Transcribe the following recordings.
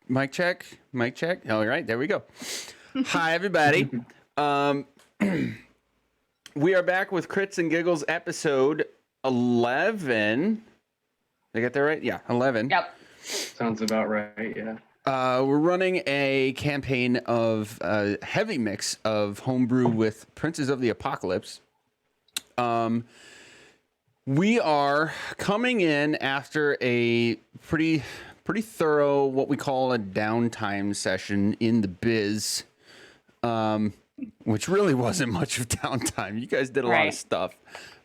Mic check. Mic check. All right, there we go. Hi, everybody. We are back with Crits and Giggles episode 11. Did I get that right? Yeah, 11. Yep. Sounds about right, yeah. We're running a campaign of a heavy mix of homebrew with Princes of the Apocalypse. We are coming in after a pretty thorough, what we call a downtime session in the biz, which really wasn't much of downtime. You guys did a lot of stuff.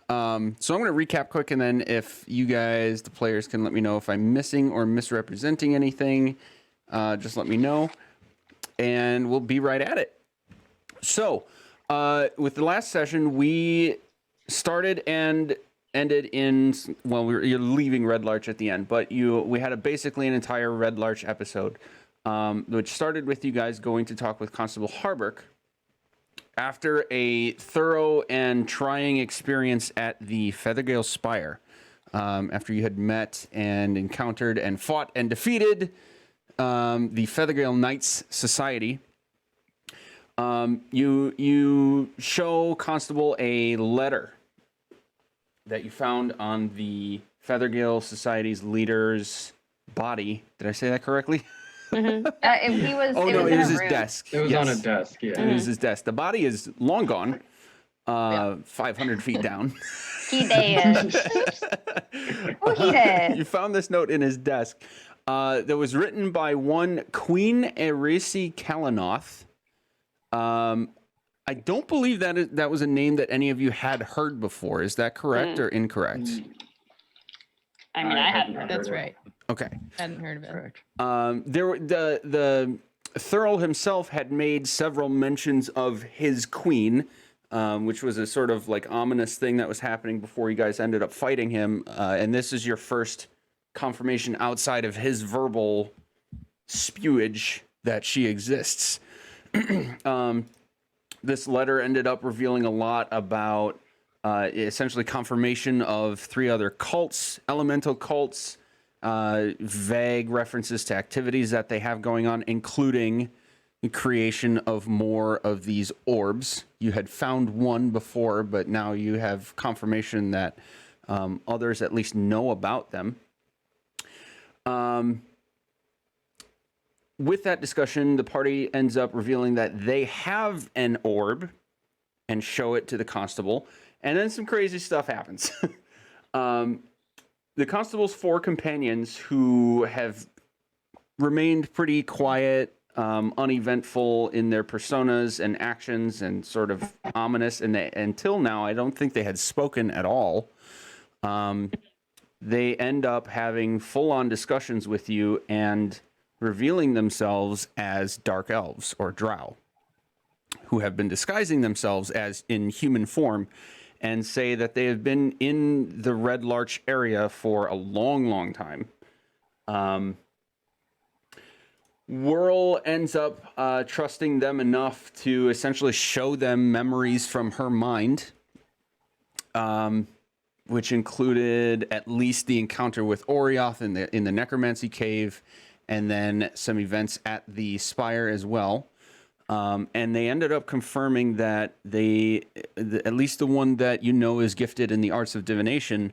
So I'm going to recap quick, and then if you guys, the players, can let me know if I'm missing or misrepresenting anything, just let me know, and we'll be right at it. So, with the last session, we started and ended in, well, you're leaving Red Larch at the end, but we had basically an entire Red Larch episode, which started with you guys going to talk with Constable Harburg after a thorough and trying experience at the Feathergale Spire. After you had met and encountered and fought and defeated the Feathergale Knights Society, you show Constable a letter that you found on the Feathergale Society's leader's body. Did I say that correctly? Mm-hmm. He was. Oh, no, it was his desk. It was on a desk, yeah. It was his desk. The body is long gone, 500 feet down. He did. Oh, he did. You found this note in his desk that was written by one Queen Erisi Kalanoth. I don't believe that was a name that any of you had heard before. Is that correct or incorrect? I mean, I hadn't heard. That's right. Okay. Hadn't heard of it. Correct. The Thurl himself had made several mentions of his queen, which was a sort of like ominous thing that was happening before you guys ended up fighting him. And this is your first confirmation outside of his verbal spewage that she exists. This letter ended up revealing a lot about essentially confirmation of 3 other cults, elemental cults, vague references to activities that they have going on, including the creation of more of these orbs. You had found one before, but now you have confirmation that others at least know about them. With that discussion, the party ends up revealing that they have an orb and show it to the constable, and then some crazy stuff happens. The constable's 4 companions, who have remained pretty quiet, uneventful in their personas and actions, and sort of ominous, and until now, I don't think they had spoken at all. They end up having full-on discussions with you and revealing themselves as dark elves or drow, who have been disguising themselves as in human form, and say that they have been in the Red Larch area for a long, long time. Whirl ends up trusting them enough to essentially show them memories from her mind, which included at least the encounter with Orioth in the Necromancy Cave, and then some events at the Spire as well. And they ended up confirming that at least the one that you know is gifted in the arts of divination,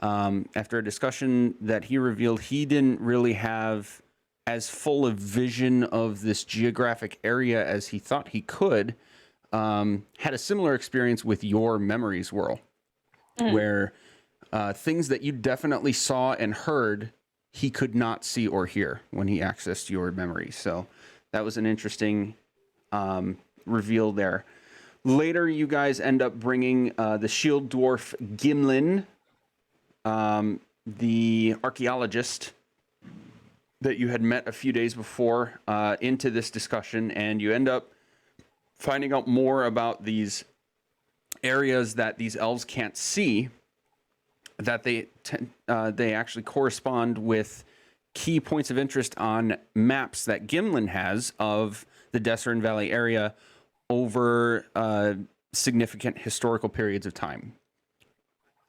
after a discussion that he revealed, he didn't really have as full a vision of this geographic area as he thought he could, had a similar experience with your memories, Whirl, where things that you definitely saw and heard, he could not see or hear when he accessed your memories. So that was an interesting reveal there. Later, you guys end up bringing the shield dwarf Gimlin, the archaeologist that you had met a few days before, into this discussion, and you end up finding out more about these areas that these elves can't see, that they actually correspond with key points of interest on maps that Gimlin has of the Desserin Valley area over significant historical periods of time.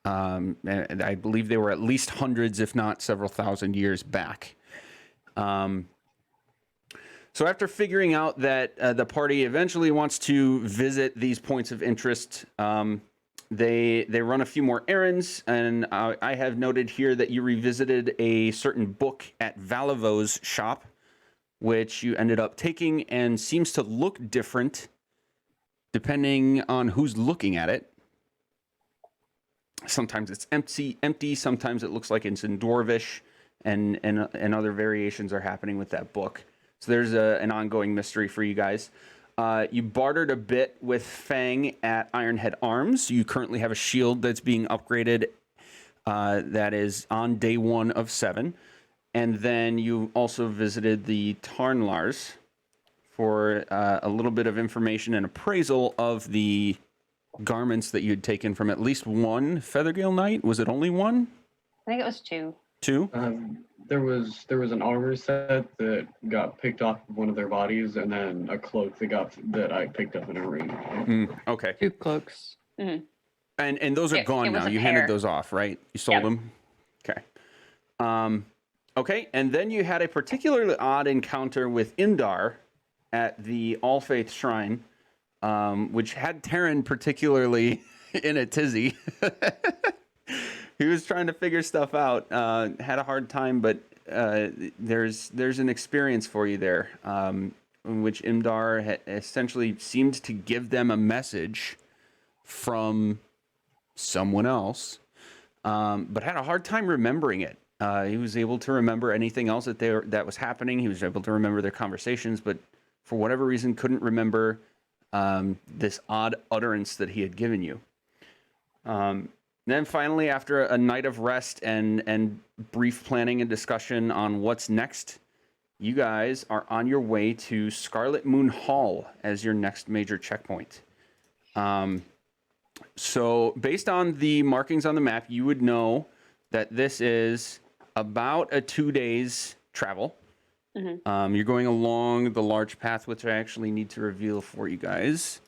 And I believe they were at least hundreds, if not several thousand years back. So after figuring out that the party eventually wants to visit these points of interest, they run a few more errands, and I have noted here that you revisited a certain book at Valivo's shop, which you ended up taking and seems to look different depending on who's looking at it. Sometimes it's empty. Sometimes it looks like it's in Dwarvish, and other variations are happening with that book. So there's an ongoing mystery for you guys. You bartered a bit with Fang at Ironhead Arms. You currently have a shield that's being upgraded that is on day 1 of 7. And then you also visited the Tarnlars for a little bit of information and appraisal of the garments that you had taken from at least one Feathergale Knight. Was it only one? I think it was 2. 2? There was an armor set that got picked off of one of their bodies, and then a cloak that I picked up in a ring. Okay. 2 cloaks. Mm-hmm. And those are gone now. You handed those off, right? You sold them? Okay. Okay, and then you had a particularly odd encounter with Indar at the All Faith Shrine, which had Terran particularly in a tizzy. He was trying to figure stuff out, had a hard time, but there's an experience for you there, in which Imdar essentially seemed to give them a message from someone else, but had a hard time remembering it. He was able to remember anything else that was happening. He was able to remember their conversations, but for whatever reason couldn't remember this odd utterance that he had given you. Then finally, after a night of rest and brief planning and discussion on what's next, you guys are on your way to Scarlet Moon Hall as your next major checkpoint. So based on the markings on the map, you would know that this is about a 2 days travel. Mm-hmm. You're going along the large path, which I actually need to reveal for you guys.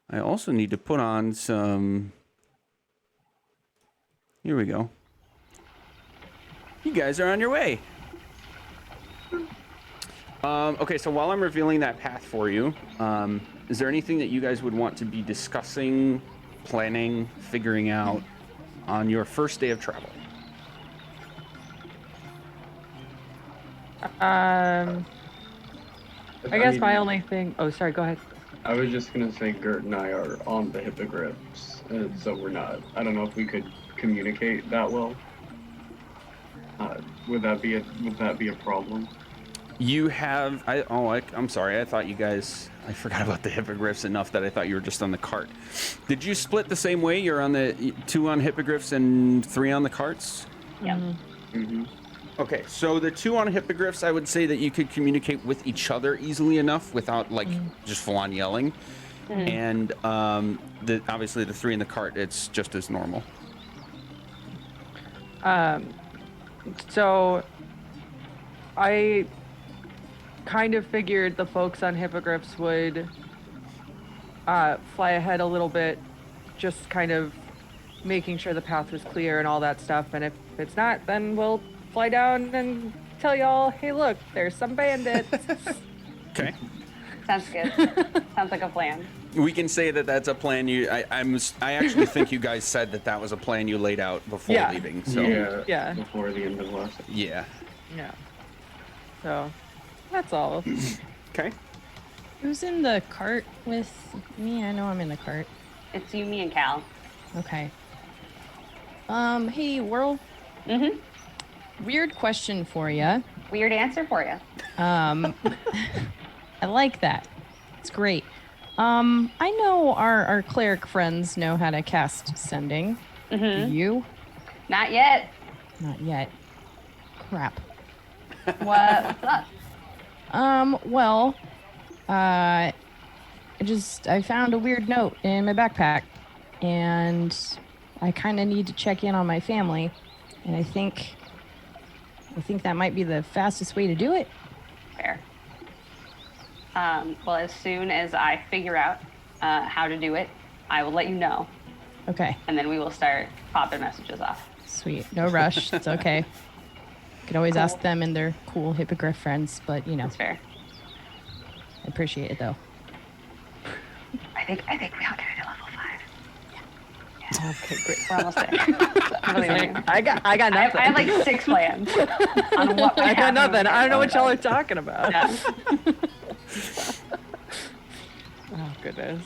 I also need to put on some... Here we go. You guys are on your way. Okay, so while I'm revealing that path for you, is there anything that you guys would want to be discussing, planning, figuring out on your first day of travel? I guess my only thing... Oh, sorry, go ahead. I was just going to say Gert and I are on the Hippogriffs, so we're not. I don't know if we could communicate that well. Would that be a problem? You have... I'm sorry. I thought you guys... I forgot about the Hippogriffs enough that I thought you were just on the cart. Did you split the same way? You're on the 2 on Hippogriffs and 3 on the carts? Yeah. Mm-hmm. Okay, so the 2 on Hippogriffs, I would say that you could communicate with each other easily enough without, just full-on yelling. And obviously the 3 in the cart, it's just as normal. So I kind of figured the folks on Hippogriffs would fly ahead a little bit, just kind of making sure the path was clear and all that stuff. And if it's not, then we'll fly down and tell y'all, hey, look, there's some bandits. Okay. Sounds good. Sounds like a plan. We can say that that's a plan I actually think you guys said that was a plan you laid out before leaving. So Yeah. Before the end of the last. Yeah. Yeah. So that's all. Okay. Who's in the cart with me? I know I'm in the cart. It's you, me, and Cal. Okay. Hey, Whirl. Mm-hmm. Weird question for you. Weird answer for you. I like that. It's great. I know our cleric friends know how to cast sending. Mm-hmm. Do you? Not yet. Not yet. Crap. What's up? Well, I found a weird note in my backpack, and I kind of need to check in on my family, and I think that might be the fastest way to do it. Fair. Well, as soon as I figure out how to do it, I will let you know, Okay. and then we will start popping messages off. Sweet. No rush. It's okay. Could always ask them and their cool hippogriff friends, but you know. That's fair. I appreciate it though. I think we all get it at level 5. Okay, great. We're almost there. I believe in you. I got nothing. I have like 6 plans on what would I got happen. nothing. I don't know what y'all are talking about. Yeah. Oh goodness.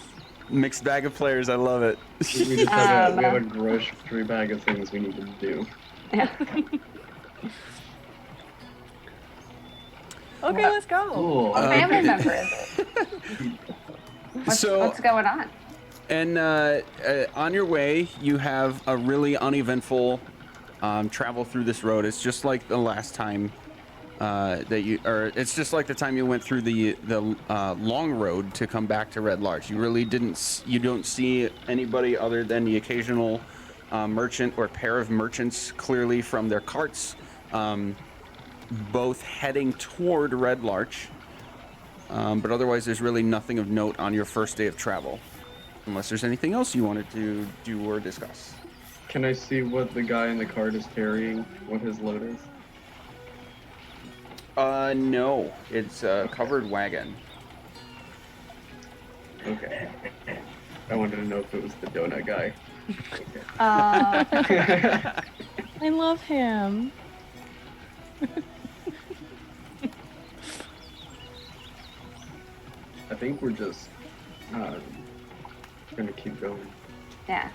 Mixed bag of players. I love it. We just have a grocery bag of things we need to do. Yeah. Okay, let's go. Cool. What family member is it? What's going on? And on your way, you have a really uneventful travel through this road. It's just like the last time it's just like the time you went through the long road to come back to Red Larch. You don't see anybody other than the occasional merchant or pair of merchants clearly from their carts, both heading toward Red Larch. But otherwise, there's really nothing of note on your first day of travel, unless there's anything else you wanted to do or discuss. Can I see what the guy in the cart is carrying? What his load is? No, it's a covered wagon. Okay. I wanted to know if it was the donut guy. I love him. I think we're just gonna keep going. Yeah.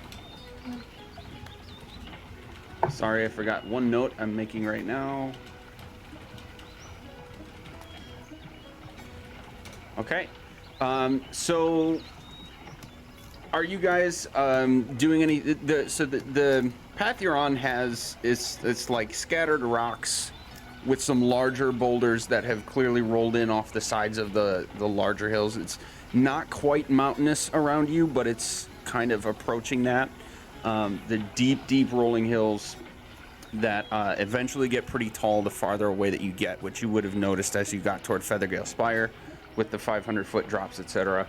Sorry, I forgot one note I'm making right now. Okay. So are you guys doing any the path you're on it's like scattered rocks with some larger boulders that have clearly rolled in off the sides of the larger hills. It's not quite mountainous around you, but it's kind of approaching that. The deep rolling hills that eventually get pretty tall the farther away that you get, which you would have noticed as you got toward Feathergale Spire with the 500-foot drops, etc.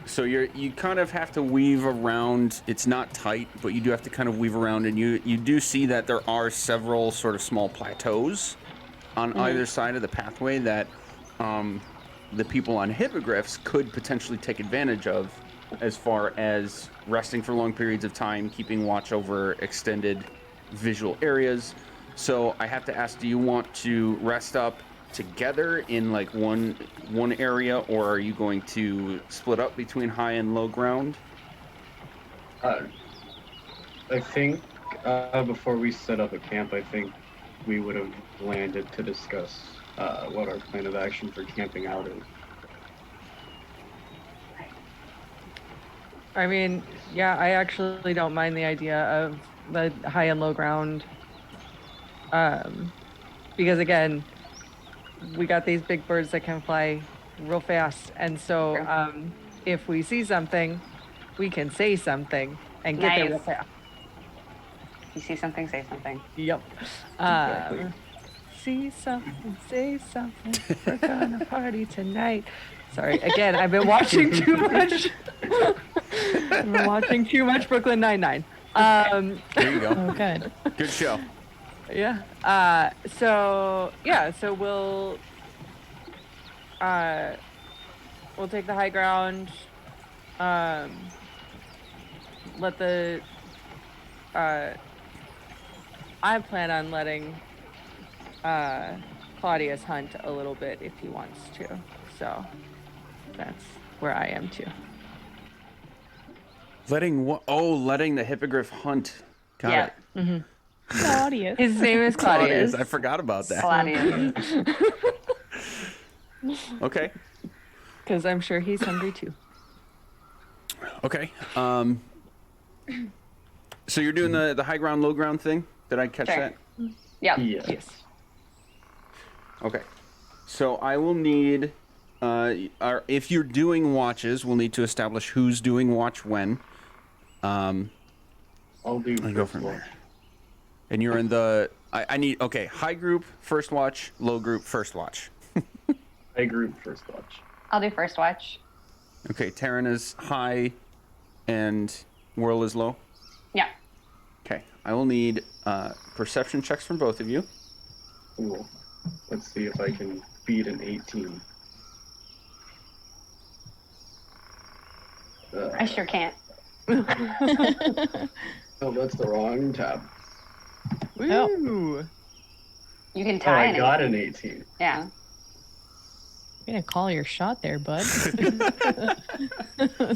So you kind of have to weave around. It's not tight, but you do have to kind of weave around, and you do see that there are several sort of small plateaus on either side of the pathway that the people on Hippogriffs could potentially take advantage of, as far as resting for long periods of time, keeping watch over extended visual areas. So I have to ask, do you want to rest up together in like one area, or are you going to split up between high and low ground? I think before we set up a camp, I think we would have landed to discuss what our plan of action for camping out is. I mean, yeah, I actually don't mind the idea of the high and low ground. Because again, we got these big birds that can fly real fast. And so if we see something, we can say something and get there real Nice. fast. You see something, say something. Yep. Exactly. See something, say something. We're gonna party tonight. Sorry, again, I've been watching too much. I've been watching too much Brooklyn Nine-Nine. There you go. Oh, good. Good show. Yeah. So we'll take the high ground. Let the I plan on letting Claudius hunt a little bit if he wants to. So that's where I am too. Letting the hippogriff hunt. Got it. Claudius. His name is Claudius. I forgot about that. Claudius. Okay. Because I'm sure he's hungry too. Okay. So you're doing the high ground, low ground thing? Did I catch Sure. that? Yep. Yeah. Yes. Okay. So I will need, if you're doing watches, we'll need to establish who's doing watch when. I'll do And go first from watch. there. And you're in the, I need, okay, high group, first watch, low group, first watch. I group first watch. I'll do first watch. Okay, Taryn is high and Whirl is low. Yeah. Okay, I will need perception checks from both of you. Cool. Let's see if I can beat an 18. I sure can't. Oh, that's the wrong tab. Woo! You can Oh, tie I an got 18. an 18. Yeah. You're gonna call your shot there, bud.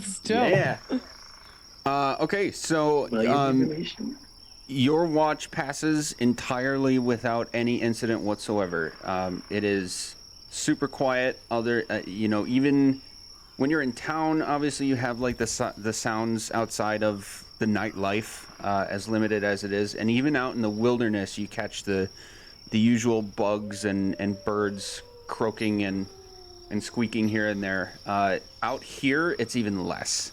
Still. Yeah. Okay, so your watch passes entirely without any incident whatsoever. It is super quiet. Even when you're in town, obviously you have like the sounds outside of the nightlife, as limited as it is, and even out in the wilderness, you catch the usual bugs and birds croaking and squeaking here and there. Out here, it's even less.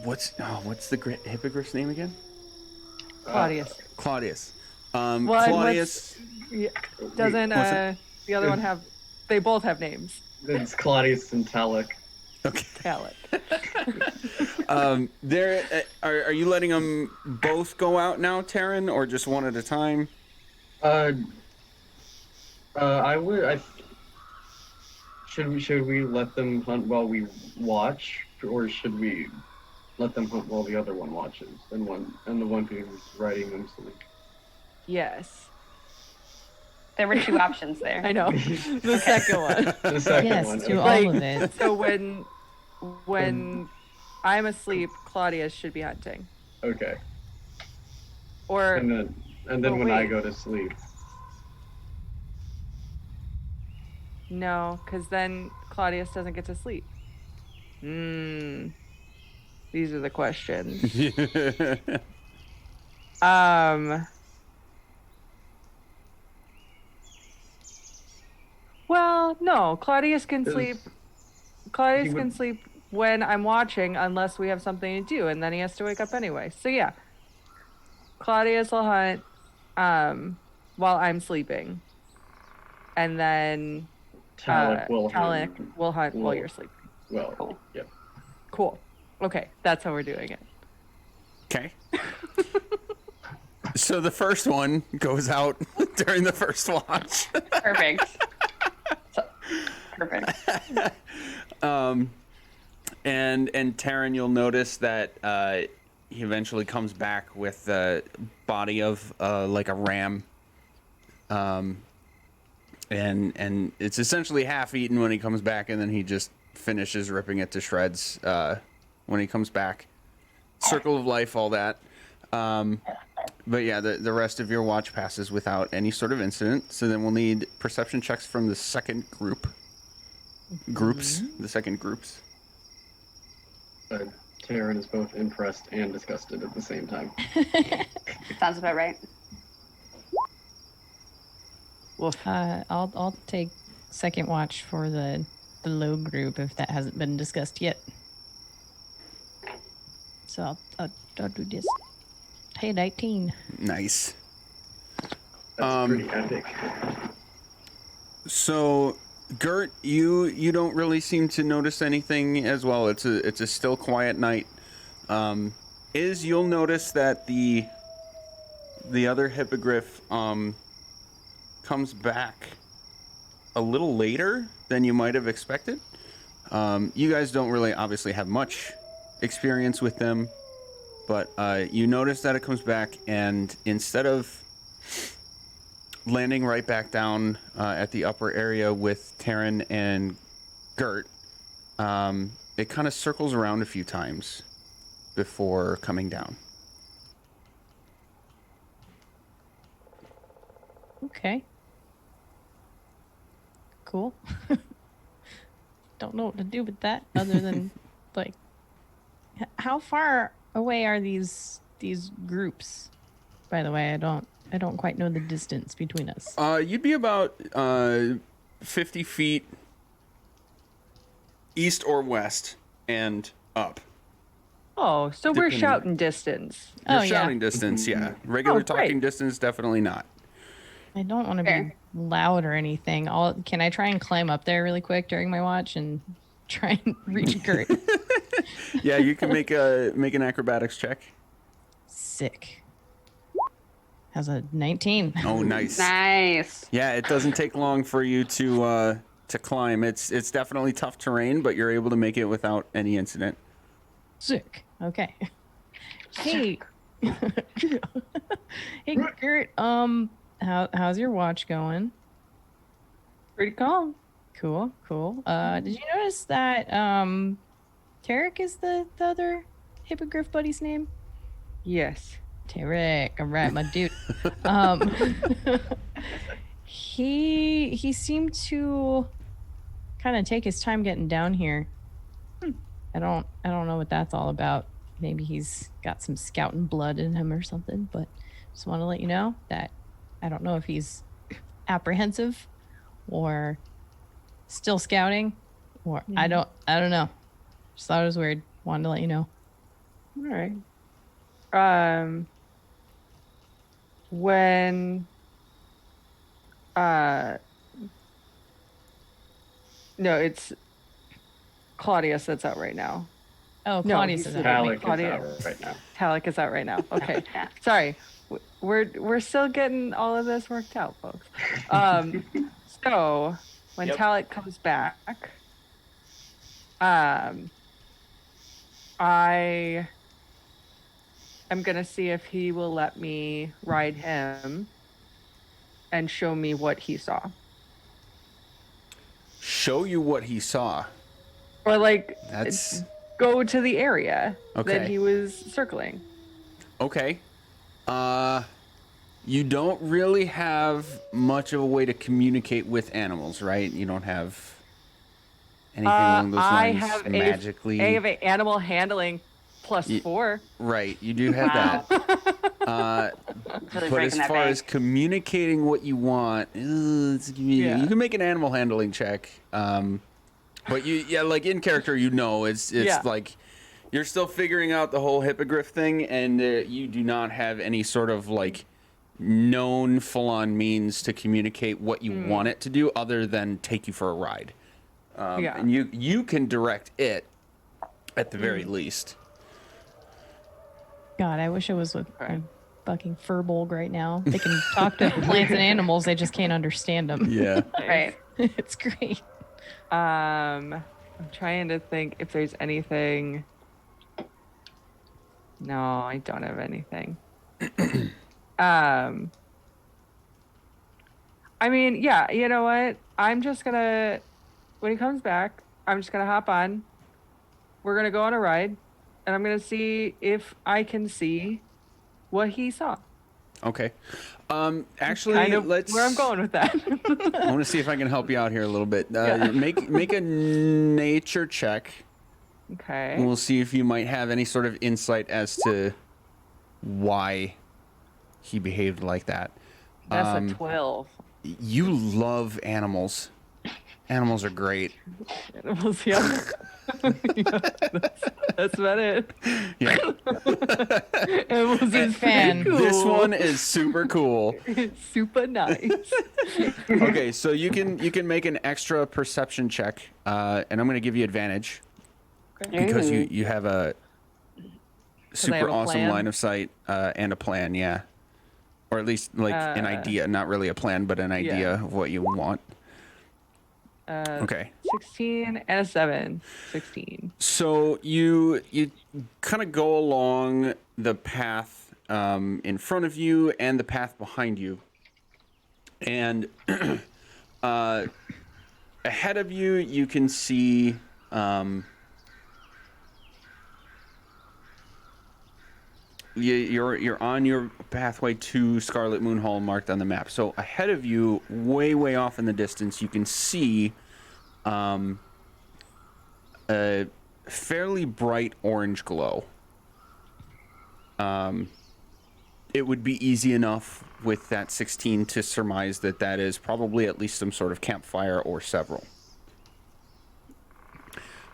What's the hippogriff's name again? Claudius. Claudius. Well, and Claudius. Yeah, doesn't what's it? the other one have? They both have names. It's Claudius and Talic. Okay. Talent. Are you letting them both go out now, Taryn, or just one at a time? Should we let them hunt while we watch, or should we let them hunt while the other one watches, and the one who's riding them sleep? Yes. There were two options there. I know. The second one. The second Yes, one. to okay. all of it. So when I'm asleep, Claudius should be hunting. Okay. Or And then Oh, when I wait. go to sleep. no, because then Claudius doesn't get to sleep. These are the questions. Well, no, Claudius can sleep. Claudius he would- can sleep when I'm watching, unless we have something to do, and then he has to wake up anyway. So yeah, Claudius will hunt while I'm sleeping, and then Talic will Talic hunt. will hunt while will- you're sleeping. Well, Cool. yep. Cool. Okay, that's how we're doing it. Okay. So the first one goes out during the first watch. Perfect. Perfect. And Taryn, you'll notice that he eventually comes back with the body of like a ram, and it's essentially half eaten when he comes back, and then he just finishes ripping it to shreds when he comes back. Circle of life, all that. But yeah, the rest of your watch passes without any sort of incident. So then we'll need perception checks from the second group. The second groups. Taryn is both impressed and disgusted at the same time. Sounds about right. I'll take second watch for the low group if that hasn't been discussed yet. So I'll do this. Hey, 19. Nice. That's pretty epic. So, Gert, you don't really seem to notice anything as well. It's a still quiet night. You'll notice that the other hippogriff comes back a little later than you might have expected. You guys don't really obviously have much experience with them, but you notice that it comes back, and instead of landing right back down at the upper area with Taryn and Gert, it kind of circles around a few times before coming down. Okay. Cool. Don't know what to do with that other than like how far away are these groups? By the way, I don't quite know the distance between us. You'd be about 50 feet east or west and up. Oh, so we're Depending. shouting distance. Your Oh, yeah. shouting distance, yeah. Regular Oh, great. talking distance, definitely not. I don't want to be Fair. loud or anything. Can I try and climb up there really quick during my watch and try and reach Gert? Yeah, you can make an acrobatics check. Sick. Has a 19. Oh, nice. Nice. Yeah, it doesn't take long for you to to climb. It's definitely tough terrain, but you're able to make it without any incident. Sick. Okay. Hey. Hey, Gert. How's your watch going? Pretty calm. Cool. Did you notice that Tarek is the other hippogriff buddy's name? Yes. Tarek. All right, my dude. Um, he seemed to kind of take his time getting down here. I don't know what that's all about. Maybe he's got some scouting blood in him or something, but just want to let you know that I don't know if he's apprehensive or still scouting or I don't know. Just thought it was weird. Wanted to let you know. All right. When no, it's Claudius that's out right now. Oh, No, Claudius he's is the- out. Alec is Claudia- out right now. Talik is out right now. Okay. Yeah. Sorry. We're still getting all of this worked out, folks. So when Yep. Talik comes back, I am gonna see if he will let me ride him and show me what he saw. Show you what he saw. Or like That's go to the area Okay. that he was circling. okay. You don't really have much of a way to communicate with animals, right? You don't have anything along those I lines have magically. I have a animal handling plus Ye- 4. Right, you do have Wow. that. Really But breaking as that far bank. as communicating what you want, Yeah. you can make an animal handling check. But like in character, it's Yeah. like you're still figuring out the whole hippogriff thing, and you do not have any sort of like known full-on means to communicate what you want it to do, other than take you for a ride. Yeah. And you can direct it at the very least. God, I wish I was with Alright. a fucking furbolg right now. They can talk to plants and animals, they just can't understand them. Yeah. Right. It's great. I'm trying to think if there's anything. No, I don't have anything. I mean, yeah, you know what? I'm just gonna, when he comes back, I'm just gonna hop on. We're gonna go on a ride, and I'm gonna see if I can see what he saw. Okay. Actually, Kind of let's. where I'm going with that. I want to see if I can help you out here a little bit. Yeah. Make a nature check, Okay. and we'll see if you might have any sort of insight as to why he behaved like that. That's a 12. You love animals. Animals are great. We'll see how. Yeah, that's about it. Yeah. Animals Big is fan. pretty cool. This one is super cool. It's super nice. Okay, so you can make an extra perception check, and I'm going to give you advantage because you have a super have a awesome plan? line of sight and a plan, yeah, or at least like an idea, not really a plan, but an idea of what you want. Okay. 16 and a 7. 16. So you kind of go along the path in front of you and the path behind you, and ahead of you you can see you're on your pathway to Scarlet Moon Hall marked on the map. So ahead of you, way off in the distance, you can see a fairly bright orange glow. It would be easy enough with that 16 to surmise that that is probably at least some sort of campfire or several.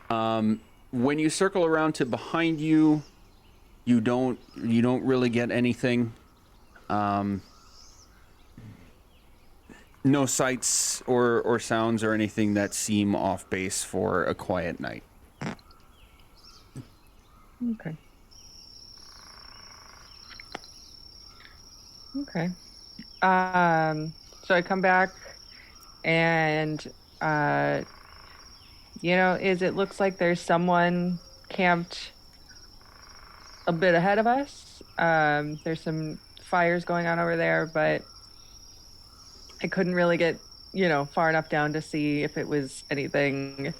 When you circle around to behind you, you don't really get anything. No sights or sounds or anything that seem off base for a quiet night. Okay. Okay. So I come back and Is it looks like there's someone camped a bit ahead of us. There's some fires going on over there, but I couldn't really get, far enough down to see if it was anything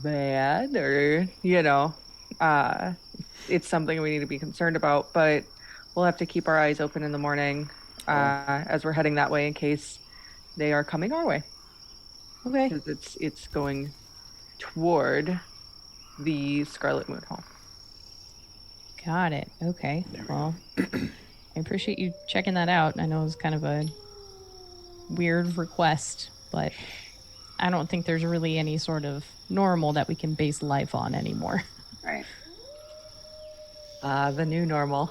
bad or, it's something we need to be concerned about, but we'll have to keep our eyes open in the morning as we're heading that way in case they are coming our way. Okay. Because it's going toward the Scarlet Moon Hall. Got it. Okay. Well, I appreciate you checking that out. I know it was kind of a weird request, but I don't think there's really any sort of normal that we can base life on anymore. Right. The new normal.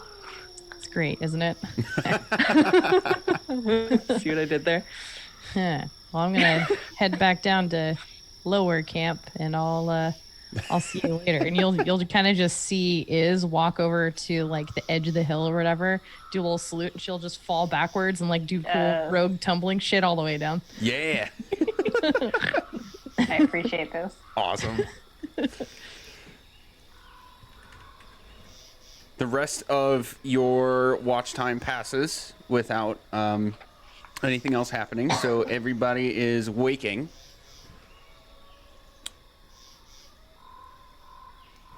It's great, isn't it? See what I did there? Huh. Well, I'm gonna head back down to lower camp, and I'll see you later. And you'll kind of just see Iz walk over to like the edge of the hill or whatever, do a little salute, and she'll just fall backwards and like do cool rogue tumbling shit all the way down. Yeah. I appreciate this. Awesome. The rest of your watch time passes without anything else happening, so everybody is waking.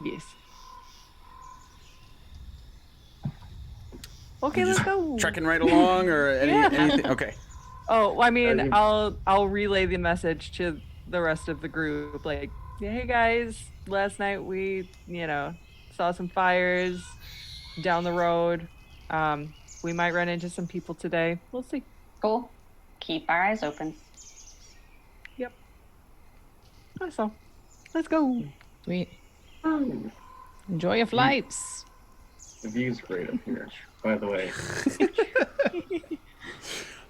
Yes. Okay, let's go. Trekking right along, or anything? Okay. Oh, I mean, I'll relay the message to the rest of the group. Like, hey guys, last night we, saw some fires down the road. We might run into some people today. We'll see. Cool. Keep our eyes open. Yep. So, let's go. Sweet. Enjoy your flights. The view's great up here, by the way.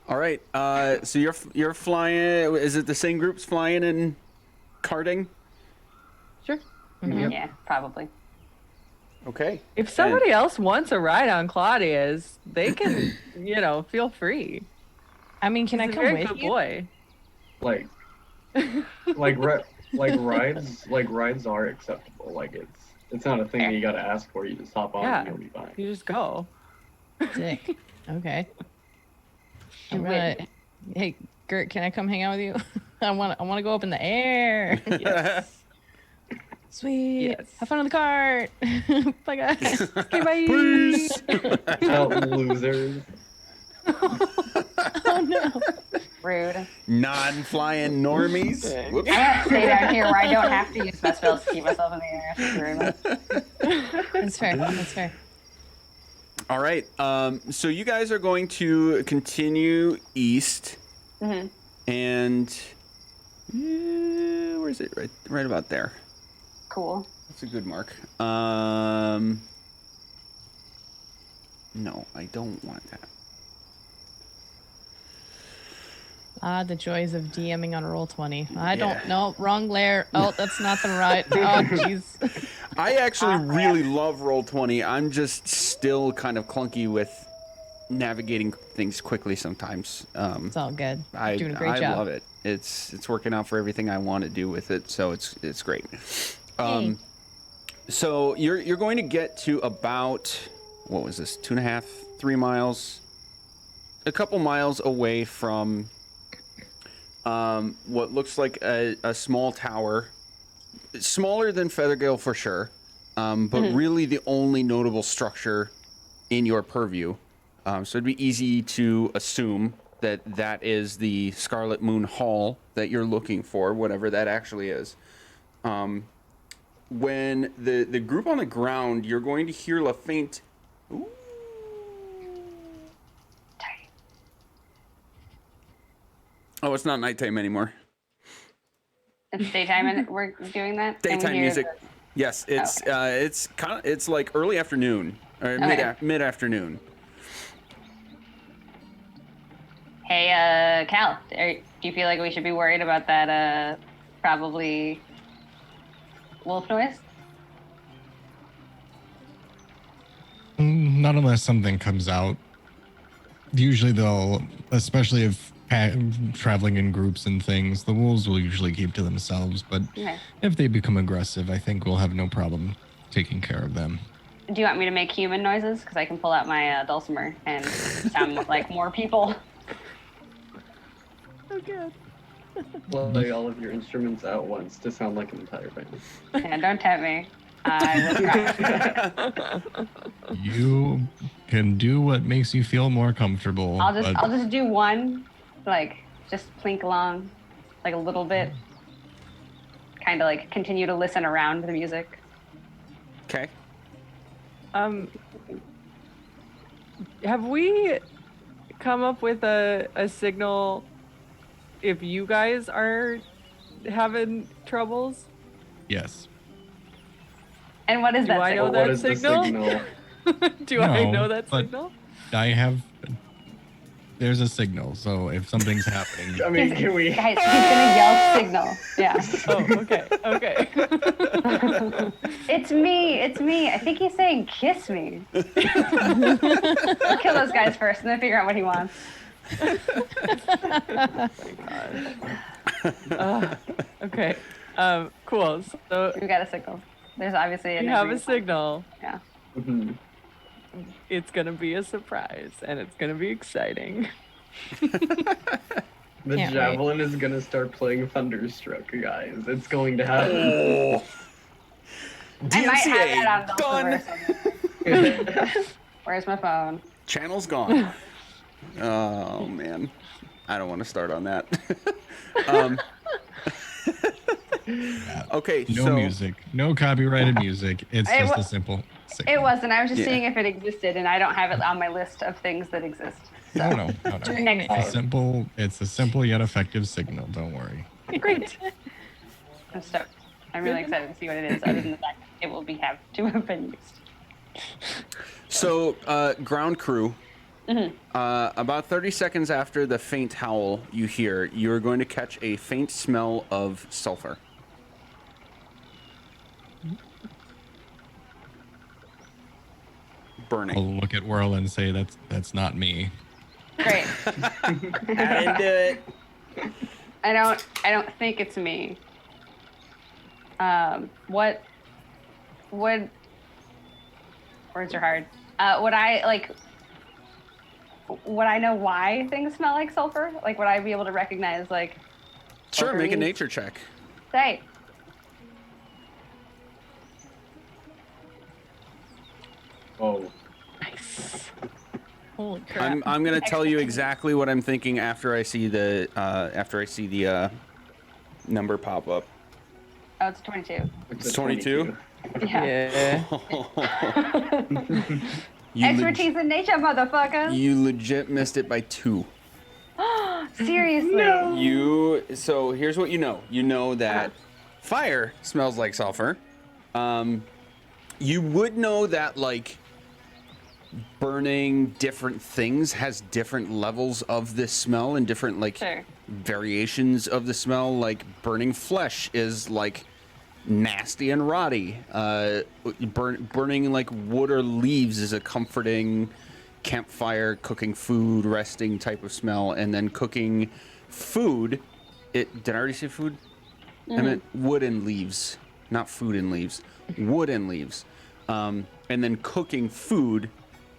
All right. So you're flying. Is it the same groups flying and karting? Sure. Yep. Yeah, probably. Okay. If somebody else wants a ride on Claudia's, they can, feel free. I mean, can I He's a come very with good you? boy. Like rides are acceptable. Like it's not a thing that you gotta ask for. You just hop on and you'll be fine. You just go. Sick. Okay. I'm Wait. gonna. Hey, Gert, can I come hang out with you? I want to go up in the air. Yes. Sweet. Yes. Have fun on the cart. Bye, guys. Okay, bye. Peace. Losers. Oh no. Rude. Non-flying normies. Whoops. I'm gonna stay down here where I don't have to use my spells to keep myself in the air. Thank you very much. That's fair. That's fair. All right. So you guys are going to continue east, and where is it? Right about there. Cool. That's a good mark. No, I don't want that. The joys of DMing on Roll20. I don't Yeah. know. Wrong layer. Oh, that's not the right. Oh, jeez. I actually really love Roll20. I'm just still kind of clunky with navigating things quickly sometimes. It's all good. I Doing a great job. love it. It's working out for everything I want to do with it, so it's great. Yay. So you're going to get to about, what was this, 2.5, 3 miles, a couple miles away from what looks like a small tower, smaller than Feathergale for sure, but really the only notable structure in your purview. So it'd be easy to assume that that is the Scarlet Moon Hall that you're looking for, whatever that actually is. When the group on the ground, you're going to hear a faint, ooh. Oh, it's not nighttime anymore. It's daytime and we're doing that? Can we Daytime hear music. Yes, it's like early afternoon or Okay. mid afternoon. Hey, Cal, do you feel like we should be worried about that, probably wolf noise? Not unless something comes out. Usually they'll, especially if traveling in groups and things. The wolves will usually keep to themselves, but Okay. if they become aggressive, I think we'll have no problem taking care of them. Do you want me to make human noises? Because I can pull out my dulcimer and sound like more people. Oh, good. Play all of your instruments at once to sound like an entire band. Yeah, don't tempt me. I will try. You can do what makes you feel more comfortable. I'll but just do one, like just plink along, like a little bit. Kind of like continue to listen around the music. Okay. Have we come up with a signal if you guys are having troubles? Yes. And what is Do that? I know signal? that What is signal? the signal? Do I No, know that but- signal? I have. There's a signal, so if something's happening, I mean, can we? Guys, he's gonna yell signal. Yeah. Oh, okay, okay. It's me. It's me. I think he's saying kiss me. We'll kill those guys first and then figure out what he wants. Okay. Cool. So We got a signal. There's obviously you have a signal. Yeah. Mhm. It's gonna be a surprise, and it's gonna be exciting. The Can't javelin is gonna start playing Thunderstruck, guys. It's going to happen. Oh. I might have DMCA that on done. Dulcimer somewhere. Where's my phone? Channel's gone. Oh man, I don't want to start on that. um, okay, no so music, no copyrighted music. It's It just wa- a simple signal. It wasn't. I was just Yeah. seeing if it existed, and I don't have it on my list of things that exist. No. Next It's a simple. It's a simple yet effective signal. Don't worry. Great. I'm stoked. I'm really excited to see what it is, other than the fact that it will have been used. So, ground crew. About 30 seconds after the faint howl you hear, you are going to catch a faint smell of sulfur. Burning. I'll look at Whirl and say that's not me. Great. I didn't do it. I don't think it's me. What would words are hard. Would I know why things smell like sulfur? Like, would I be able to recognize, like, Sure, sulfur make a means- nature check. Say, Oh, Nice. Holy crap. I'm gonna tell you exactly what I'm thinking after I see the number pop up. oh, it's 22. It's 22? Yeah. You Expertise in nature, motherfucker. you legit missed it by 2. Seriously. So here's what you know. You know that fire smells like sulfur. You would know that like burning different things has different levels of this smell and different like Sure. variations of the smell. Like burning flesh is like nasty and rotty. Burning like wood or leaves is a comforting campfire, cooking food, resting type of smell. And then cooking food, did I already say food? I meant wood and leaves, not food and leaves. Wood and leaves. And then cooking food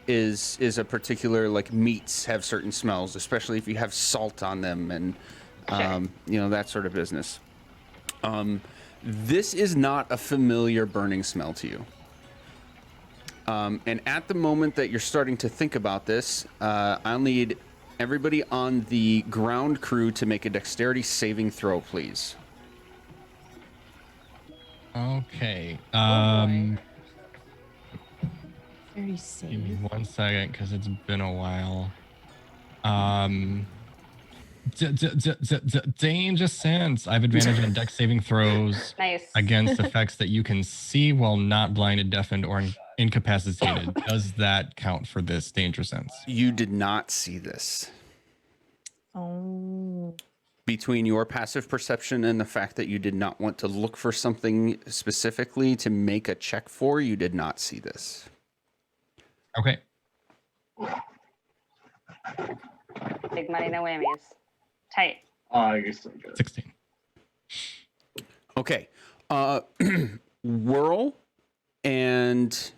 is a particular, like meats have certain smells, especially if you have salt on them and that sort of business. This is not a familiar burning smell to you. And at the moment that you're starting to think about this, I'll need everybody on the ground crew to make a dexterity saving throw, please. Okay. Very Give me safe. 1 second, because it's been a while. Danger sense. I have advantage on dex saving throws Nice. against effects that you can see while not blinded, deafened, or incapacitated. Does that count for this danger sense? You did not see this. Oh. Between your passive perception and the fact that you did not want to look for something specifically to make a check for, you did not see this. Okay. Big money, no whammies. Tight. You're still good. 16. Okay. Whirl and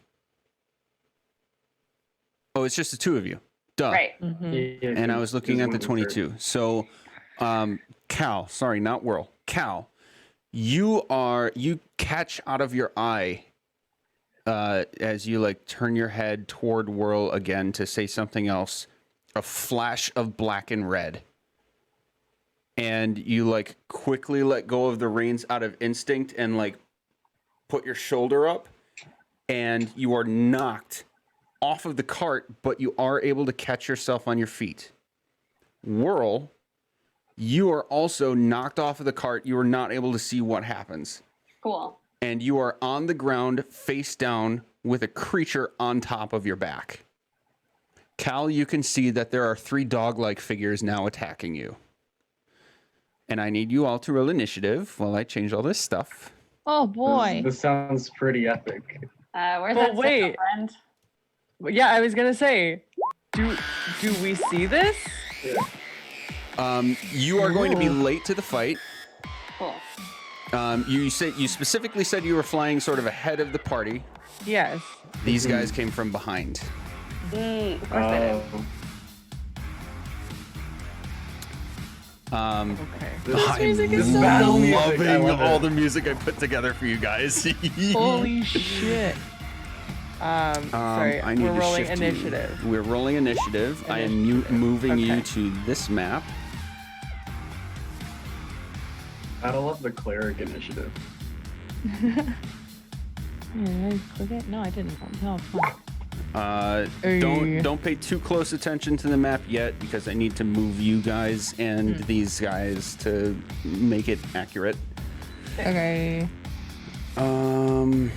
it's just the two of you. Duh. Right. Yeah, And I was looking at the just one was hurt. 22. So, Cal, sorry, not Whirl. Cal, you catch out of your eye as you like turn your head toward Whirl again to say something else, a flash of black and red. And you like quickly let go of the reins out of instinct and like put your shoulder up, and you are knocked off of the cart, but you are able to catch yourself on your feet. Whirl, you are also knocked off of the cart. You are not able to see what happens. Cool. And you are on the ground face down with a creature on top of your back. Cal, you can see that there are 3 dog-like figures now attacking you. And I need you all to roll initiative while I change all this stuff. Oh boy. This sounds pretty epic. Where's Well, that wait. signal, friend? Yeah, I was gonna say, do we see this? You are going to be late to the fight. Cool. You specifically said you were flying sort of ahead of the party. Yes. These guys came from behind. Of course they did. Okay. music is so battle cool. music, I Loving love all it. the music I put together for you guys. Holy shit. Sorry, I need we're to rolling shift you. initiative. We're rolling initiative. I am moving you to this map. Battle of the Cleric Initiative. Yeah, did I click it? No, I didn't. No, fuck. Don't pay too close attention to the map yet because I need to move you guys and these guys to make it accurate. Okay. We're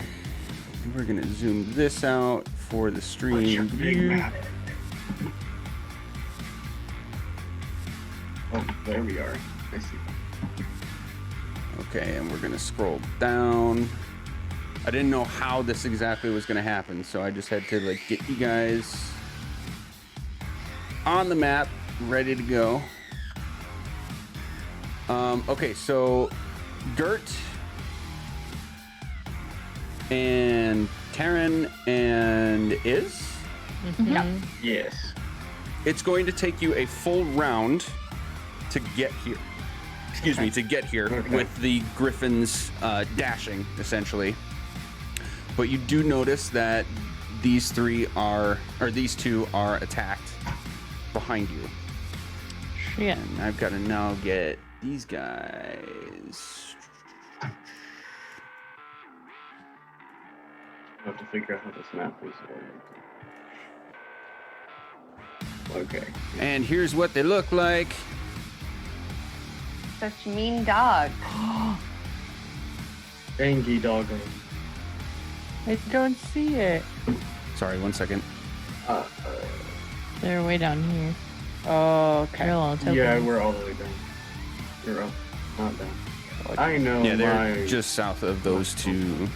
gonna zoom this out for the stream view. Oh, there we are. I see. Okay, and we're gonna scroll down. I didn't know how this exactly was gonna happen, so I just had to like get you guys on the map, ready to go. Okay, so Gert and Taryn and Iz. Yep. Yes. It's going to take you a full round to get here. Excuse me, to get here Okay. with the griffins dashing, essentially. But you do notice that these two are attacked behind you. Shit. And I've got to now get these guys. I have to figure out how this map is oriented. Okay. And here's what they look like. Such mean dogs. Angie doggo. I don't see it. Sorry, 1 second. They're way down here. Oh, okay. They're a little token. Yeah, we're all the way down. You're up, not down. I know. Yeah, they're my... just south of those two.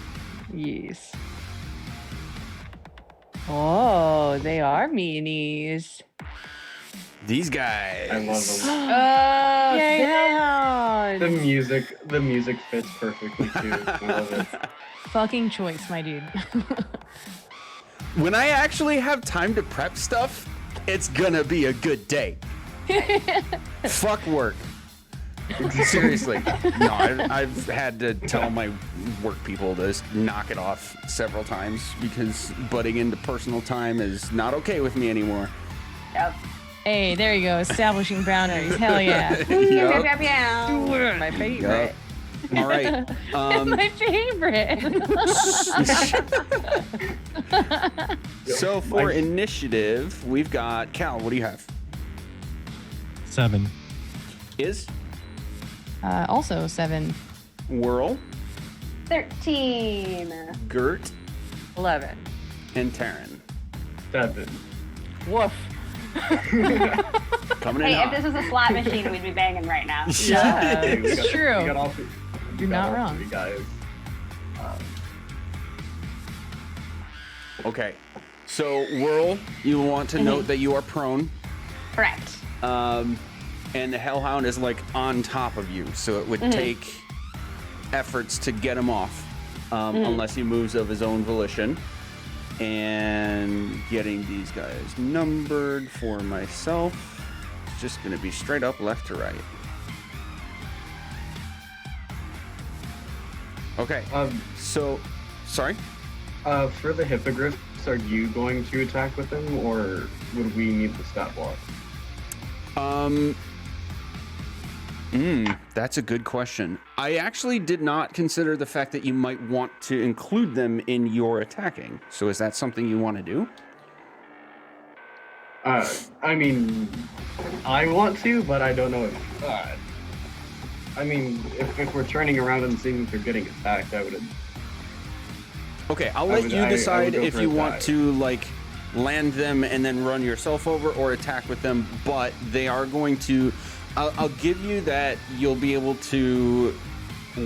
Yes. Oh, they are meanies. These guys. I love them. Oh, Yay, The music fits perfectly too. I love it. Fucking choice, my dude. When I actually have time to prep stuff, it's gonna be a good day. Fuck work. Seriously. No, I've had to tell my work people to just knock it off several times because butting into personal time is not okay with me anymore. Yep. Hey, there you go. Establishing boundaries. Hell yeah. Yep. Yep. My favorite. Yup. All right. My favorite. So for initiative, we've got Cal. What do you have? 7. Is Also 7. Whirl, 13. Gert, 11. and Taryn. 7. Woof. Coming in Hey, if hot. this was a slot machine, we'd be banging right now. Yeah. Hey, we got- true. We got all three, You're not wrong. Three guys. Okay. So Whirl, you want to note that you are prone. Correct. and the Hellhound is like on top of you, so it would take efforts to get him off, unless he moves of his own volition. And getting these guys numbered for myself, it's just going to be straight up left to right. Okay. So, sorry? For the Hippogriffs, are you going to attack with them, or would we need the stat block? That's a good question. I actually did not consider the fact that you might want to include them in your attacking. So is that something you want to do? I mean, I want to, but I don't know if... I mean, if we're turning around and seeing if they're getting attacked, I would... Okay, I'll let you decide go if for you a want dive. to, like, land them and then run yourself over or attack with them, but they are going to... I'll give you that you'll be able to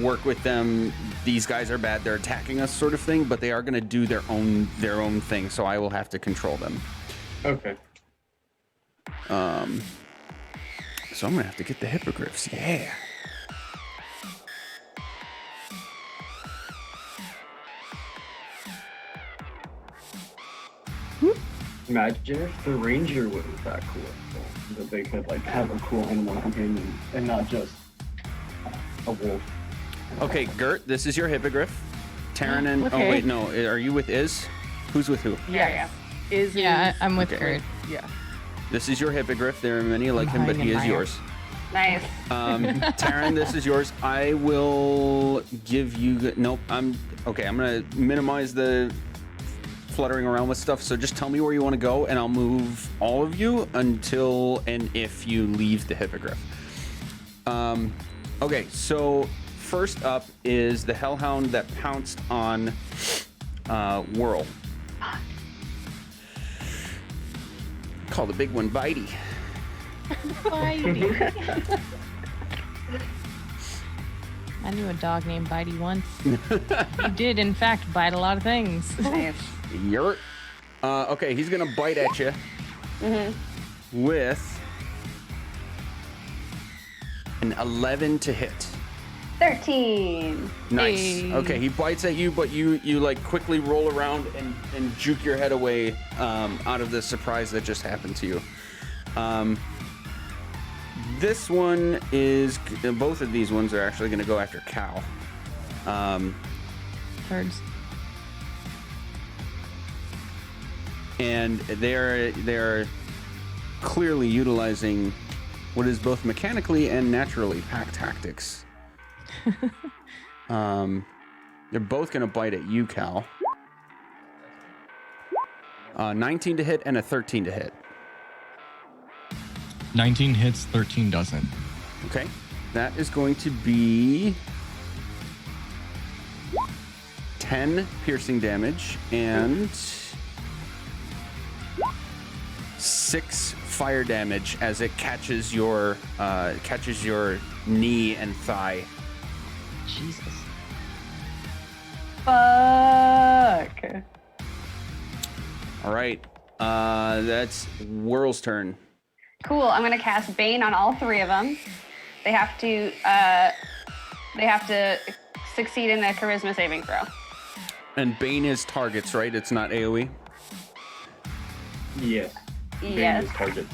work with them. These guys are bad, they're attacking us sort of thing, but they are going to do their own thing, so I will have to control them. Okay. So I'm going to have to get the Hippogriffs, yeah. Imagine if the ranger was that cool, so that they could like have a cool animal companion and not just a wolf. Okay, Gert, this is your Hippogriff. Taryn and... Okay. Oh, wait, no. Are you with Iz? Who's with who? Yes. Is I'm with Okay. Gert. Yeah. This is your Hippogriff. There are many like him, but hiding he in is my yours. Nice. Taryn, this is yours. I will give you... Nope, Okay, I'm going to minimize the fluttering around with stuff, so just tell me where you want to go, and I'll move all of you until and if you leave the Hippogriff. Okay, so first up is the Hellhound that pounced on Whirl. Call the big one Bitey. Bitey. I knew a dog named Bitey once. He did, in fact, bite a lot of things. Nice. Yurt. Okay, he's gonna bite at you with an 11 to hit. 13. Nice. Hey. Okay, he bites at you, but you like quickly roll around and juke your head away out of the surprise that just happened to you. This one is... Both of these ones are actually going to go after Cal. Turds. And they're clearly utilizing what is both mechanically and naturally pack tactics. They're both going to bite at you, Cal. 19 to hit and a 13 to hit. 19 hits, 13 doesn't. Okay, that is going to be 10 piercing damage and 6 fire damage as it catches your knee and thigh. Jesus. Fuck. All right, that's Whirl's turn. Cool. I'm gonna cast Bane on all three of them. They have to succeed in a Charisma saving throw. And Bane is targets, right? It's not AoE. Yes. Bane Yes. is target.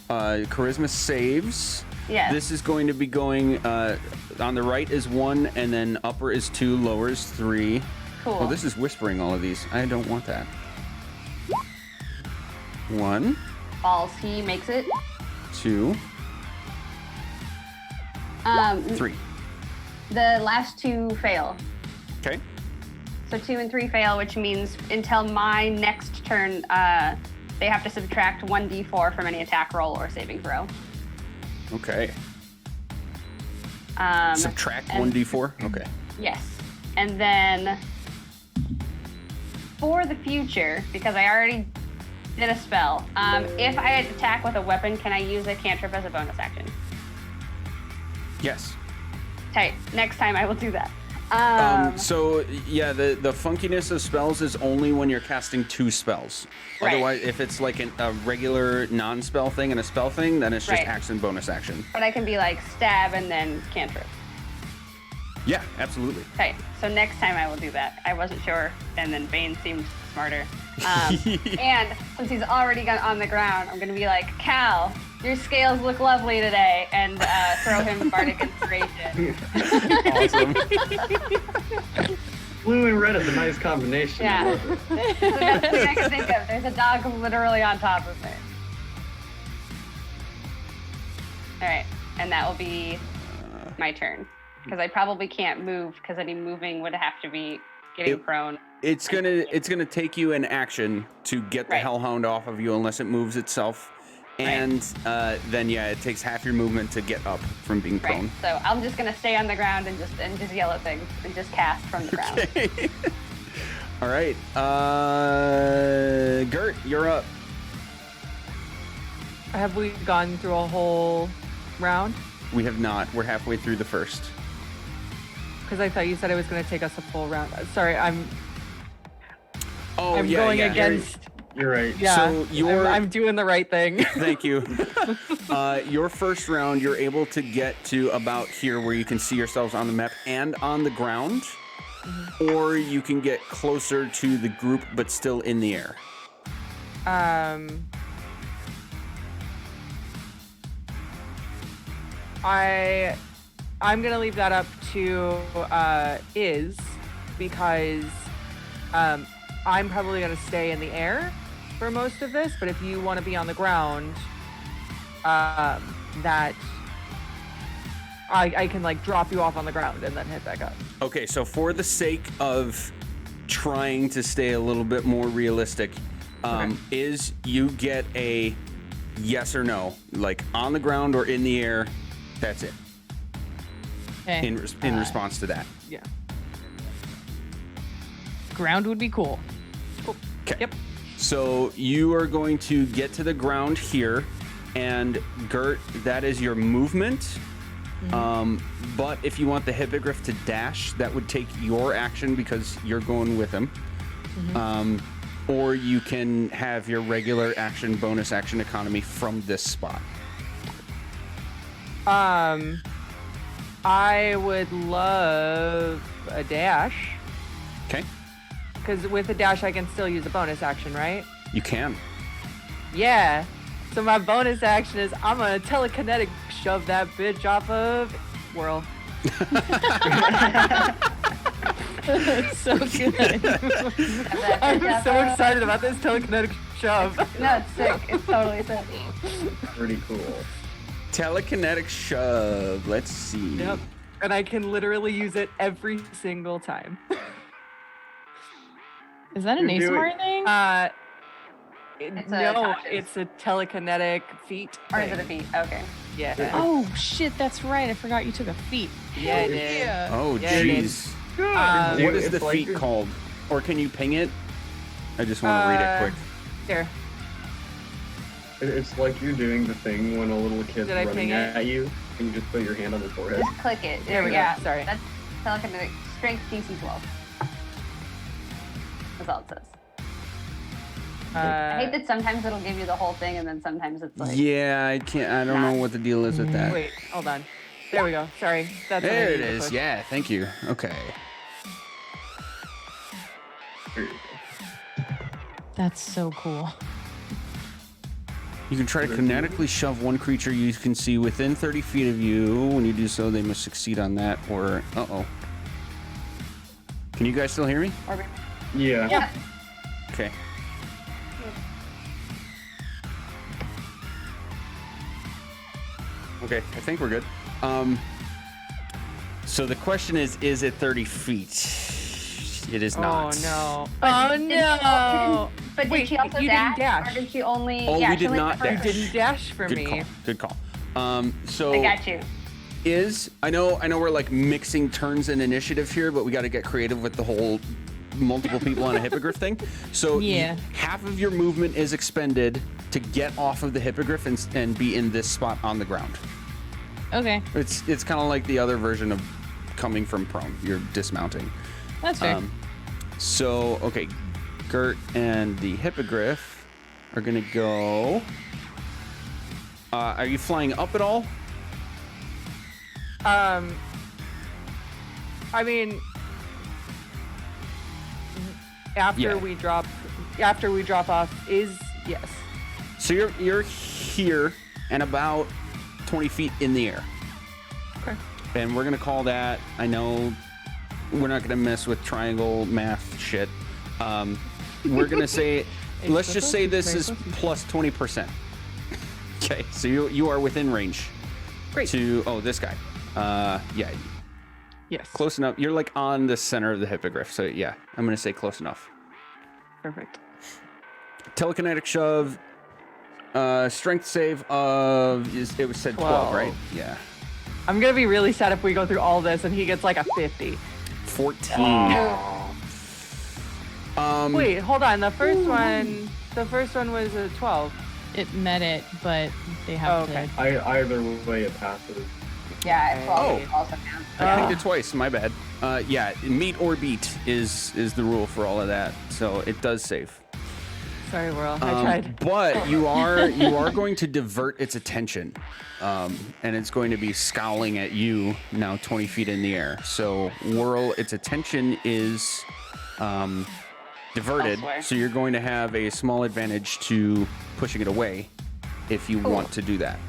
Charisma saves. Yes. This is going to be going on the right is 1, and then upper is 2, lower is 3. Cool. Oh, this is whispering all of these. I don't want that. 1, Balls. He makes it. 2, 3. The last two fail. Okay. So 2 and 3 fail, which means until my next turn, they have to subtract 1d4 from any attack roll or saving throw. Okay. Subtract and- 1d4. Okay. Yes. And then for the future, because I already did a spell, if I attack with a weapon, can I use a cantrip as a bonus action? Yes. Tight. Next time I will do that. So yeah, the funkiness of spells is only when you're casting 2 spells. Right. Otherwise, if it's like a regular non-spell thing and a spell thing, then it's just Right. action bonus action. But I can be like stab and then cantrip. Yeah, absolutely. Okay, so next time I will do that. I wasn't sure, and then Bane seemed smarter. And since he's already got on the ground, I'm gonna be like, Cal, your scales look lovely today, and throw him bardic inspiration. Awesome. Blue and red is a nice combination. I Yeah. love it. So that's the thing I can think of. There's a dog literally on top of me. All right, and that will be my turn. Because I probably can't move, because any moving would have to be getting prone. It's gonna take you an action to get the Right. Hellhound off of you unless it moves itself, and then yeah, it takes half your movement to get up from being Right. prone. So I'm just gonna stay on the ground and just yell at things and just cast from the ground. Okay. All right, Gert, you're up. Have we gone through a whole round? We have not. We're halfway through the first. Because I thought you said it was going to take us a full round. Sorry, I'm Oh yeah, going yeah. against. You're right. Yeah, So you're- I'm doing the right thing. Thank you. Your first round, you're able to get to about here where you can see yourselves on the map and on the ground, or you can get closer to the group but still in the air. I'm gonna leave that up to Iz, because I'm probably gonna stay in the air for most of this. But if you want to be on the ground, that I can like drop you off on the ground and then hit back up. Okay, so for the sake of trying to stay a little bit more realistic, is you get a yes or no, like on the ground or in the air. That's it. Okay. In response to that. Yeah. Ground would be cool. Okay. Yep. So you are going to get to the ground here, and Gert, that is your movement. But if you want the Hippogriff to dash, that would take your action because you're going with him. Or you can have your regular action, bonus action economy from this spot. I would love a dash, Okay? because with a dash I can still use a bonus action, right? You can. Yeah. So my bonus action is I'm gonna telekinetic shove that bitch off of Whirl. So good. I'm so excited about this telekinetic shove. No, it's sick. It's totally sick. Pretty cool. Telekinetic shove. Let's see. Yep. And I can literally use it every single time. Is that an You do ASMR thing? It's a No, conscious. it's a telekinetic feat. Or is thing. it a feat? Okay. Yeah. Oh shit, that's right. I forgot you took a feat. Yeah, it is. Yeah. Oh, Yeah, it jeez. Um, What is It's the like feat you're- called? Or can you ping it? I just want to read it quick. Here. It's like you're doing the thing when a little kid's Did I running ping it? at you, and you just put your hand on their forehead. Just click it. There we go. Yeah. Sorry. That's telekinetic strength DC 12. That's all it says. I hate that sometimes it'll give you the whole thing and then sometimes it's like. Yeah, I can't. I don't know what the deal is with that. Wait, hold on. There we go. Sorry. That's what I There it needed to is. push. Yeah, thank you. Okay. There you go. That's so cool. You can try to kinetically shove one creature you can see within 30 feet of you. When you do so, they must succeed on that or... Uh-oh. Can you guys still hear me? Or, Yeah. yeah. Okay. Okay, I think we're good. So the question is it 30 feet? It is not. Oh no. But did Wait, she also you dash? didn't dash. Or did she only? Oh, yeah, we she did only not covered- dash. Didn't dash for Good me. call. Good call. So I got you. I know we're like mixing turns and initiative here, but we got to get creative with the whole multiple people on a hippogriff thing. So Yeah. half of your movement is expended to get off of the hippogriff and be in this spot on the ground. Okay. It's kind of like the other version of coming from prone. You're dismounting. That's fair. So, okay, Gert and the Hippogriff are going to go. Are you flying up at all? I mean, after we drop off is yes. So you're here and about 20 feet in the air. Okay. And we're going to call that, I know we're not going to mess with triangle math shit. We're going to say, let's just say this is plus 20%. Okay, so you are within range. Great. To, this guy. Yeah. Yes. Close enough. You're like on the center of the Hippogriff. So yeah, I'm going to say close enough. Perfect. Telekinetic shove. Strength save of, it was said 12, right? Yeah. I'm gonna be really sad if we go through all this and he gets like a 50. 14. Wait, hold on. The first one was a 12. It met it, but they have okay. Either way, it passes. Yeah, 12 also counts. I clicked it twice. My bad. Yeah, meet or beat is the rule for all of that. So it does save. Sorry, Whirl. I tried. But you are going to divert its attention, and it's going to be scowling at you now 20 feet in the air. So Whirl, its attention is diverted. Elsewhere. So you're going to have a small advantage to pushing it away if you want to do that.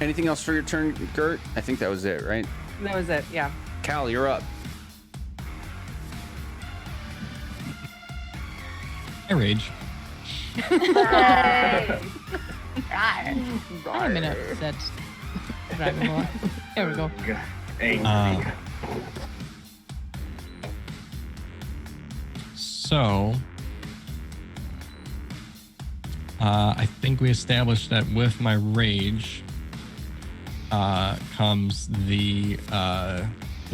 Anything else for your turn, Gert? I think that was it, right? That was it. Yeah. Cal, you're up. I rage. Right. I'm in upset. There we go. Angry. So, I think we established that with my rage comes the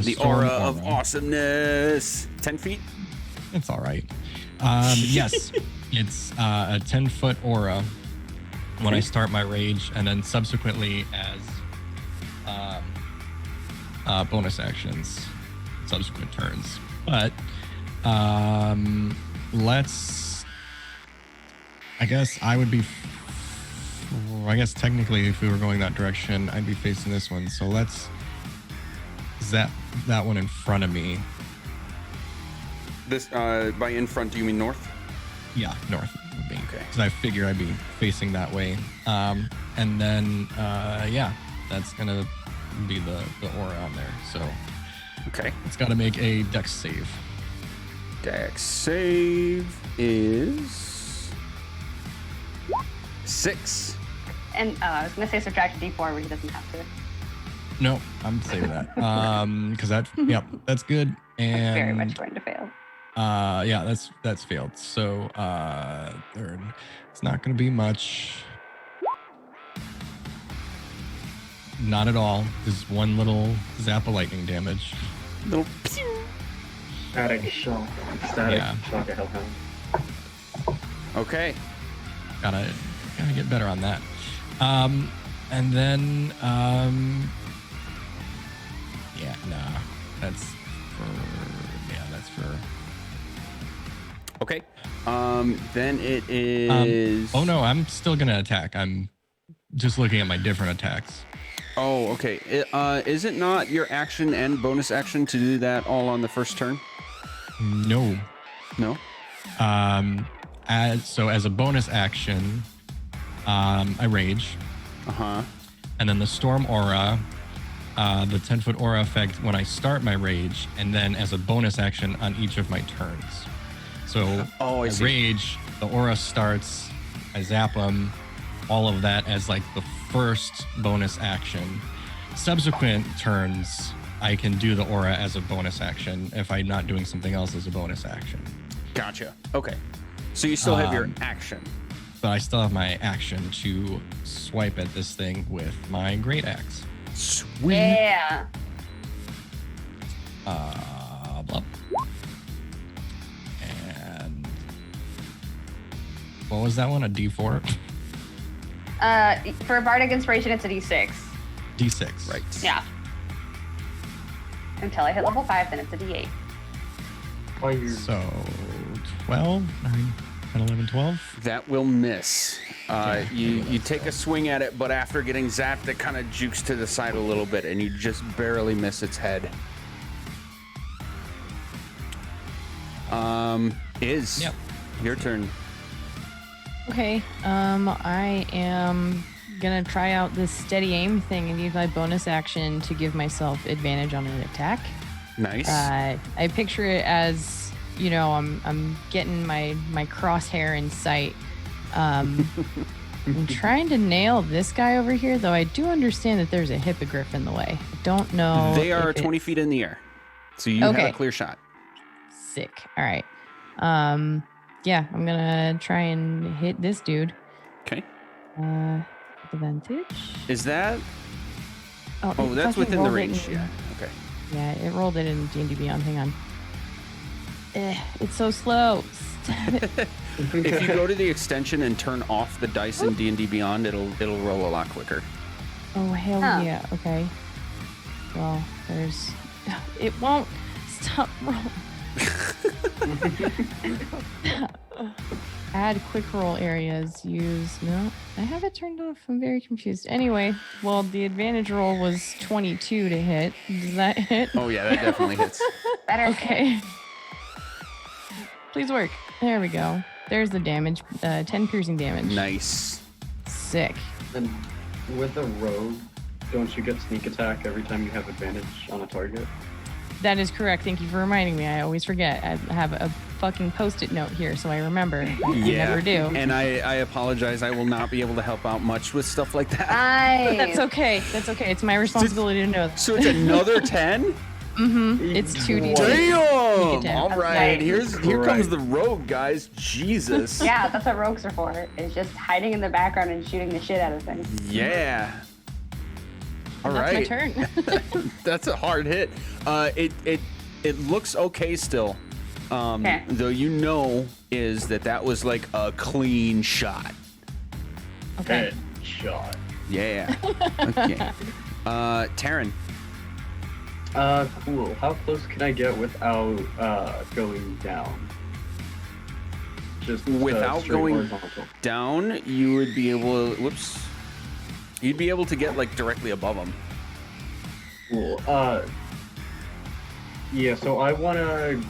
storm aura of awesomeness. 10 feet? It's all right. Yes, it's a 10-foot aura when I start my rage, and then subsequently as bonus actions, subsequent turns. But let's. I guess I would be. I guess technically, if we were going that direction, I'd be facing this one. So let's zap that one in front of me. This by in front, do you mean north? Yeah, north would be. Okay. Because I figure I'd be facing that way. And then, yeah, that's going to be the aura on there. So Okay. it's got to make a dex save. Dex save is 6. And I was gonna say subtract D4, but he doesn't have to. No, I'm saving that. Because that's good. And Very much going to fail. yeah, that's failed. So third, it's not going to be much. Not at all. Just one little zap of lightning damage. Little Static shock. Static Yeah. shock at Hellhound. Okay. Gotta get better on that. And then yeah, nah. That's for Okay. Then it is. oh no, I'm still gonna attack. I'm just looking at my different attacks. Oh, okay. Is it not your action and bonus action to do that all on the first turn? No. No. As a bonus action, I rage. Uh-huh. And then the storm aura, the 10-foot aura effect when I start my rage, and then as a bonus action on each of my turns. So Oh, I see. rage, the aura starts, I zap them, all of that as like the first bonus action. Subsequent turns, I can do the aura as a bonus action if I'm not doing something else as a bonus action. Gotcha. Okay. So you still have your action. But I still have my action to swipe at this thing with my great axe. Sweet. Yeah. Blah. And what was that one? A D4? For Bardic Inspiration, it's a D6. D6. Right. Yeah. until I hit level 5, then it's a D8. Oh, you're So 12, 9, 10, 11, 12. That will miss. You take a swing at it, but after getting zapped, it kind of jukes to the side a little bit, and you just barely miss its head. Yep. Your turn. Okay. I am gonna try out this steady aim thing and use my bonus action to give myself advantage on an attack. Nice. I picture it as, you know, I'm getting my crosshair in sight. I'm trying to nail this guy over here, though I do understand that there's a hippogriff in the way. I don't know. They are if 20 feet in the air, so you have a clear shot. Sick. All right. Yeah, I'm gonna try and hit this dude. Okay. Advantage. Is that? Oh, it that's fucking within the rolled it range. in- Yeah. Okay. Yeah, it rolled it in D&D Beyond. Hang on. It's so slow. Stop it. If you go to the extension and turn off the dice in D&D Beyond, it'll roll a lot quicker. Oh, hell Huh. yeah. Okay. Well, there's... It won't stop rolling. Add quick roll areas. Use... No, I have it turned off. I'm very confused. Anyway, well, the advantage roll was 22 to hit. Does that hit? Oh yeah, that definitely hits. Better. Okay. Please work. There we go. There's the damage. 10 piercing damage. Nice. Sick. And with a rogue, don't you get sneak attack every time you have advantage on a target? That is correct. Thank you for reminding me. I always forget. I have a fucking post-it note here, so I remember. I never do. And I apologize. I will not be able to help out much with stuff like that. Nice. That's okay. That's okay. It's my responsibility to know. So it's another 10? It's 2d10. Damn! Damn. All right, Nice. here comes the rogue, guys. Jesus. Yeah, that's what rogues are for. Is just hiding in the background and shooting the shit out of things. Yeah. All That's my right. turn. That's a hard hit. It looks okay still. Okay. Though you know is that was like a clean shot. Okay. Headshot. Yeah. Okay. Taryn. Cool. How close can I get without going down? Just Without straight going horizontal. down, you would be able. Whoops. You'd be able to get like directly above him. Cool. Yeah. So I wanna.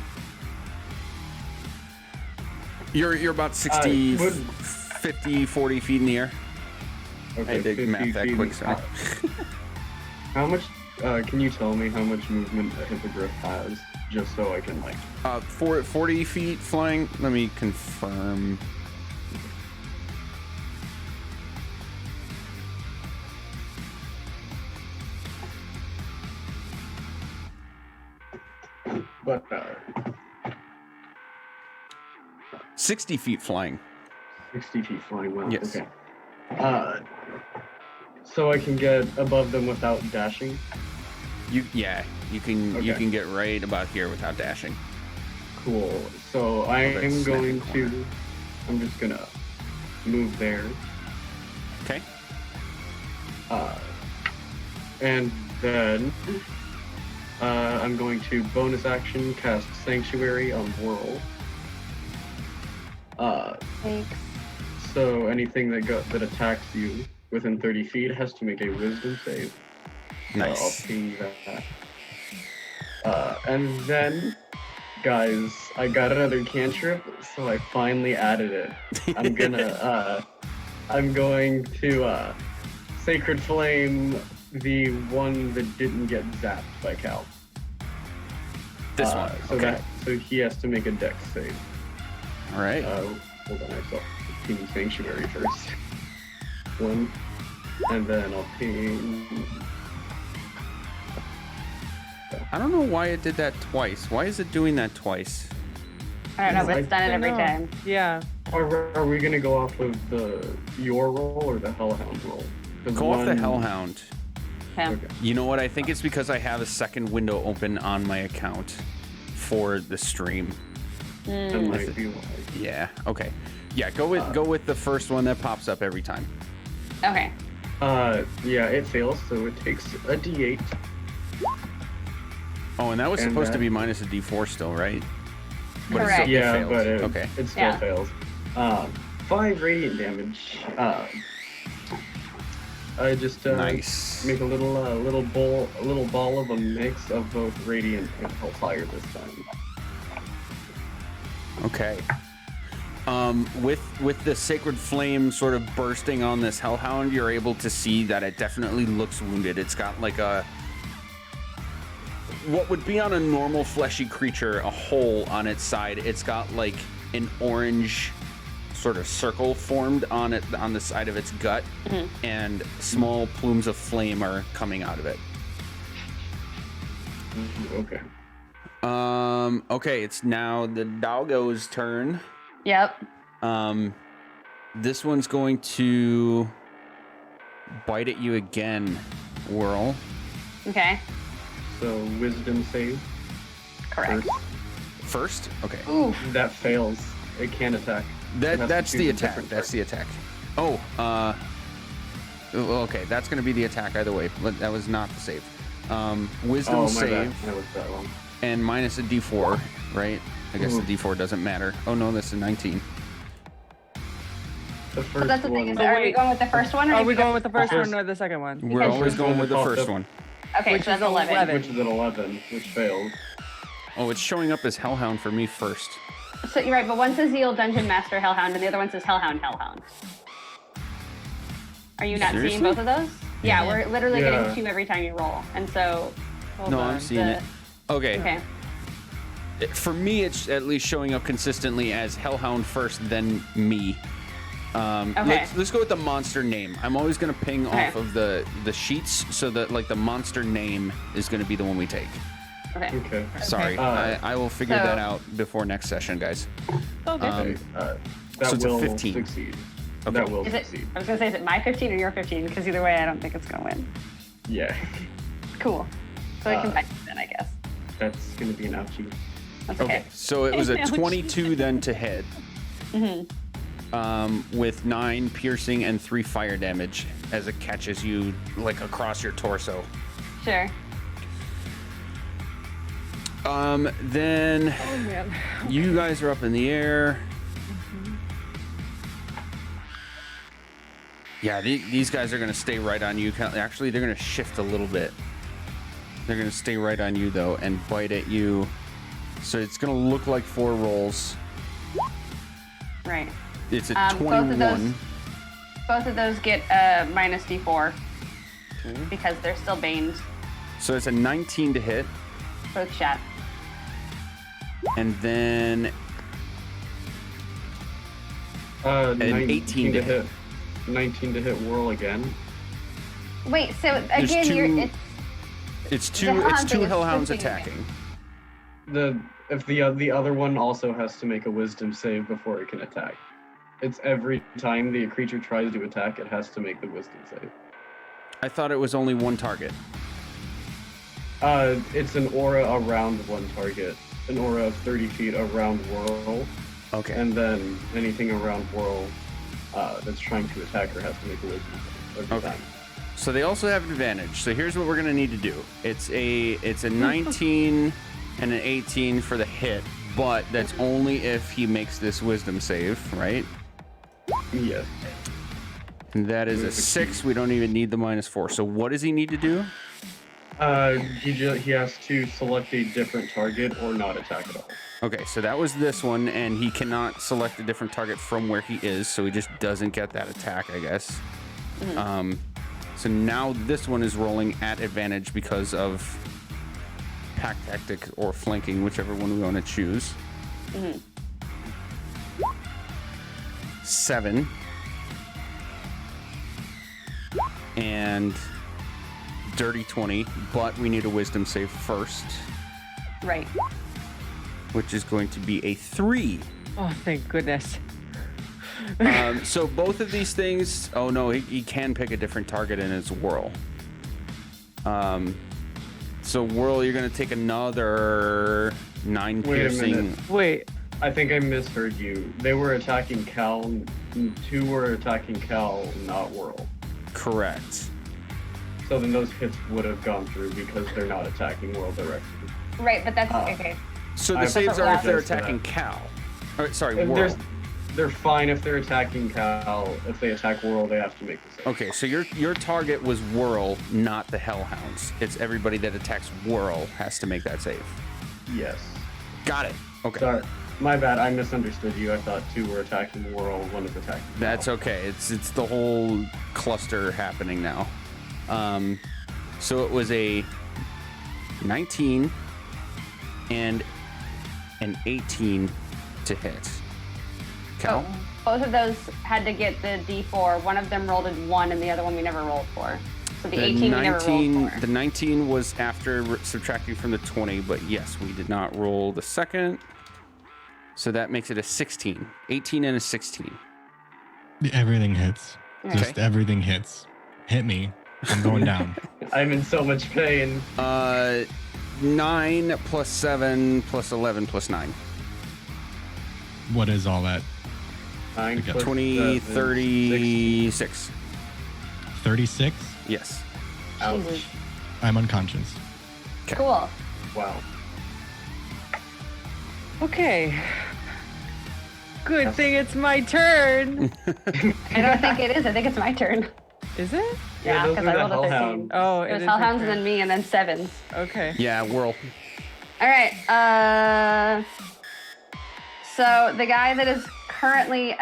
You're about 60, would- 50, 40 feet in the air. Okay. I did 50 math that feet. quick, sorry. How much? Can you tell me how much movement a hippogriff has, just so I can like? 40 feet flying. Let me confirm. But 60 feet flying. 60 feet flying. Wow. Yes. Okay. So I can get above them without dashing. You can Okay. get right about here without dashing. Cool. So I that's am going snapping to. I'm just gonna move there. Okay. And then I'm going to bonus action cast Sanctuary on Whirl. Thanks. So anything that attacks you within 30 feet has to make a Wisdom save. Nice. I'll ping that. And then, guys, I got another cantrip, so I finally added it. I'm going to Sacred Flame the one that didn't get zapped by Cal. This one. So Okay. so he has to make a dex save. All right. Hold on, I saw ping Sanctuary first. One, and then I'll ping. I don't know why it did that twice. Why is it doing that twice? I don't know, but it's done it every No. time. Yeah. Are we gonna go off of your roll or the Hellhound roll? 'Cause Go off the one- Hellhound. Okay. Okay. You know what? I think it's because I have a second window open on my account for the stream. That might be why. Yeah. Okay. Yeah. Go with the first one that pops up every time. Okay. Yeah, it fails, so it takes a D8. Oh, and that was And supposed to that- be minus a D4 still, right? But Correct. it Yeah, failed. but Okay. it still Yeah. fails. 5 radiant damage. I just Nice. make a little ball of a mix of both radiant and hellfire this time. Okay. With the sacred flame sort of bursting on this hellhound, you're able to see that it definitely looks wounded. It's got like what would be on a normal fleshy creature, a hole on its side. It's got like an orange sort of circle formed on it on the side of its gut, and small plumes of flame are coming out of it. Okay. Okay, it's now the doggo's turn. Yep. This one's going to bite at you again, Whirl. Okay. So wisdom save Correct. First? Okay. Ooh. that fails. It can't attack. It has to That's choose the a attack. different That's the attack. Oh, okay, that's going to be the attack either way. But that was not the save. Wisdom Oh, my save bad. That was that one. and minus a D4, right? I guess Ooh. the D4 doesn't matter. Oh no, that's a 19. The But first that's the one. thing. Is are we wait. going with the first one? Or Are we going with the first First- one or the second one? We're Because always first going one with the popped first up. one. Okay, Which so that's is 11. 11. Which is at 11, which failed. Oh, it's showing up as Hellhound for me first. So you're right, but one says Zeal Dungeon Master Hellhound, and the other one says Hellhound Hellhound. Are you not Seriously? seeing both of those? Yeah, we're literally Yeah. getting 2 every time you roll, and so No, on. I'm seeing the- it. Okay. okay. For me, it's at least showing up consistently as Hellhound first, then me. Okay. Let's go with the monster name. I'm always going to ping Okay. off of the sheets so that like the monster name is going to be the one we take. Okay. Okay. Sorry, I will figure So- that out before next session, guys. Okay. Okay. That so it's a will 15. succeed. Okay. That will Is it? succeed. I was gonna say, is it my 15 or your 15? Because either way, I don't think it's gonna win. Yeah. Cool. So I can Uh, fight then, I guess. That's gonna be an ouchie. That's Okay, okay. so it was a Ouch. 22 then to hit. With 9 piercing and 3 fire damage as it catches you like across your torso. Sure. Then Oh man. you guys are up in the air. Yeah, these guys are going to stay right on you. Actually, they're going to shift a little bit. They're going to stay right on you, though, and bite at you. So it's going to look like 4 rolls. Right. It's a Both of 21. Both of those get minus D4 because they're still baned. So it's a 19 to hit. Both shot. And then An 18 to hit. 19 to hit whirl again. Wait. So There's again, two- you're. it's two hellhound thing is hellhounds pushing you. attacking. If the other one also has to make a wisdom save before it can attack. It's every time the creature tries to attack, it has to make the wisdom save. I thought it was only one target. It's an aura around one target. An aura of 30 feet around whirl. Okay. And then anything around whirl that's trying to attack her has to make a wisdom save every Okay. time. So they also have advantage. So here's what we're gonna need to do. It's a 19 and an 18 for the hit, but that's only if he makes this wisdom save, right? Yes. And that is a 6. We don't even need the -4. So what does he need to do? He has to select a different target or not attack at all. Okay, so that was this one, and he cannot select a different target from where he is, so he just doesn't get that attack, I guess. So now this one is rolling at advantage because of pack tactic or flanking, whichever one we want to choose. 7. And dirty 20, but we need a wisdom save first, Right. which is going to be a 3. Oh, thank goodness. So both of these things. Oh no, he can pick a different target in his whirl. So whirl, you're gonna take another 9 Wait a piercing. minute. Wait. I think I misheard you. They were attacking Cal. 2 were attacking Cal, not whirl. Correct. So then those hits would have gone through because they're not attacking whirl directly. Right, but that's okay. So the I saves are if they're apologize for attacking that. Cal. Sorry, And World. they're fine if they're attacking Cal. If they attack Whirl, they have to make the save. Okay, so your target was Whirl, not the Hellhounds. It's everybody that attacks Whirl has to make that save. Yes. Got it. Okay. Sorry. My bad. I misunderstood you. I thought two were attacking Whirl, one is attacking Cal. That's okay. It's the whole cluster happening now. So it was a 19 and an 18 to hit. Cal? Oh, both of those had to get the D4. One of them rolled a 1, and the other one we never rolled for. So the 18 we never rolled for. The 19 was after subtracting from the 20, but yes, we did not roll the second. So that makes it a 16. 18 and a 16. Everything hits. Just everything hits. Hit me. I'm going down. I'm in so much pain. 9 plus 7 plus 11 plus 9. What is all that? 9 Okay. plus 20, 7, 36. 36? Yes. Ouch. Jesus. I'm unconscious. Cool. Wow. Okay. Good thing it's my turn. I don't think it is. I think it's my turn. Is it? Yeah, those because are I the rolled a 13. Hellhounds. Oh, It it was is your Hellhounds and turn. then me and then 7s. Okay. Yeah, Whirl. All right. So the guy that is currently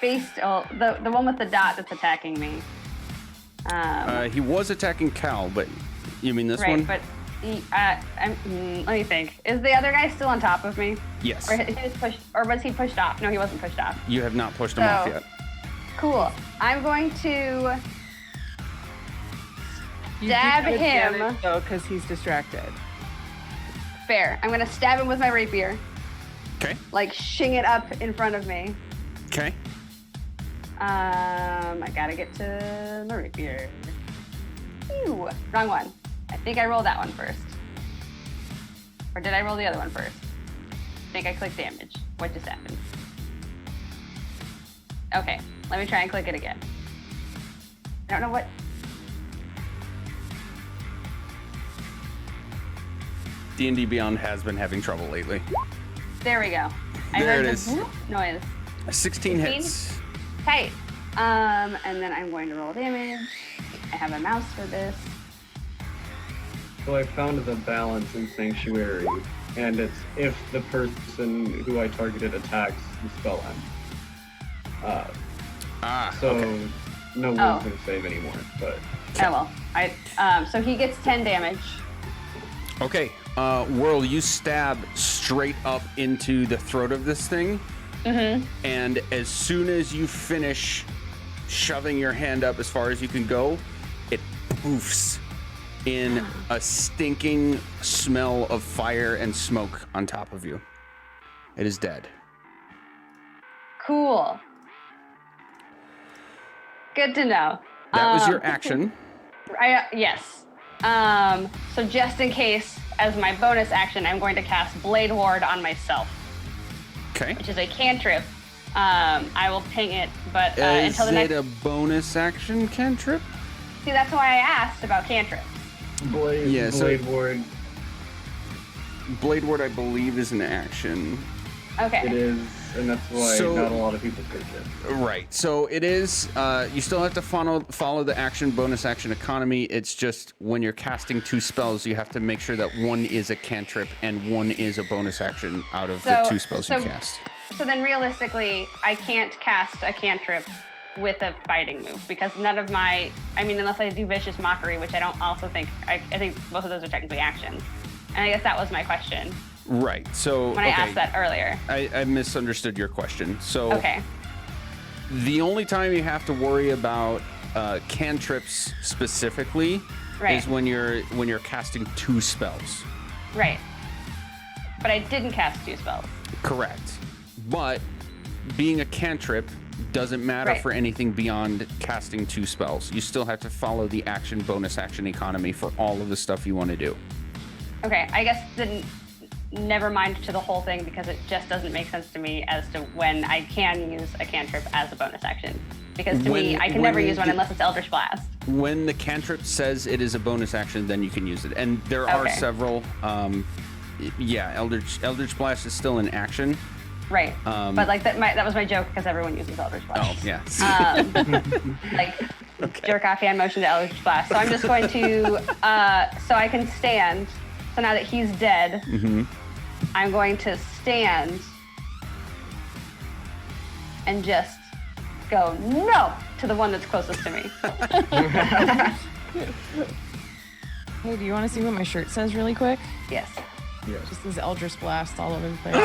the one with the dot that's attacking me. He was attacking Cal, but you mean this right, one? but let me think. Is the other guy still on top of me? Yes. Or was he pushed off? No, he wasn't pushed off. You have not pushed him off So- yet. Cool. I'm going to You Stab do get him. advantage, though, because he's distracted. fair. I'm gonna stab him with my rapier, Okay. like shing it up in front of me. Okay. I gotta get to the rapier. Ew, wrong one. I think I rolled that one first. Or did I roll the other one first? I think I clicked damage. What just happened? Okay, let me try and click it again. I don't know what. D&D Beyond has been having trouble lately. There we go. I There heard it the is. whoop noise. 16 16? hits. Tight. And then I'm going to roll damage. I have a mouse for this. So I found the balance in Sanctuary, and it's if the person who I targeted attacks the spell ends. So Okay. no one's gonna save anymore, but Oh well. So he gets 10 damage. Okay. Whirl, you stab straight up into the throat of this thing. Mm-hmm. And as soon as you finish shoving your hand up as far as you can go, it poofs in a stinking smell of fire and smoke on top of you. It is dead. Cool. Good to know. That was your action. Yes. So just in case, as my bonus action, I'm going to cast Blade Ward on myself, Okay. which is a cantrip. I will ping it, but Is until the next. it a bonus action cantrip? See, that's why I asked about cantrips. Yeah, so- Blade Ward, Blade Ward, I believe, is an action. Okay. it is, and that's why So- not a lot of people take it. Right. So it is. You still have to follow the action bonus action economy. It's just when you're casting two spells, you have to make sure that one is a cantrip and one is a bonus action out of the two spells you cast. So then realistically, I can't cast a cantrip with a fighting move because none of my, unless I do Vicious Mockery, which I don't also think, I think both of those are technically actions. And I guess that was my question Right. So when I asked that earlier. I misunderstood your question. So Okay. the only time you have to worry about cantrips specifically Right. is when you're casting two spells. Right. But I didn't cast two spells. Correct. But being a cantrip doesn't matter Right. for anything beyond casting two spells. You still have to follow the action bonus action economy for all of the stuff you want to do. Okay, I guess then never mind to the whole thing because it just doesn't make sense to me as to when I can use a cantrip as a bonus action. Because to me, I can never use one unless it's Eldritch Blast. When the cantrip says it is a bonus action, then you can use it. And there are Okay. several. Yeah, Eldritch Blast is still an action. Right. But like that was my joke because everyone uses Eldritch Blast. Oh, yeah. Like Okay. jerk off hand motion to Eldritch Blast. So I'm just going to so I can stand. So now that he's dead, I'm going to stand and just go no to the one that's closest to me. Hey, do you want to see what my shirt says really quick? Yes. Yes. Just this Eldritch Blast all over the place.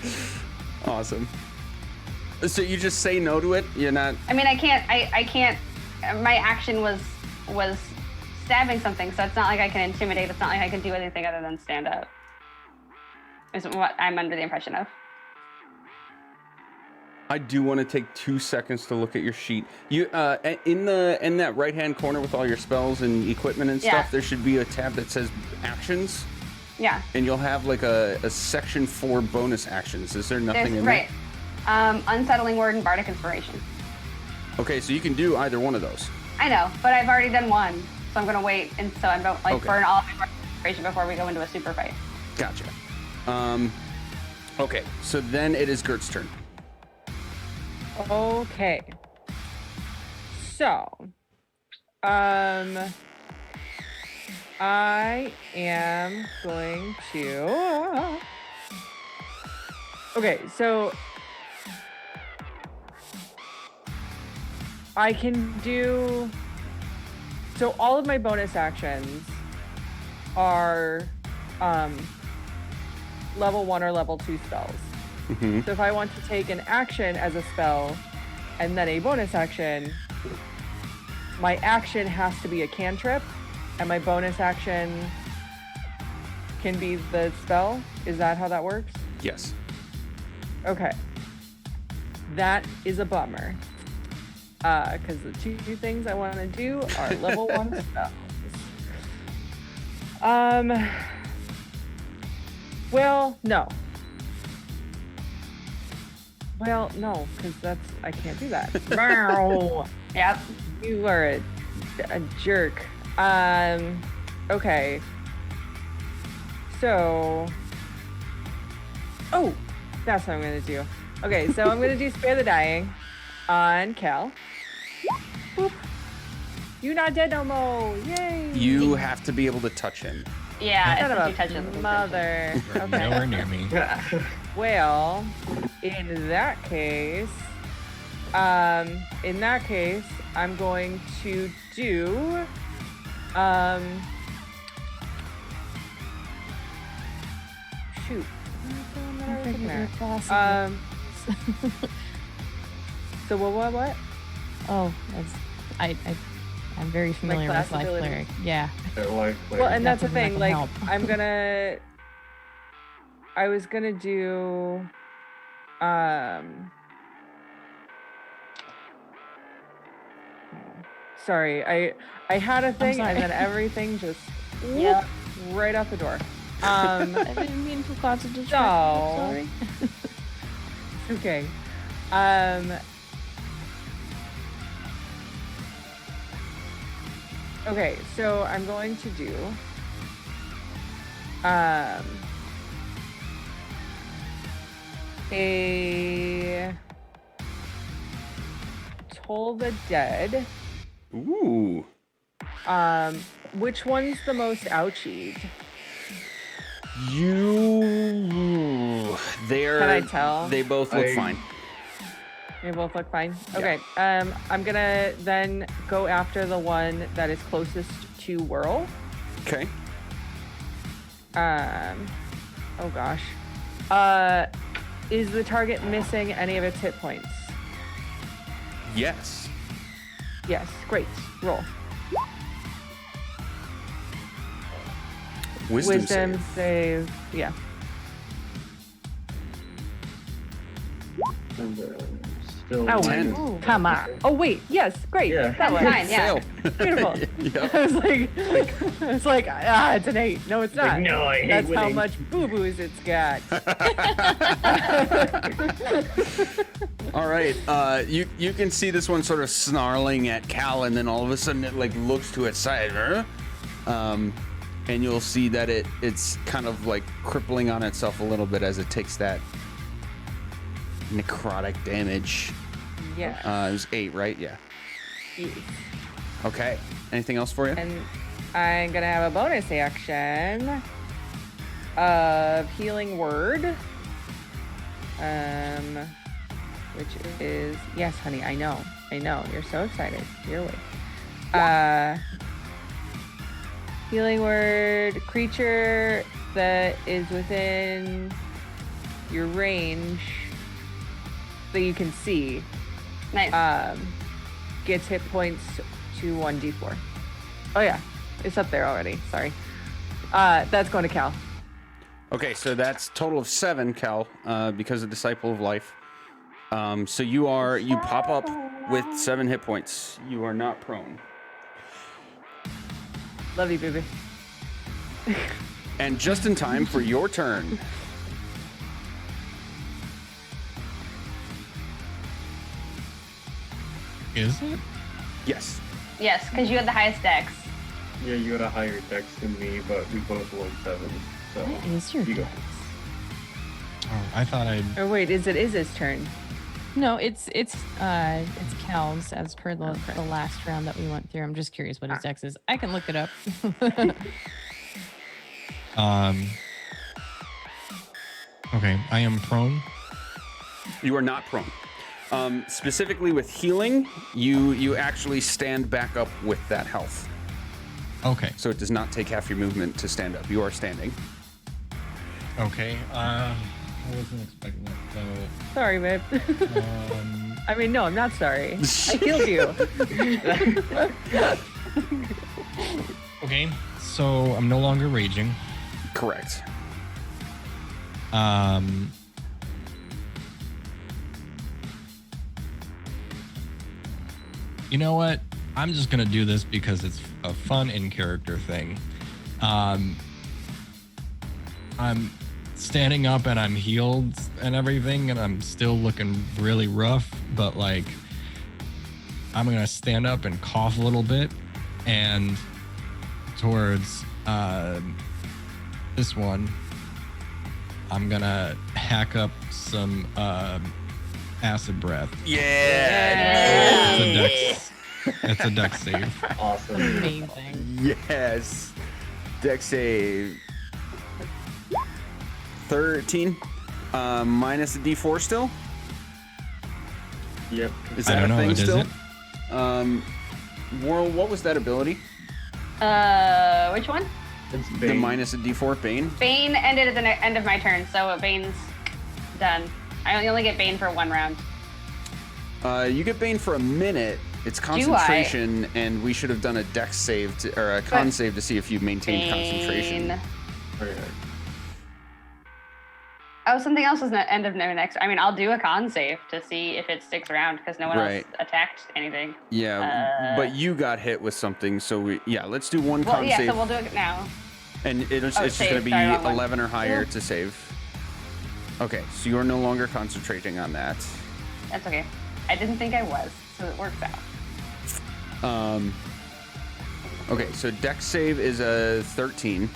Nice. Awesome. So you just say no to it? You're not. I mean, I can't. My action was stabbing something, so it's not like I can intimidate. It's not like I can do anything other than stand up. Is what I'm under the impression of. I do want to take 2 seconds to look at your sheet. You in that right hand corner with all your spells and equipment and stuff, Yeah. there should be a tab that says actions, Yeah. and you'll have like a section for bonus actions. Is there nothing in Right. Unsettling Word and Bardic Inspiration. there? Okay, so you can do either one of those. I know, but I've already done one, so I'm gonna wait and so I don't like Okay. burn all my Bardic Inspiration before we go into a super fight. Gotcha. Okay, so then it is Gert's turn. Okay. So, I am going to. Okay, so I can do. So all of my bonus actions are level 1 or level 2 spells. So if I want to take an action as a spell and then a bonus action, my action has to be a cantrip and my bonus action can be the spell. Is that how that works? Yes. Okay. That is a bummer. Because the two things I want to do are level 1 spells. Well, no. Well, no, because I can't do that. No. Yep. You are a jerk. Okay. So. Oh, that's what I'm gonna do. Okay, so I'm gonna do Spare the Dying on Cal. Boop. You not dead no more. Yay. You have to be able to touch him. Yeah, Son if you of touch a it. mother. Okay. Nowhere near me. Well, in that case, I'm going to do, shoot. So what? Oh, I'm very familiar class with Life abilities? Cleric. Yeah. Well, and that's the Definitely thing, can like, help. I was gonna do, sorry, I had a thing sorry. and then everything just Yep. right out the door. I didn't mean for clouds of distraction. So- Sorry. Okay. Okay, so I'm going to do a Toll the Dead. Ooh. Which one's the most ouchied? They're. Can I tell? They both look I- fine. They both look fine. Yeah. Okay. I'm gonna then go after the one that is closest to Whirl. Okay. Oh gosh. Is the target missing any of its hit points? Yes. Yes. Great. Roll. Wisdom save. Yeah. And Still Oh, minus- Ooh. come on. Oh, wait. Yes. Great. Yeah. That one. 9, yeah. Fail. Beautiful. Yep. I was like, it's an 8. No, it's not. Like, no, I hate That's how winning. much boo-boos it's got. All right. You can see this one sort of snarling at Cal, and then all of a sudden it like looks to its side, and you'll see that it's kind of like crippling on itself a little bit as it takes that necrotic damage. Yeah. It was 8, right? Yeah. Yes. Okay. Anything else for you? And I'm gonna have a bonus action of healing word. Which is yes, honey, I know. You're so excited. You're awake. Healing word, creature that is within your range that you can see, Nice. gets hit points to 1d4. Oh yeah, it's up there already. Sorry. That's going to Cal. Okay, so that's total of 7, Cal, because of Disciple of Life. So you pop up with 7 hit points. You are not prone. Love you, baby. And just in time for your turn. Is it? Yes. Yes, because you had the highest dex. Yeah, you had a higher dex than me, but we both rolled 7. So What is your you go. dex? Oh, I thought I'd. Oh wait, is it his turn? No, it's Cal's as per the last round that we went through. I'm just curious what his dex is. I can look it up. Okay, I am prone. You are not prone. Specifically with healing, you actually stand back up with that health. Okay. So it does not take half your movement to stand up. You are standing. Okay. I wasn't expecting that. So, Sorry, babe. I mean, no, I'm not sorry. I healed you. okay. So I'm no longer raging. Correct. You know what? I'm just gonna do this because it's a fun in-character thing. I'm standing up and I'm healed and everything, and I'm still looking really rough, but like I'm gonna stand up and cough a little bit, and towards this one, I'm gonna hack up some acid breath. Yeah. It's a dex save. Awesome. Amazing. Yes. Dex save. 13. Minus a D4 still? Yep. Is I that don't a know. thing Is still? it? World, what was that ability? Which one? It's The Bane. minus a D4 Bane? Bane ended at the end of my turn, so Bane's done. I only get Bane for 1 round. You get Bane for a minute. It's concentration, and we should have done a dex save or a con But- save to see if you maintained concentration. Bane. Okay. Oh, something else was the end of my next. I mean, I'll do a con save to see if it sticks around because no one Right. else attacked anything. Yeah, but you got hit with something, so let's do one Well, con yeah, save, so we'll do it now. and it's just save, going to be sorry, wrong one. 11 or higher Yeah. to save. Okay, so you're no longer concentrating on that. That's okay. I didn't think I was, so it works out. Okay, so dex save is a 13.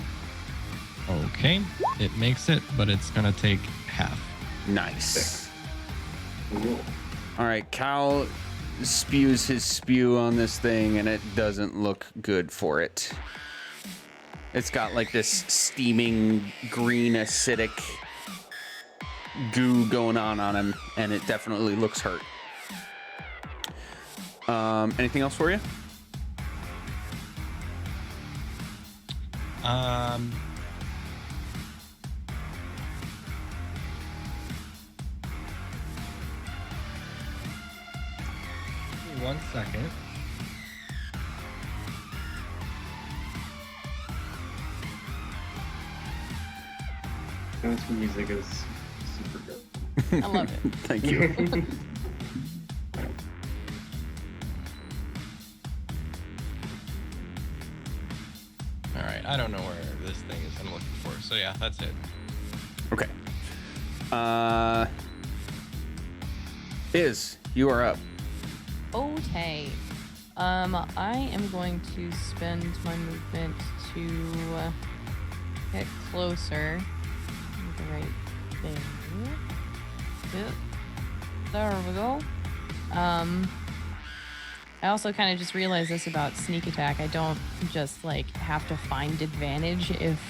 Okay, it makes it, but it's gonna take half. Nice. Cool. All right, Cal spews his spew on this thing, and it doesn't look good for it. It's got like this steaming green acidic goo going on him, and it definitely looks hurt. Anything else for you? Give me 1 second. This music is super good. I love it. Thank you. All right, I don't know where this thing is I'm looking for. So yeah, that's it. Okay. You are up. Okay. I am going to spend my movement to get closer. The right thing. Yep. There we go. I also kind of just realized this about sneak attack. I don't just like have to find advantage if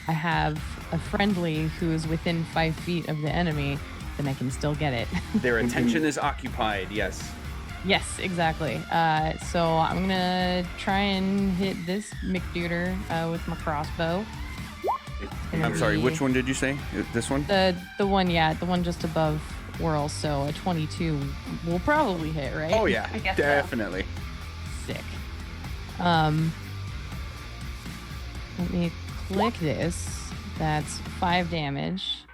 I have a friendly who is within 5 feet of the enemy, then I can still get it. Their attention is occupied. Yes. Yes, exactly. So I'm gonna try and hit this McDuder with my crossbow. I'm sorry. Which one did you say? This one? The one, yeah, the one just above Whirl. So a 22 will probably hit, right? Oh yeah, I guess so. definitely. Sick. Let me click this. That's 5 damage.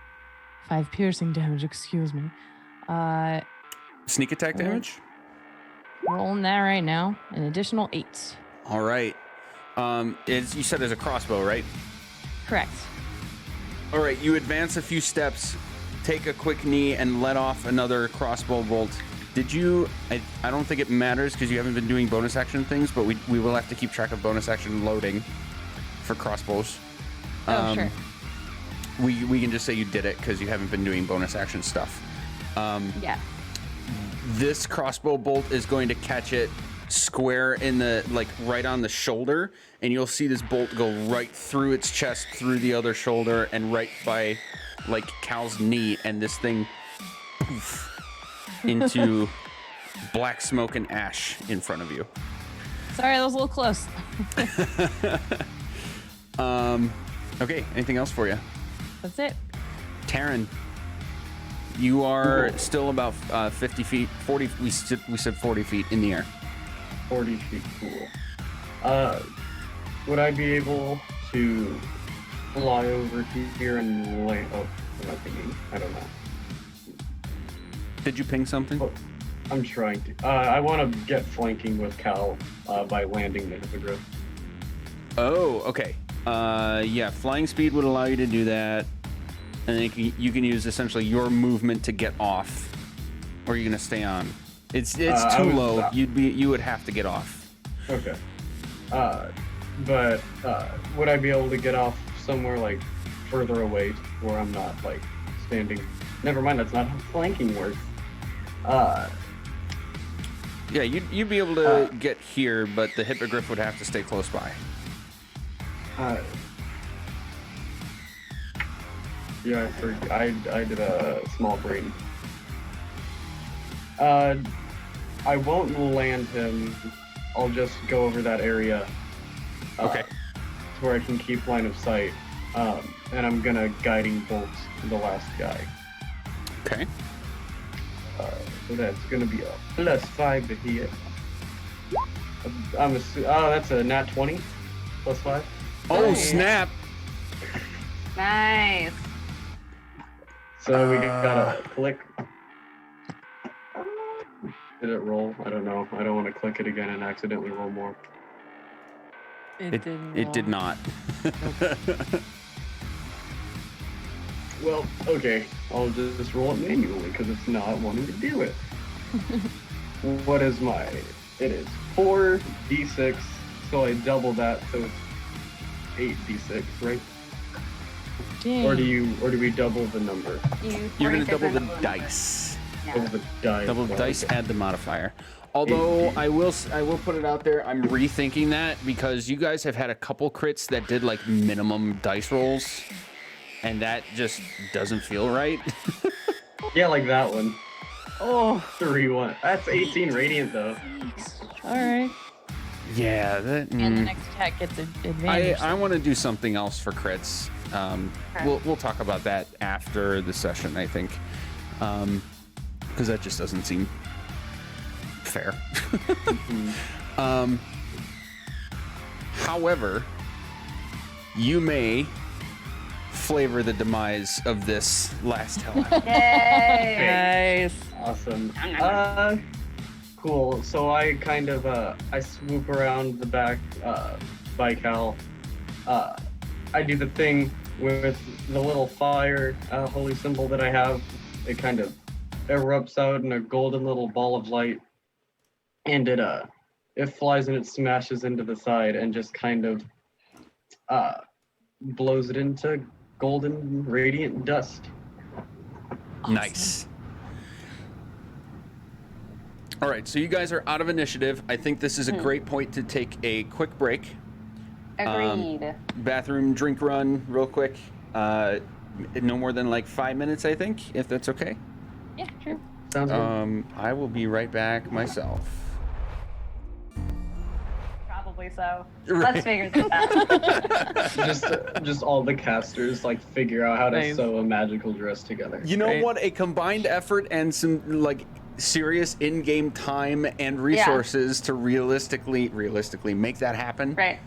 5 piercing damage, excuse me. Sneak attack damage. Rolling that right now. An additional 8. All right. You said there's a crossbow, right? Correct. All right. You advance a few steps, take a quick knee, and let off another crossbow bolt. Did you? I don't think it matters because you haven't been doing bonus action things, but we will have to keep track of bonus action loading for crossbows. Oh, sure. We can just say you did it because you haven't been doing bonus action stuff. Yeah. This crossbow bolt is going to catch it square in the, like, right on the shoulder, and you'll see this bolt go right through its chest, through the other shoulder, and right by, like, Cal's knee, and this thing poof, into black smoke and ash in front of you. Sorry, that was a little close. Okay, anything else for you? That's it. Taryn, you are still about 50 feet, 40, we said 40 feet in the air. 40 feet, cool. Would I be able to fly over here and land? Oh, I'm not thinking. I don't know. Did you ping something? Oh, I'm trying to. I want to get flanking with Cal by landing the Hippogriff. Oh, okay. Yeah, flying speed would allow you to do that. And then you can use essentially your movement to get off. Or you're gonna stay on. It's too low. You would have to get off. Okay. But would I be able to get off somewhere like further away where I'm not like standing? Never mind, that's not how flanking works. Yeah, you'd be able to get here, but the Hippogriff would have to stay close by. Yeah, I did a small brain. I won't land him. I'll just go over that area. Okay. To where I can keep line of sight. And I'm gonna guiding bolt the last guy. Okay. So that's gonna be a +5 to hit. That's a nat 20 +5. Oh, Nice. snap! Nice. So we got a click. Did it roll? I don't know. I don't want to click it again and accidentally roll more. It did not. Well, okay. I'll just roll it manually because it's not wanting to do it. What is my? It is 4d6, so I double that, so it's 8d6, right? Dang. Or do we double the number? You're gonna 46 double the and dice. Double the dice. Double the well, dice, okay. add the modifier. Although I will put it out there, I'm rethinking that because you guys have had a couple crits that did like minimum dice rolls, and that just doesn't feel right. Yeah, like that one. Oh, 3-1. That's 18 radiant though. All right. Yeah, that. And the next attack gets an advantage. I want to do something else for crits. We'll talk about that after the session, I think, because that just doesn't seem fair. However, you may flavor the demise of this last Hellhound. Yay. Nice. Awesome. Cool. So I kind of I swoop around the back by Cal, I do the thing with the little fire holy symbol that I have. It kind of erupts out in a golden little ball of light, and it flies and it smashes into the side and just kind of blows it into golden radiant dust. Nice. All right, so you guys are out of initiative. I think this is a great point to take a quick break. Agreed. Bathroom drink run real quick. No more than like 5 minutes, I think, if that's okay. Yeah, sure. Sounds good. I will be right back myself. Probably so. Right. Let's figure this out. Just all the casters like figure out how to Nice. sew a magical dress together. You know Right. what? A combined effort and some like serious in-game time and resources to realistically make that happen. Right.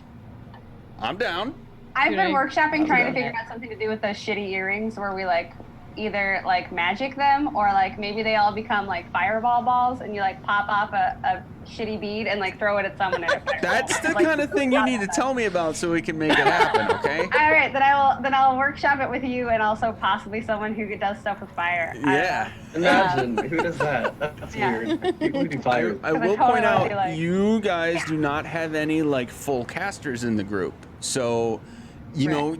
I'm down. I've been Right. workshopping trying to down. figure out something to do with those shitty earrings where we like either like magic them or like maybe they all become like fireball balls and you like pop off a shitty bead and like throw it at someone and it fireball. That's the Like, kind of thing you need to tell me about so we can make it happen, okay? All right, then I'll workshop it with you and also possibly someone who does stuff with fire. I don't Yeah. Imagine who does that? That's Yeah. weird. People who do I, fire. I Because I will totally point wanna out be like- you guys do not have any like full casters in the group. So, you know,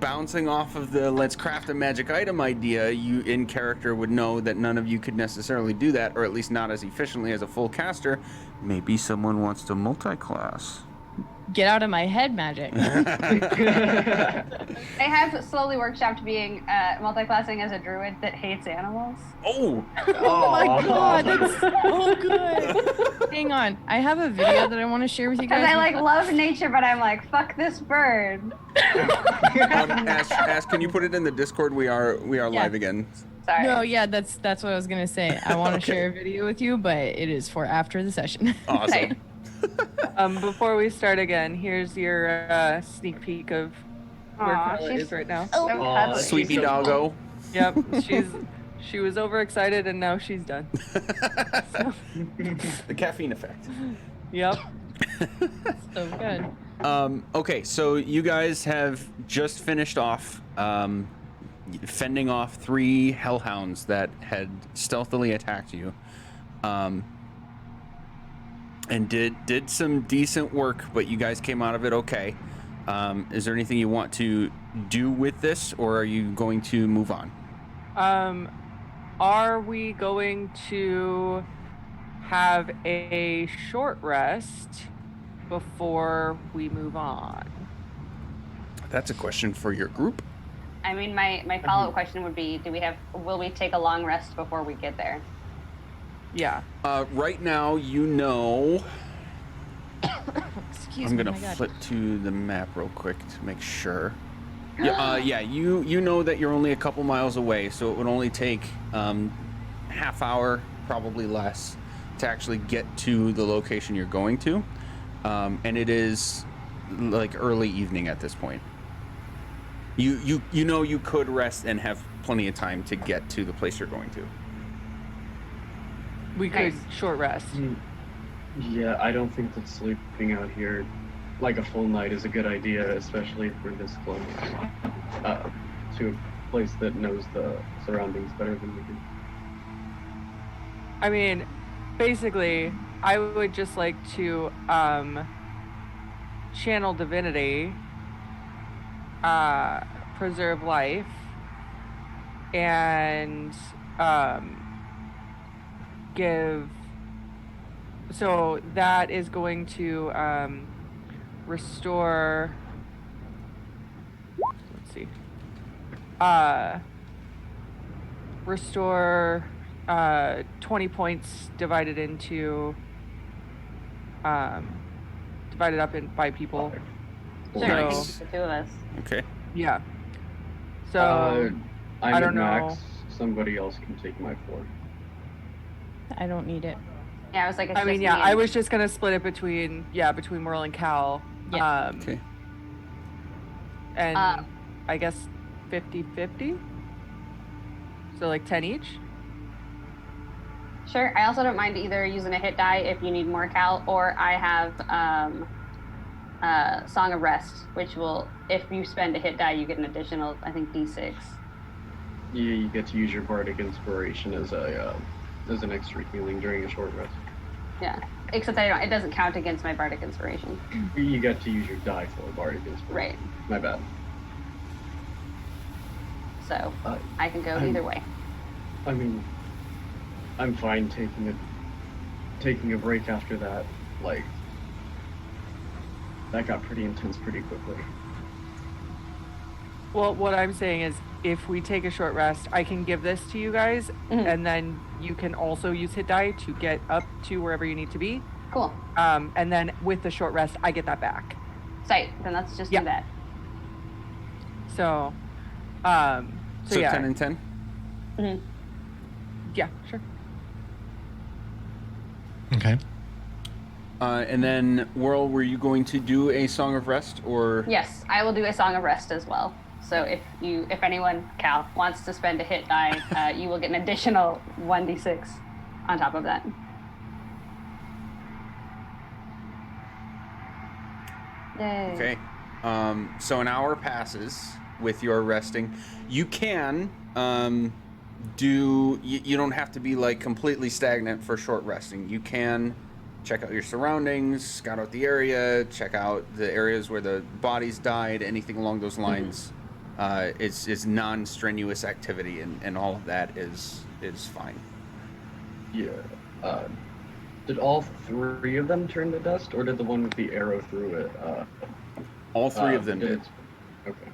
bouncing off of the let's craft a magic item idea, you in character would know that none of you could necessarily do that, or at least not as efficiently as a full caster. Maybe someone wants to multi-class. Get out of my head, magic. I have slowly workshopped being multi-classing as a druid that hates animals. Oh, Oh my god, that's so good. Hang on, I have a video that I want to share with you Because guys. I like love nature, but I'm like, fuck this bird. Ash, can you put it in the Discord? We are live again. Sorry. No, yeah, that's what I was gonna say. I want to share a video with you, but it is for after the session. Awesome. Before we start again, here's your sneak peek of where Aw, Carla she's is right now. so Aw, cuddly. Sweepy doggo. Yep, she was overexcited and now she's done. The caffeine effect. Yep. So good. Okay, so you guys have just finished off fending off 3 hellhounds that had stealthily attacked you, and did some decent work, but you guys came out of it okay. Is there anything you want to do with this, or are you going to move on? Are we going to have a short rest before we move on? That's a question for your group. I mean, my follow-up question would be, will we take a long rest before we get there? Yeah. Right now, you know. Excuse I'm me. gonna my God. flip to the map real quick to make sure. Yeah, you know that you're only a couple miles away, so it would only take half hour, probably less, to actually get to the location you're going to, and it is like early evening at this point. You know you could rest and have plenty of time to get to the place you're going to. We could Nice. short rest. Yeah, I don't think that sleeping out here like a full night is a good idea, especially if we're this close to a place that knows the surroundings better than we do. I mean, basically, I would just like to channel divinity, preserve life, and give. So that is going to restore. Let's see. Restore 20 points divided into divided up by people. Sure, Nice. the two of us. Okay. Yeah. So I'm I at don't max. know. Somebody else can take my 4. I don't need it. Yeah, I was like, it's I mean, just yeah, me I and- was just gonna split it between Merle and Cal. Yeah. Okay. And Um, I guess 50-50. So like 10 each. Sure. I also don't mind either using a hit die if you need more cal, or I have Song of Rest, which will, if you spend a hit die, you get an additional, I think, D6. Yeah, you get to use your bardic inspiration as an extra healing during a short rest. Yeah. Except it doesn't count against my bardic inspiration. You get to use your die for bardic inspiration. Right. My bad. So I can go either way. I mean, I'm fine taking a break after that. Like, that got pretty intense pretty quickly. Well, what I'm saying is, if we take a short rest, I can give this to you guys, and then you can also use hit die to get up to wherever you need to be. Cool. And then with the short rest, I get that back. Sight. Then let's just do that. So, So yeah. 10 and 10? Mm-hmm. Yeah, sure. Okay. And then, Whirl, were you going to do a Song of Rest, or? Yes, I will do a Song of Rest as well. So if anyone, Cal, wants to spend a hit die, you will get an additional 1d6 on top of that. Yay. Okay. So an hour passes with your resting. You can you don't have to be like completely stagnant for short resting. You can check out your surroundings, scout out the area, check out the areas where the bodies died, anything along those lines. It's non-strenuous activity, and all of that is fine. Yeah. Did all three of them turn to dust, or did the one with the arrow through it? All three of them did. Okay.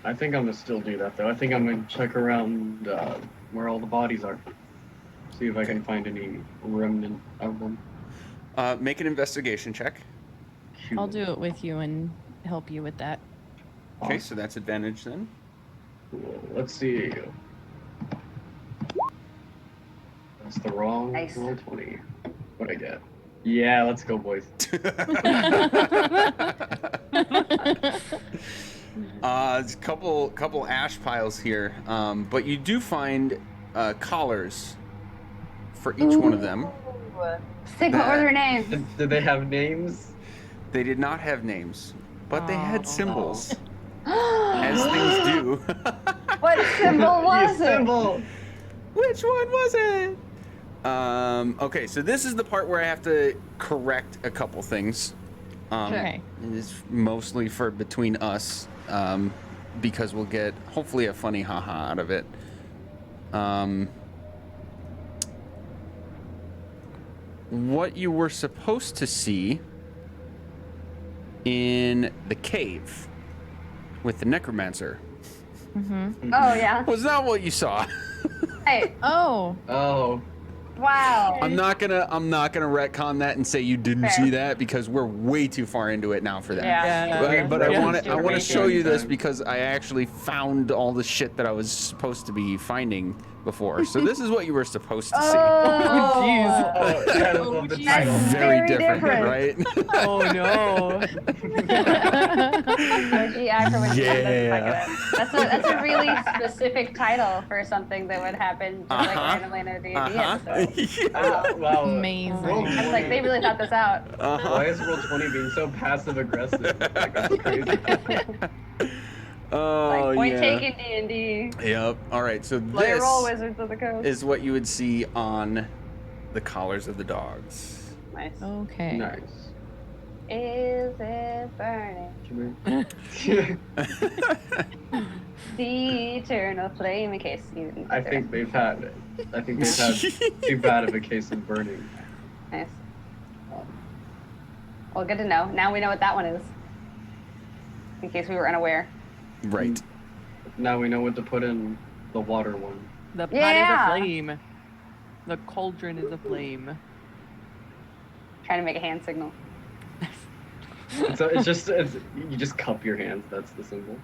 I think I'm gonna still do that though. I think I'm gonna check around where all the bodies are. See if I can find any remnant of them. Make an investigation check. I'll do it with you and help you with that. Okay, so that's advantage then. Cool. Let's see. That's the wrong roll 20. What'd I get? Yeah, let's go, boys. There's a couple ash piles here, but you do find collars for each one of them. Sick, what were their names? Did they have names? They did not have names, but they had symbols, as things do. What symbol was it? Symbol. Which one was it? Okay, so this is the part where I have to correct a couple things. Okay. It's mostly for between us, because we'll get hopefully a funny haha out of it. What you were supposed to see in the cave with the necromancer Oh, yeah. was not what you saw. Hey, Oh. Oh. wow. I'm not gonna retcon that and say you didn't Fair. see that, because we're way too far into it now for that. Yeah. But Yeah. I want to show you this Time. because I actually found all the shit that I was supposed to be finding before. So this is what you were supposed to see. Oh, jeez. Oh, yeah, I love the geez. title. Very very different, right? Oh no. OG actor when you said Yeah. that's a really specific title for something that would happen just like randomly in a D&D episode. Wow. Wow. Amazing. Roll I was like, they really thought this out. Why is roll 20 being so passive aggressive? Like, that's crazy. Oh, Like, point yeah. taken D&D. Yep. All right. So Play this roll Wizards of the Coast. is what you would see on the collars of the dogs. Nice. Okay. Nice. Is it burning? The eternal flame, in case you didn't. I think they've had too bad of a case of burning. Nice. Well, good to know. Now we know what that one is. In case we were unaware. Right. Now we know what to put in the water one. The pot Yeah. is aflame. The cauldron is aflame. Trying to make a hand signal. So you just cup your hands. That's the symbol.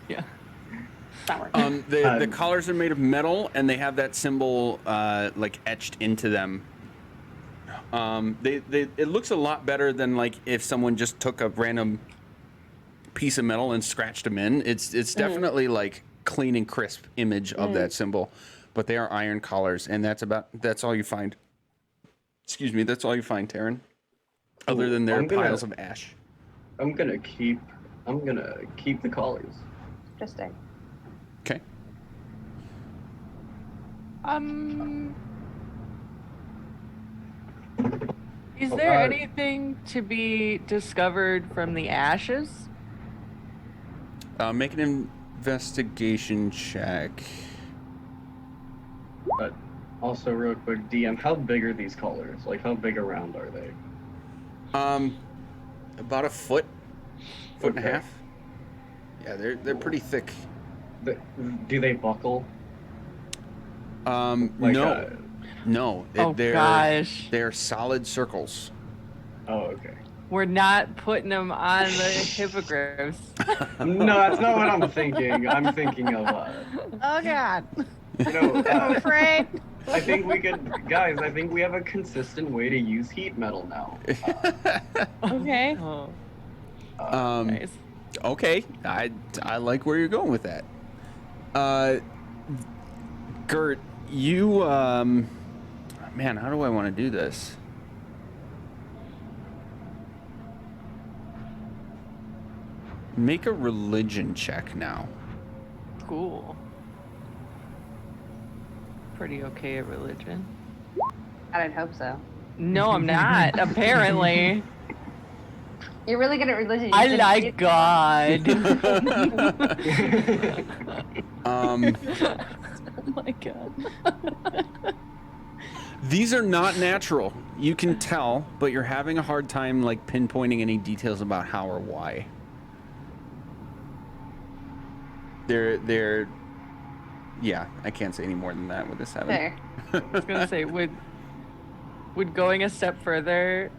Yeah. It's not working. The collars are made of metal, and they have that symbol like etched into them. It looks a lot better than like if someone just took a random piece of metal and scratched them in. It's definitely like clean and crisp image of that symbol, but they are iron collars, and that's all you find. Excuse me, that's all you find, Taryn. other than their I'm gonna- piles of ash. I'm gonna keep the collars. Interesting. Okay. Is there anything to be discovered from the ashes? Make an investigation check. But also, real quick, DM, how big are these collars? Like, how big around are they? About a foot and a Okay. half. Yeah, they're pretty thick. Do they buckle? No. No, Oh, gosh. they're solid circles. Oh, okay. We're not putting them on the hippogriffs. No, that's not what I'm thinking. I'm thinking of, Oh God. you know, I'm afraid. I think we could, guys. I think we have a consistent way to use heat metal now. Okay. Oh, Um, nice. Okay, I like where you're going with that. Gert, you man, how do I want to do this? Make a religion check now. Cool. Pretty okay at religion. I would hope so. No, I'm not. Apparently. You're really good at religion. You I did like read- God. Oh my God. These are not natural. You can tell, but you're having a hard time like pinpointing any details about how or why. They're yeah, I can't say any more than that with this seven. Fair. I was gonna say, would going a step further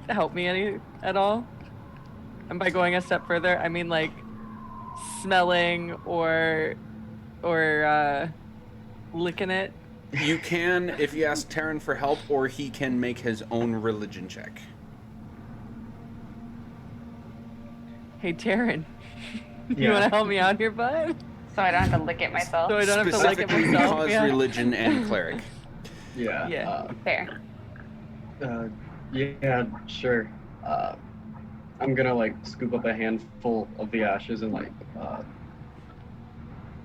help me any at all? And by going a step further, I mean like smelling or licking it. You can, if you ask Taryn for help, or he can make his own religion check. Hey, Taryn, you Yeah. want to help me out here, bud? So I don't have to lick it myself. So I don't have to lick it Specifically myself. because Yeah. religion and cleric. Yeah. Yeah. Fair. Yeah, sure. I'm gonna like scoop up a handful of the ashes and like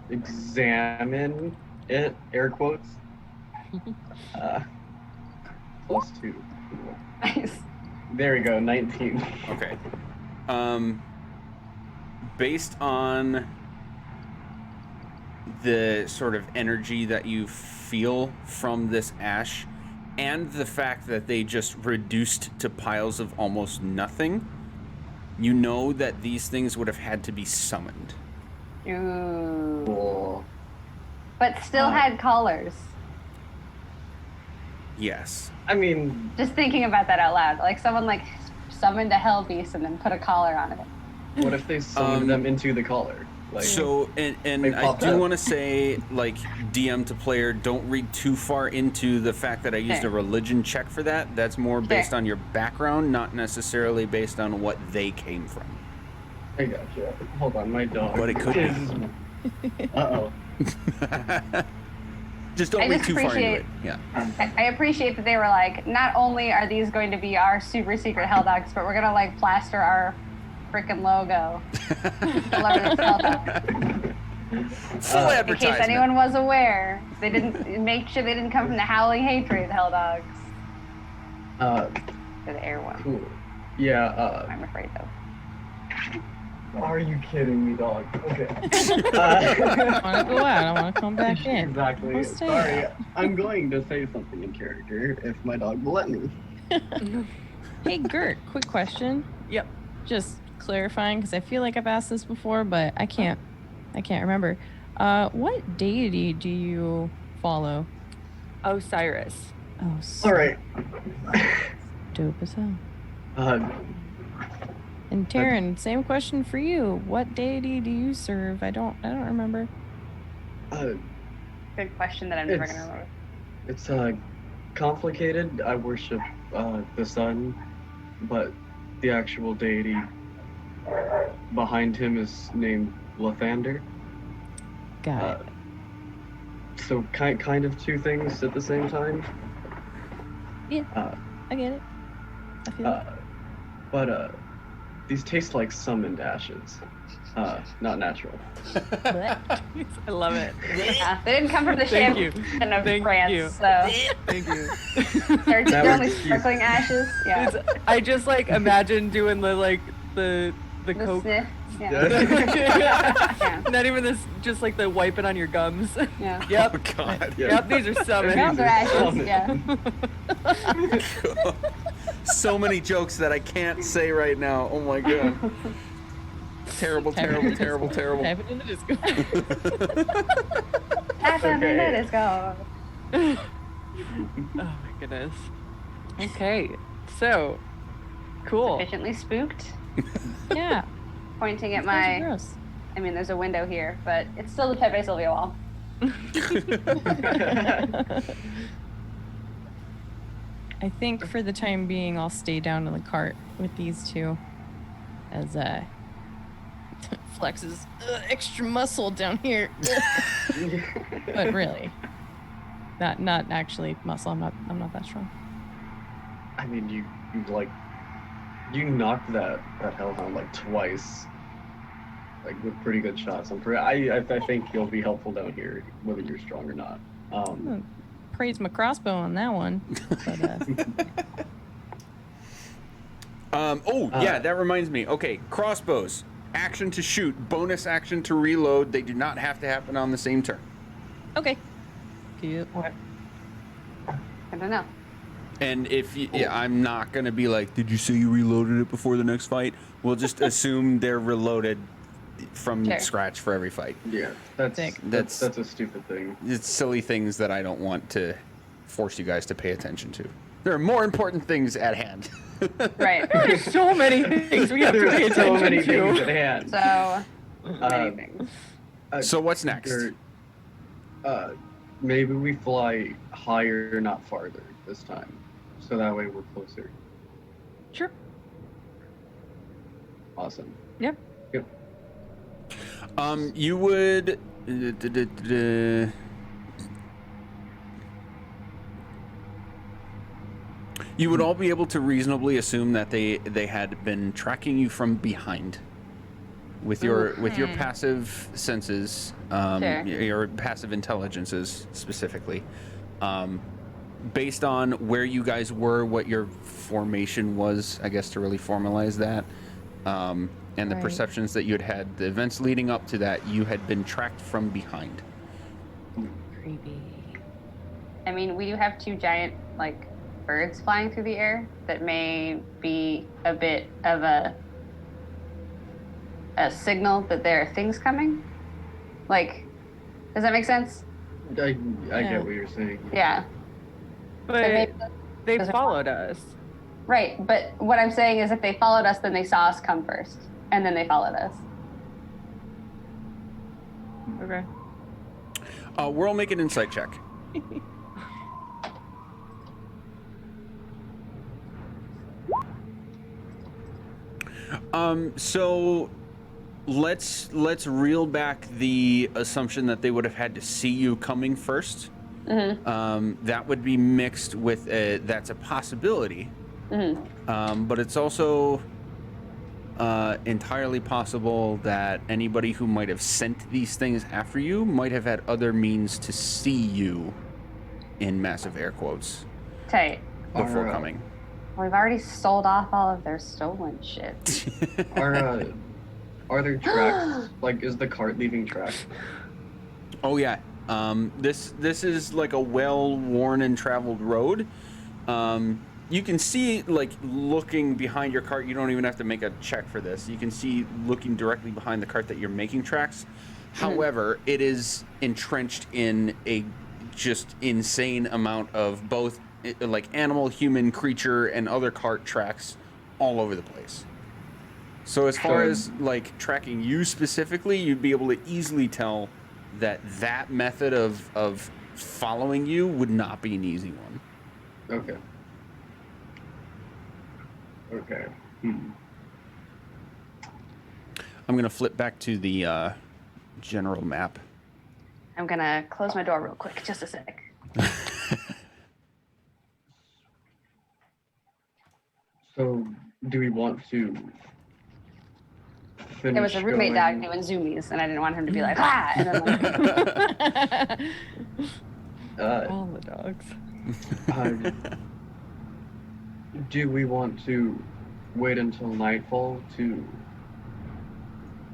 examine it, air quotes. +2. Nice. There we go, 19. Okay. Based on the sort of energy that you feel from this ash and the fact that they just reduced to piles of almost nothing, you know that these things would have had to be summoned. Ooh. Cool. But still had collars. Yes. I mean, Just thinking about that out loud. Like someone like summoned a hell beast and then put a collar on it. what if they summoned them into the collar? Like, So, and They I popped do up. want to say, like, DM to player, don't read too far into the fact that I used Sure. a religion check for that. That's more based Sure. on your background, not necessarily based on what they came from. I gotcha. Hold on, my dog. But it could be. is. Uh-oh. Just don't I read just too far into appreciate- it. Yeah. I appreciate that they were like, not only are these going to be our super secret hell dogs, but we're gonna like plaster our freaking logo all over this hell dog. Full In advertisement. case anyone was aware, they didn't make sure they didn't come from the howling hatred hell dogs. They're the air one. Cool. Yeah, I'm afraid though. are you kidding me, dog? Okay. I want to go out. I want to come back in. Exactly. I'll stay Sorry, out. I'm going to say something in character if my dog will let me. Hey, Gert, quick question. Yep. Just clarifying, because I feel like I've asked this before, but I can't remember. What deity do you follow? Osiris. Oh, so All right. dope as hell. Uh, And Taryn, same question for you. What deity do you serve? I don't remember. Good question that I'm never It's- gonna remember. it's complicated. I worship the sun, but the actual deity behind him is named Lathander. Got it. So kind of two things at the same time. Yeah, I get it. I feel it. But these taste like summoned ashes. Not natural. I love it. Yeah, they didn't come from the Thank ship you. of Thank France, you. so Thank you. they're That only would- sparkling ashes. Yeah, I just like imagine doing the the coke. sniff. Yeah, yeah, Not even this, just like the wiping on your gums. yeah. Yep. Oh God. Yep, these are summoned. Those are ashes. Summoned. Yeah. So many jokes that I can't say right now. Oh my God. Terrible, terrible, terrible, terrible. Have it in the disco. Half a minute is gone. Oh my goodness. Okay, so cool. Sufficiently spooked. Yeah. Pointing at Those are my. gross. I mean, there's a window here, but it's still the Pepe Sylvia wall. I think for the time being, I'll stay down in the cart with these two, as flexes extra muscle down here. But really, not actually muscle. I'm not that strong. I mean, you knocked that hellhound like twice, like with pretty good shots. I think you'll be helpful down here, whether you're strong or not. Praise my crossbow on that one. But Yeah, that reminds me. Okay, crossbows. Action to shoot, bonus action to reload. They do not have to happen on the same turn. okay. Cute. I don't know. And if you, yeah, I'm not gonna be like, did you say you reloaded it before the next fight? We'll just assume they're reloaded from Sure. scratch for every fight. Yeah, that's Sick. that's a stupid thing. It's silly things that I don't want to force you guys to pay attention to. There are more important things at hand. Right. There's so many things we have to pay There's so many attention things at to. hand. So many Uh, things. So what's next? Maybe we fly higher, not farther this time, so that way we're closer. Sure. Awesome. Yep. Yep. You would. You would all be able to reasonably assume that they had been tracking you from behind, with your passive senses, Sure. your passive intelligences specifically, based on where you guys were, what your formation was, I guess to really formalize that, and the Right. perceptions that you had, the events leading up to that, you had been tracked from behind. Creepy. I mean, we do have two giant like birds flying through the air that may be a bit of a signal that there are things coming. Like, does that make sense? I Yeah. get what you're saying. Yeah. But maybe- they Does it- followed us. Right, but what I'm saying is if they followed us, then they saw us come first, and then they followed us. Okay. We'll make an insight check. So let's reel back the assumption that they would have had to see you coming first. That would be mixed with that's a possibility. But it's also entirely possible that anybody who might have sent these things after you might have had other means to see you, in massive air quotes, Tight. before Alright. coming. We've already sold off all of their stolen shit. Are there tracks? Like, is the cart leaving tracks? Oh yeah. This is like a well-worn and traveled road. You can see, like, looking behind your cart. You don't even have to make a check for this. You can see looking directly behind the cart that you're making tracks. However, it is entrenched in a just insane amount of both like animal, human, creature, and other cart tracks all over the place. So as far Sure. as like tracking you specifically, you'd be able to easily tell that that method of following you would not be an easy one. Okay. Okay. I'm gonna flip back to the general map. I'm gonna close my door real quick, just a sec. So do we want to finish There was a roommate dog going- doing zoomies, and I didn't want him to be like, ah! And then, like, All the dogs. Do we want to wait until nightfall to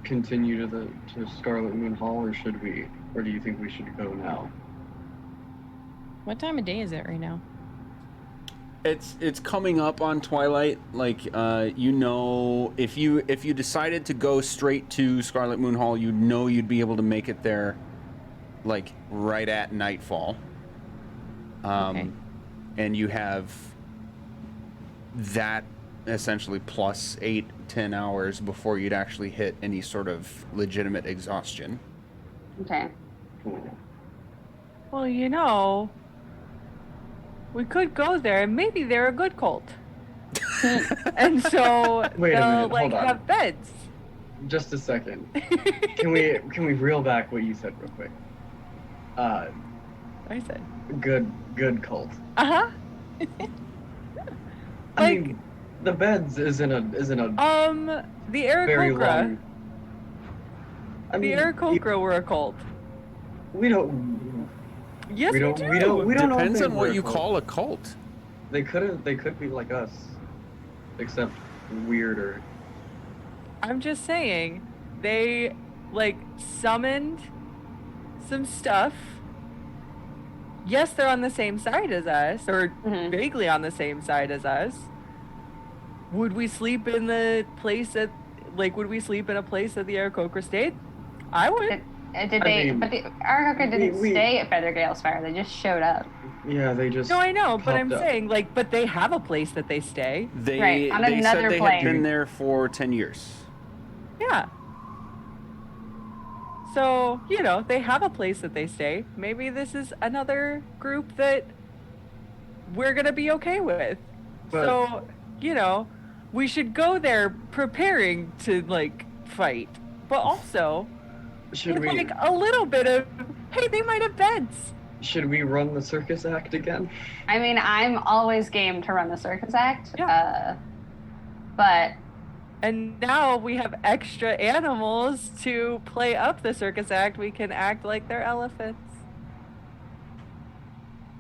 continue to Scarlet Moon Hall, or do you think we should go now? What time of day is it right now? It's coming up on twilight. Like if you decided to go straight to Scarlet Moon Hall, you'd be able to make it there, like right at nightfall. Okay. And you have that essentially plus 8-10 hours before you'd actually hit any sort of legitimate exhaustion. okay. Well, we could go there, and maybe they're a good cult. And so Wait a they'll minute, like hold on. have beds. Just a second. Can we reel back what you said real quick? I said. Good cult. Uh-huh. I Like- mean, the beds isn't a The very Aarakocra. long. I The mean, Aarakocra were a cult. we don't. Yes, we don't. do. We don't. We don't know if Depends they on were what a you cult. call a cult. They could be like us, except weirder. I'm just saying, they like summoned some stuff. Yes, they're on the same side as us, or Mhm. vaguely on the same side as us. Would we sleep in the place would we sleep in a place that the Aarakocra stayed? I would. Did they? mean, but the Aarakocra didn't we- stay at Feathergale Spire. They just showed up. Yeah, they just. No, I know, but I'm popped up. saying, but they have a place that they stay. They Right, on they another said they plane. had been there for 10 years. Yeah. So, they have a place that they stay. Maybe this is another group that we're going to be okay with. But- So, we should go there preparing to, fight. But also, Should with, we? a little bit of, hey, they might have beds. Should we run the circus act again? I mean, I'm always game to run the circus act. Yeah. But And now we have extra animals to play up the circus act. We can act like they're elephants.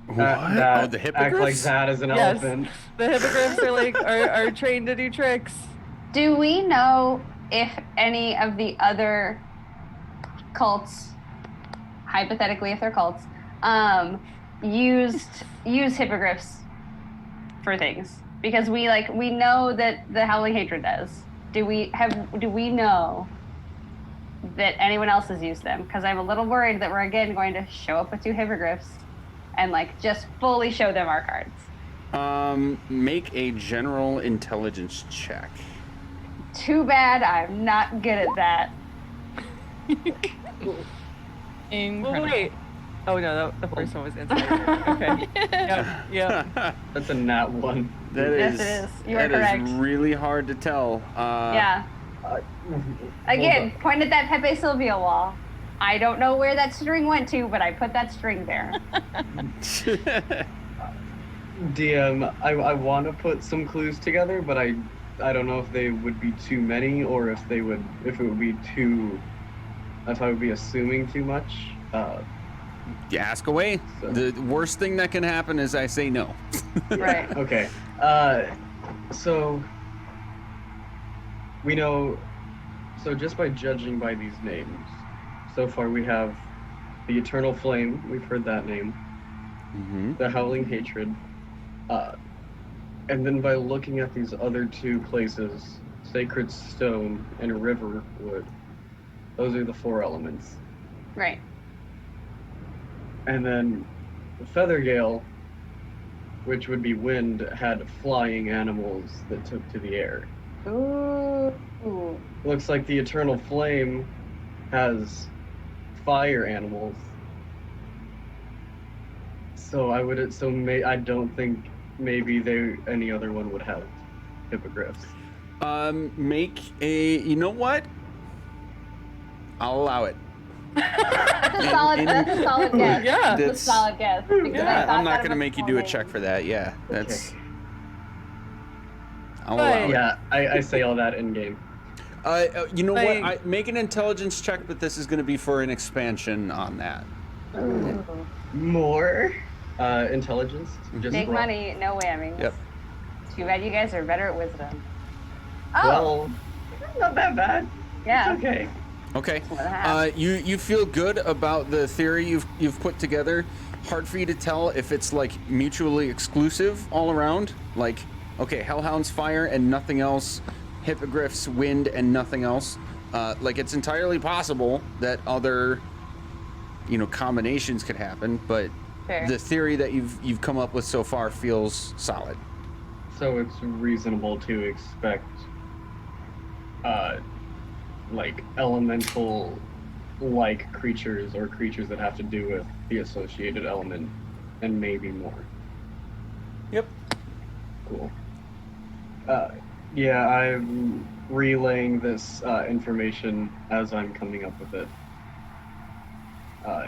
What? That Oh, the act like hippogriffs? that as an Yes. elephant. The hippogriffs are trained to do tricks. do we know if any of the other cults, hypothetically if they're cults, use hippogriffs for things? Because we know that the Howling Hatred does. Do we know that anyone else has used them? Because I'm a little worried that we're again going to show up with 2 hippogriffs and just fully show them our cards. Make a general intelligence check. Too bad I'm not good at that. Well, Incredible. wait. Oh no, the first one was inside. Okay. Yep. That's a nat 1. That Yes, is, it is. You are that is correct. really hard to tell. Yeah. Again, point at that Pepe Silvia wall. I don't know where that string went to, but I put that string there. DM, I want to put some clues together, but I don't know if they would be too many or if I would be assuming too much. You ask away. So- The worst thing that can happen is I say no. Right. Okay. So we know. So just by judging by these names, so far we have the Eternal Flame. We've heard that name. Mm-hmm. The Howling Hatred. And then by looking at these other 2 places, Sacred Stone and Riverwood, those are the 4 elements. Right. And then Feathergale, which would be wind, had flying animals that took to the air. Ooh. Looks like the Eternal Flame has fire animals. So I don't think maybe any other one would have hippogriffs. Make a. You know what? I'll allow it. That's a solid guess. Yeah. That's a solid guess. Because I thought I'm not that gonna was make you do a solid. check for that. Yeah, that's. I'll allow it. Yeah, I say all that in game. You know Like- what? Make an intelligence check, but this is going to be for an expansion on that. More intelligence. Just Big raw. money, no whammies. Yep. Too bad you guys are better at wisdom. Oh, Well, not that bad. yeah. It's okay. Okay. What a half. You feel good about the theory you've put together. Hard for you to tell if it's like mutually exclusive all around. Like, okay, Hellhounds fire and nothing else. Hippogriffs wind and nothing else. Like, it's entirely possible that other, combinations could happen. But Fair. the theory that you've come up with so far feels solid. So it's reasonable to expect, like elemental-like creatures or creatures that have to do with the associated element, and maybe more. Yep. Cool. Yeah, I'm relaying this information as I'm coming up with it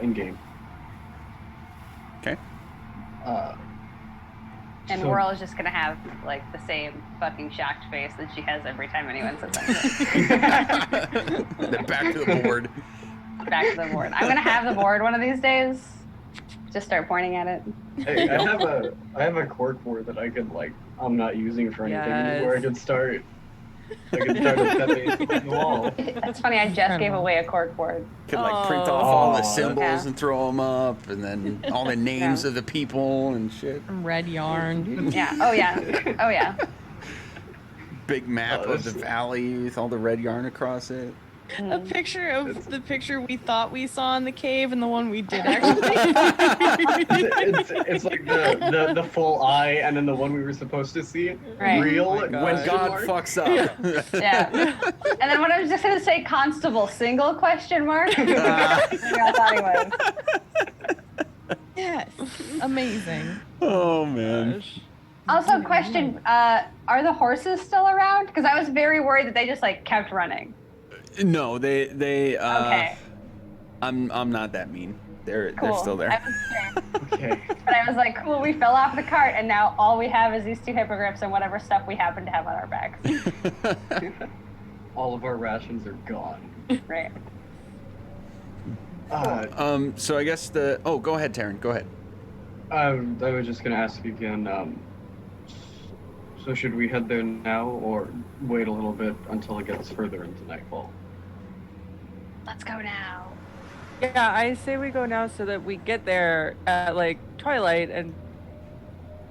in game. Okay. And so- Whirl is just gonna have like the same fucking shocked face that she has every time anyone says anything. Then back to the board. Back to the board. I'm gonna have the board one of these days. Just start pointing at it. Hey, I have a cork board that I'm not using for anything anymore. I could start a stepping on the wall. That's funny. I just gave away a cork board. Could print off all the Oh. symbols Yeah. and throw them up, and then all the names Yeah. of the people and shit. Red yarn. Yeah. Oh yeah. Oh yeah. Big map Oh, of the this- valley with all the red yarn across it. A picture of the picture we thought we saw in the cave and the one we did actually. It's like the full eye and then the one we were supposed to see. Right. Real. Oh my God. When question God mark? fucks up. Yeah. And then when I was just gonna say Constable single question mark. I thought he was. Yes. Amazing. Oh man. Gosh. Also, question: are the horses still around? Because I was very worried that they just kept running. No, they. Okay. I'm not that mean. They're Cool. still there. I was scared. Okay. But I was like, cool, we fell off the cart, and now all we have is these two hippogriffs and whatever stuff we happen to have on our backs. All of our rations are gone. Right. So I guess go ahead, Taryn. Go ahead. I was just gonna ask again. So should we head there now, or wait a little bit until it gets further into nightfall? Let's go now. Yeah, I say we go now so that we get there at twilight and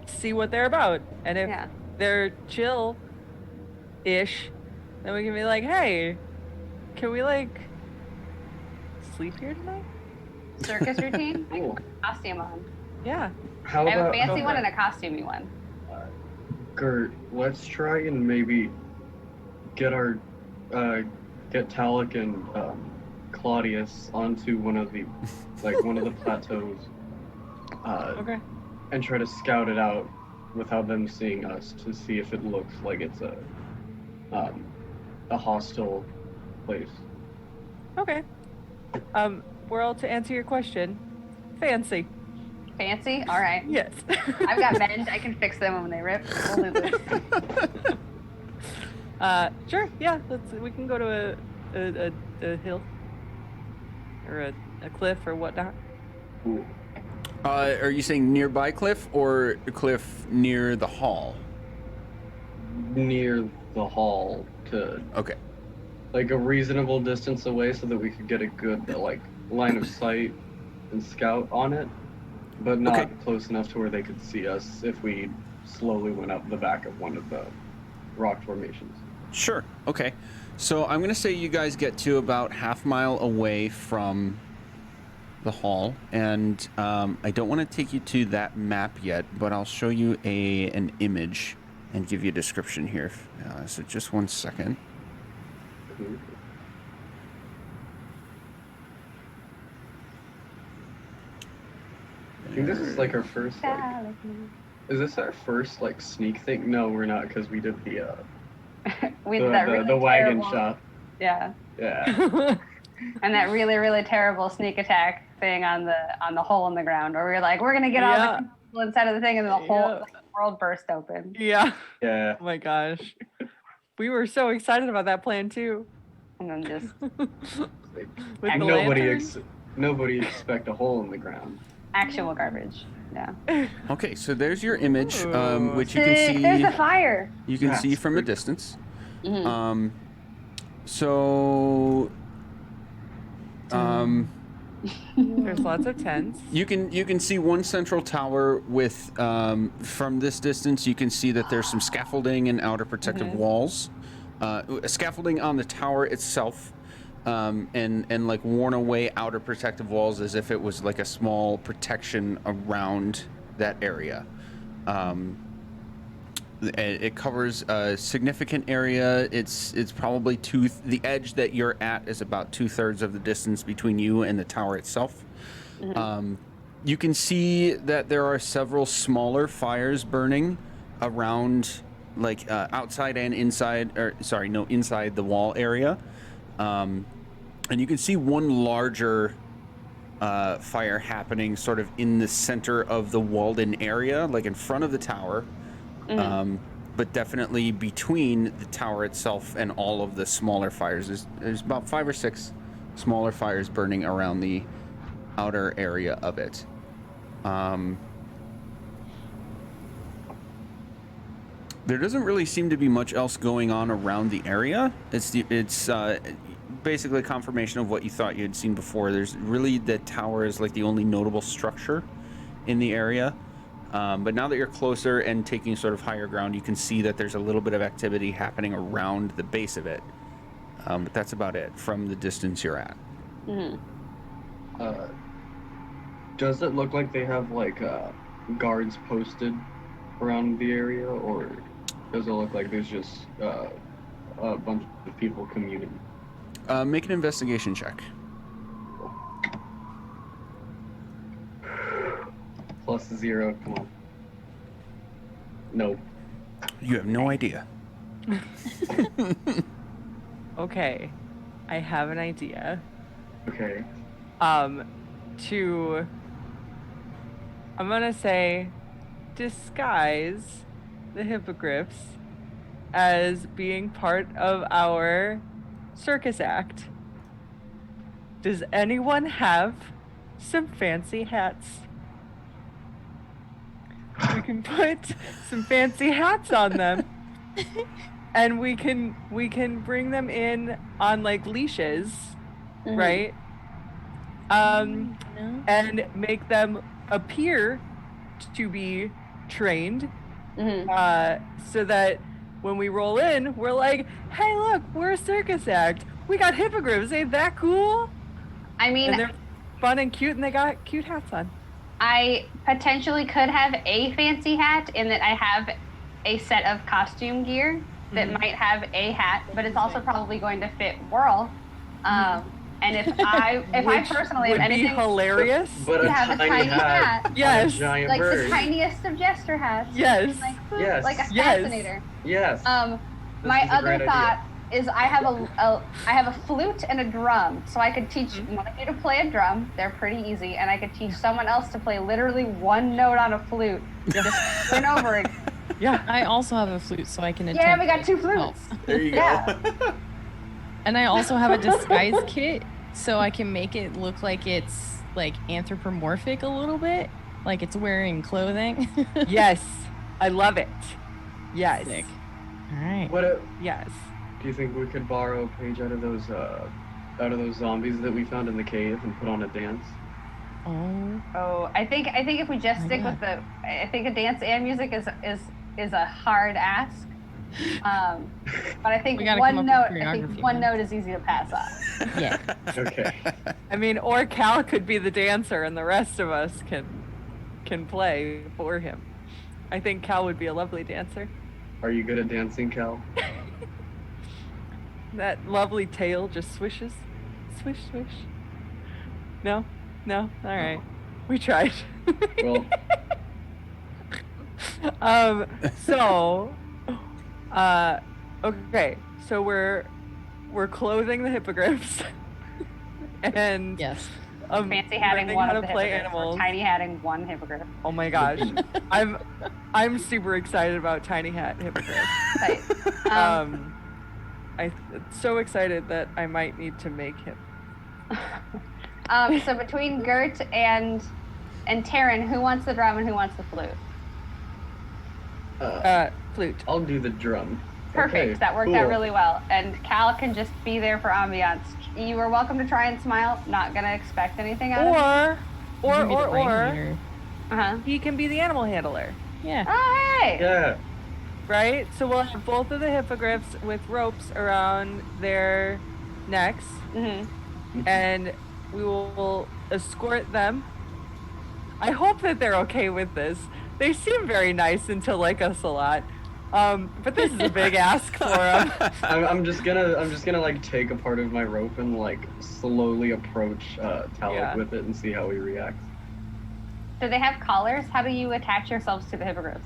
see what they're about. And if Yeah. they're chill-ish, then we can be like, hey, can we sleep here tonight? Circus routine? I can Cool. put a costume on. Yeah. How I have a about fancy one and a costumey one. Gert? Let's try and maybe get get Talik and Claudius onto one of the plateaus. Okay. And try to scout it out without them seeing us to see if it looks like it's a hostile place. Okay. Well, to answer your question, fancy. Fancy? All right. Yes. I've got mend. I can fix them when they rip. We'll do this. Sure. Yeah. We can go to a hill or a cliff or whatnot. Ooh. Are you saying nearby cliff or a cliff near the hall? Near the hall to Okay. a reasonable distance away so that we could get a good line of sight and scout on it, but not Okay. close enough to where they could see us if we slowly went up the back of one of the rock formations. Sure. Okay. So I'm gonna say you guys get to about half mile away from the hall, and I don't want to take you to that map yet, but I'll show you an image and give you a description here. So just one second. I think this is our first is this our first sneak thing? No, we're not, because we did the We did that really the wagon terrible, shop. Yeah. Yeah. And that really, really terrible sneak attack thing on the hole in the ground, where we were like, we're gonna get all Yeah. the people inside of the thing, and the whole Yeah. world burst open. Yeah. Yeah. Oh my gosh. We were so excited about that plan too. And then just With the Nobody lanterns. nobody expect a hole in the ground. actual garbage. Yeah. Okay, so there's your image, Ooh. which you can Sick, see. there's a fire. You can see That's from a pretty- distance. Mhm. So There's lots of tents. you can see one central tower with from this distance you can see that there's some scaffolding and outer protective walls. Scaffolding on the tower itself, and like worn away outer protective walls as if it was like a small protection around that area. It covers a significant area. It's probably the edge that you're at is about 2/3 of the distance between you and the tower itself. You can see that there are several smaller fires burning around, like outside and inside, inside the wall area. And you can see one larger fire happening sort of in the center of the walled-in area, like in front of the tower. But definitely between the tower itself and all of the smaller fires. There's about 5 or 6 smaller fires burning around the outer area of it. There doesn't really seem to be much else going on around the area. It's basically a confirmation of what you thought you had seen before. There's really, the tower is like the only notable structure in the area. But now that you're closer and taking sort of higher ground, you can see that there's a little bit of activity happening around the base of it. But that's about it from the distance you're at. Does it look like they have like guards posted around the area, or does it look like there's just a bunch of people commuting? Make an investigation check. +0, come on. Nope. You have no idea. Okay. I have an idea. Okay. I'm gonna say disguise the hippogriffs as being part of our circus act. Does anyone have some fancy hats? We can put some fancy hats on them. And we can bring them in on like leashes, right? No. And make them appear to be trained, so that when we roll in, we're like, hey, look, we're a circus act. We got hippogriffs. Ain't that cool? I mean, And they're fun and cute, and they got cute hats on. I potentially could have a fancy hat in that I have a set of costume gear that might have a hat, but it's also probably going to fit Whirl. And if I personally would have be anything, hilarious. But You have a tiny hat. on a Yes. giant like bird. the tiniest of jester hats, Yes. like Yes. like a Yes. fascinator. Yes. My is a other great thought is I have a flute and a drum, so I could teach one of you to play a drum. They're pretty easy, and I could teach someone else to play literally one note on a flute, just over and over again. Yeah. I also have a flute, so I can attempt Yeah, we got to 2 help. flutes. There you Yeah. go. And I also have a disguise kit, so I can make it look like it's like anthropomorphic a little bit, like it's wearing clothing. Yes. I love it. Yes. Sick. All right. What Yes. do you think we could borrow a page out of those zombies that we found in the cave and put on a dance? Oh. Oh, I think if we just My stick God. with I think a dance and music is a hard ask. But I think We gotta come one up with note, I think choreography, one man. note is easy to pass off. Yeah. Okay. I mean, or Cal could be the dancer, and the rest of us can play for him. I think Cal would be a lovely dancer. Are you good at dancing, Cal? That lovely tail just swishes, swish, swish. No, no. All right, we tried. Well, So, okay. So we're clothing the hippogriffs, and Yes. Fancy hatting learning one how of to the play hippogriffs, or animals. tiny hatting one hippogriff. Oh my gosh, I'm super excited about tiny hat hippogriff. Right. I'm so excited that I might need to make him. So between Gert and Taryn, who wants the drum and who wants the flute? Flute. I'll do the drum. Perfect. Okay, That worked cool. out really well. And Cal can just be there for ambiance. You are welcome to try and smile. Not gonna expect anything out of him. You can be the Or ringleader. Uh-huh. he can be the animal handler, Yeah. Oh, hey! Yeah. right? So we'll have both of the hippogriffs with ropes around their necks, Mm-hmm. and we will escort them. I hope that they're okay with this. They seem very nice until like us a lot. But this is a big ask for them. I'm just gonna like take a part of my rope and like slowly approach Talek Yeah. with it and see how he reacts. Do they have collars? How do you attach yourselves to the hippogriffs?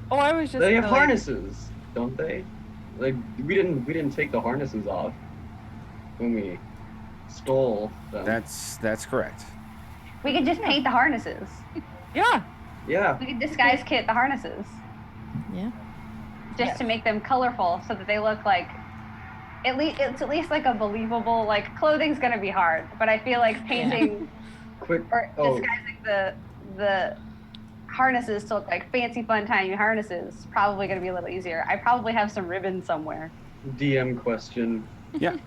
Oh, I was just They have gonna, like, harnesses, don't they? Like we didn't take the harnesses off when we stole them. That's correct. We could just paint the harnesses. Yeah. Yeah. We could disguise kit the harnesses. Yeah. Just to make them colorful so that they look like it's at least like a believable, like clothing's gonna be hard, but I feel like painting Quick. or Oh, disguising the harnesses to look like fancy fun tiny harnesses is probably gonna be a little easier. I probably have some ribbon somewhere. DM question. Yeah.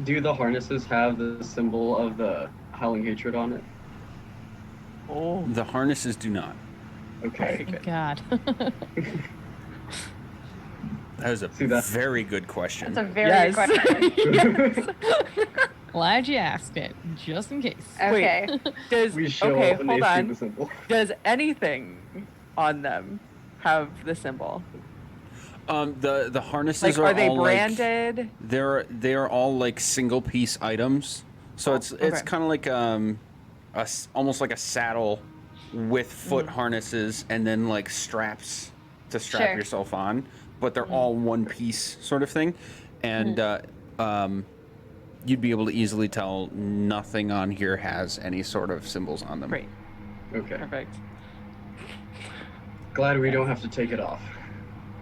Do the harnesses have the symbol of the Howling Hatred on it? Oh. The harnesses do not. Okay. Thank God. That was a See, that's- very good question. It's a very good question. Glad you asked it, just in case. Okay. Does We show okay, up and hold they see on. the symbol. Does anything on them have the symbol? The harnesses Like, are are they all branded? Like, they're all like single piece items. So it's okay. kind of like almost like a saddle with foot harnesses and then like straps to strap Sure. yourself on, but they're all one piece sort of thing, and you'd be able to easily tell nothing on here has any sort of symbols on them. Great. Okay. Perfect. Glad we don't have to take it off.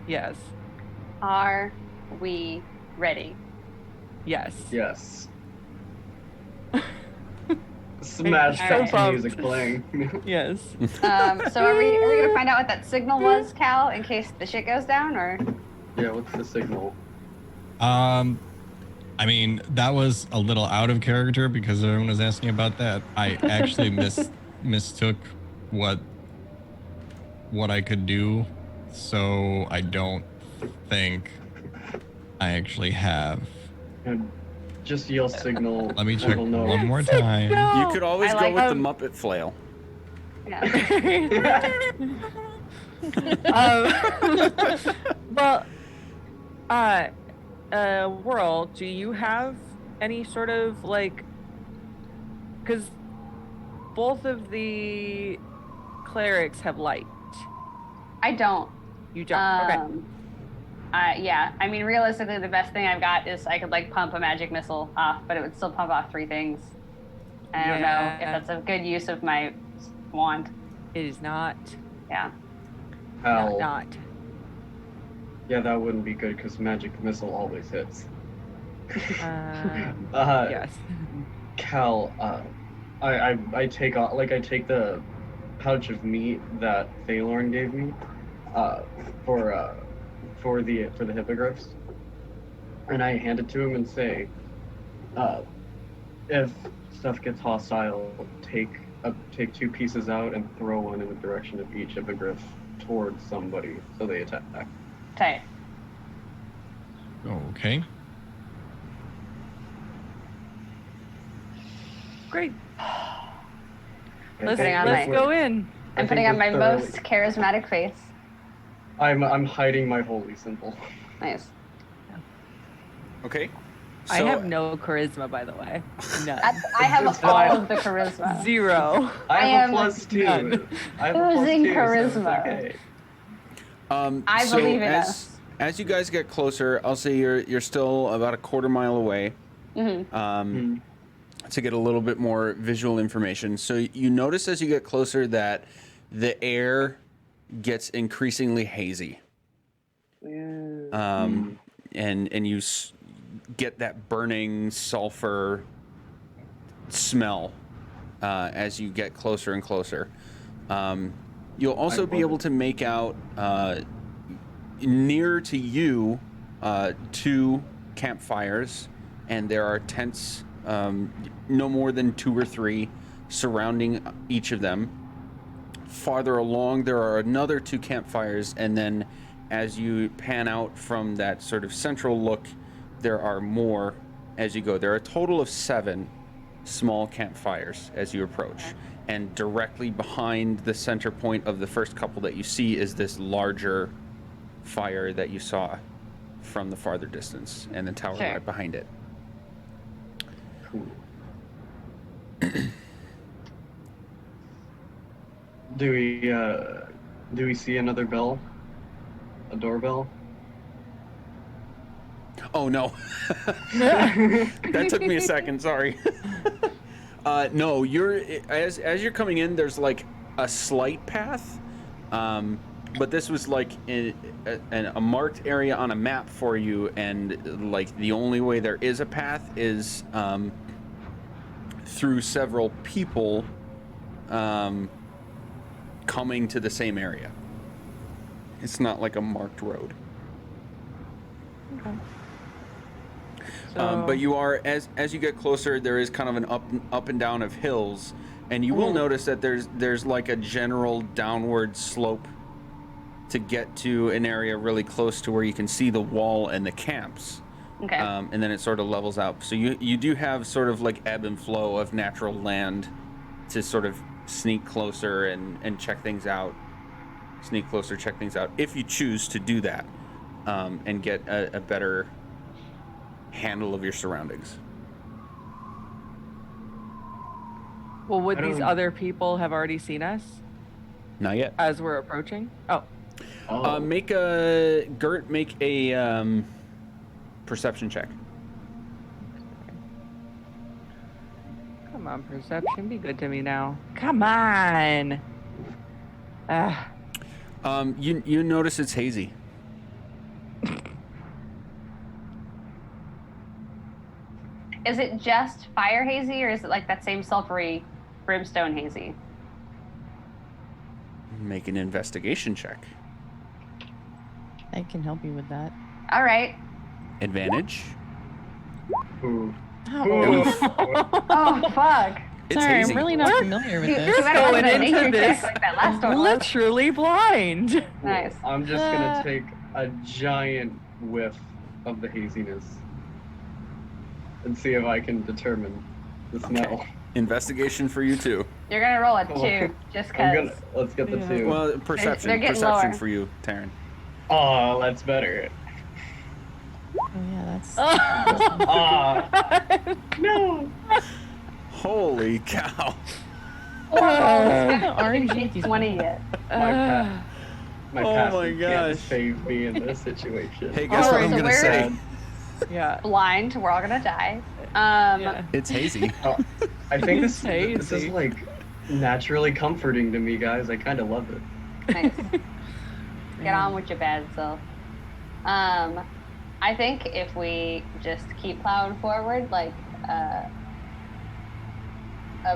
Yes. Are we ready? Yes. Yes. Smash All that right. music playing. Yes. So are we gonna find out what that signal was, Cal, in case the shit goes down, or? Yeah, what's the signal? I mean, that was a little out of character because everyone was asking about that. I actually mistook what I could do, so I don't think I actually have. And just yell signal. Let me and check we'll know. one more time. You could always I go like with the them. Muppet flail. Yeah. Well, Whirl, do you have any sort of like, because both of the clerics have light. I don't. You don't. Okay. Yeah, I mean, realistically, the best thing I've got is I could like pump a magic missile off, but it would still pump off 3 things. I don't know if Yeah. that's a good use of my wand. It is not. Yeah. Hal. Not. Yeah, that wouldn't be good because magic missile always hits. Yes. Cal, I take the pouch of meat that Thalorn gave me, for the hippogriffs, and I hand it to him and say, if stuff gets hostile, take 2 pieces out and throw one in the direction of each hippogriff towards somebody so they attack. Tight. Okay. Great. And Let's putting on that's my- go what- in. I'm I putting think on my we're thoroughly- most charismatic face. I'm hiding my holy symbol. Nice. Okay. I So- have no charisma, by the way. None. I have It's all fine. of the charisma. 0. I I have am a +2. none. I have a Oozing +2, so it's charisma. okay. I so believe in as, us. As you guys get closer, I'll say you're still about a quarter mile away. Mm-hmm. to get a little bit more visual information. So you notice as you get closer that the air gets increasingly hazy. And you get that burning sulfur smell as you get closer and closer. You'll also be able to make out near to you 2 campfires, and there are tents, no more than 2 or 3, surrounding each of them. Farther along, there are another 2 campfires, and then as you pan out from that sort of central look, there are more as you go. There are a total of 7 small campfires as you approach. And directly behind the center point of the first couple that you see is this larger fire that you saw from the farther distance, and the tower right behind it. Cool. Do we see another bell? A doorbell? Oh no. That took me a second, sorry. No, you're as you're coming in, there's like a slight path. But this was like a marked area on a map for you, and like the only way there is a path is through several people coming to the same area. It's not like a marked road. Okay. But you are, as you get closer, there is kind of an up and down of hills, and you will notice that there's like a general downward slope to get to an area really close to where you can see the wall and the camps. Okay. And then it sort of levels out. So you do have sort of like ebb and flow of natural land to sort of sneak closer and check things out. Sneak closer, check things out, if you choose to do that, and get a better handle of your surroundings. Well, would these other people have already seen us Not yet. as we're approaching? Oh. Make a perception check. Come on, perception. Be good to me now. Come on. You notice it's hazy. Is it just fire hazy, or is it like that same sulfury brimstone hazy? Make an investigation check. I can help you with that. All right. Advantage. Ooh. Oh, fuck. It's Sorry, hazy. I'm really not familiar with You this. better going wasn't a into nature this check like that last one was. Literally blind. Nice. I'm just gonna take a giant whiff of the haziness and see if I can determine the smell. Investigation for you too. You're gonna roll a 2, just cause. Let's get the 2. Well, perception. they're getting Perception lower. for you, Taryn. Oh, that's better. Oh yeah, that's. No. Holy cow. Orange It's Yankees. 20 yet. My Oh passive my can't gosh. save me in this situation. Hey, guess what Alright, I'm so gonna we're- say? Yeah. Blind, we're all gonna die. Yeah. It's hazy. I think It's this is hazy. like naturally comforting to me, guys. I kind of love it. Nice. Get on with your bad self. I think if we just keep plowing forward, like a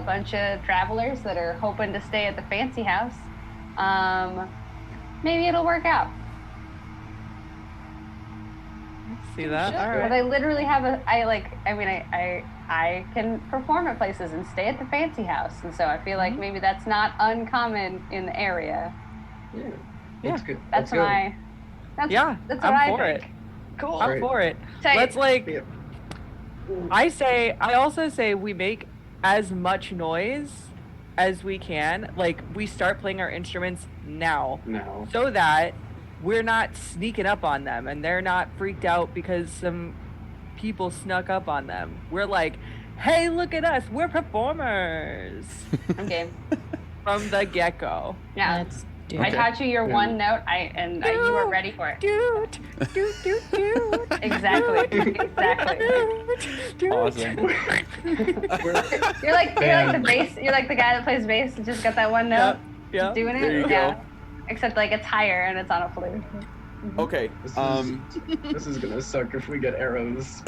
bunch of travelers that are hoping to stay at the fancy house, maybe it'll work out. See that? All But right. I literally have I can perform at places and stay at the fancy house, and so I feel like maybe that's not uncommon in the area. Yeah. Yeah. That's good. That's Let's my. That's, Yeah, that's what I'm I for think. it. Cool. Right. I'm for it. Tight. Let's like. Yeah. I also say we make as much noise as we can. Like we start playing our instruments now, No. so that we're not sneaking up on them and they're not freaked out because some people snuck up on them. We're like, hey, look at us, we're performers I'm game. from the get-go. Yeah. Dude. I Okay. taught you your one note, you were ready for it. Dude, dude, dude, dude. Exactly. Exactly. Awesome. You're like the bass. You're like the guy that plays bass and just got that one note. Yeah. Doing it. There you yeah. go. Except like it's higher and it's on a flute. Okay. This is gonna suck if we get arrows.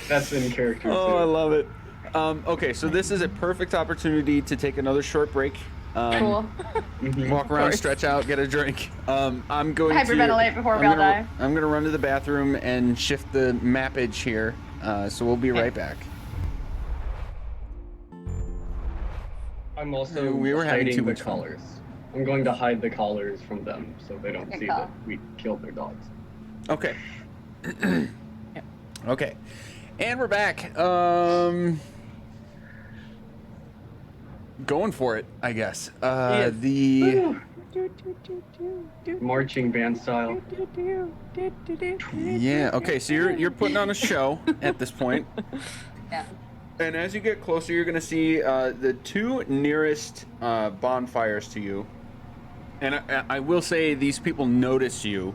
That's in character Oh, too. I love it. Okay, so this is a perfect opportunity to take another short break. Cool. Walk around, stretch out, get a drink. I'm going Hyperventilate before we all die. I'm gonna run to the bathroom and shift the mappage here. So we'll be right back. I'm also We were having hiding too the much fun. collars. I'm going to hide the collars from them so they don't Good see call. that we killed their dogs. Okay. Okay. And we're back. Going for it, I guess. Yes. The Marching band style. yeah. Okay, so you're putting on a show at this point. Yeah. And as you get closer, you're going to see the two nearest bonfires to you. And I will say these people notice you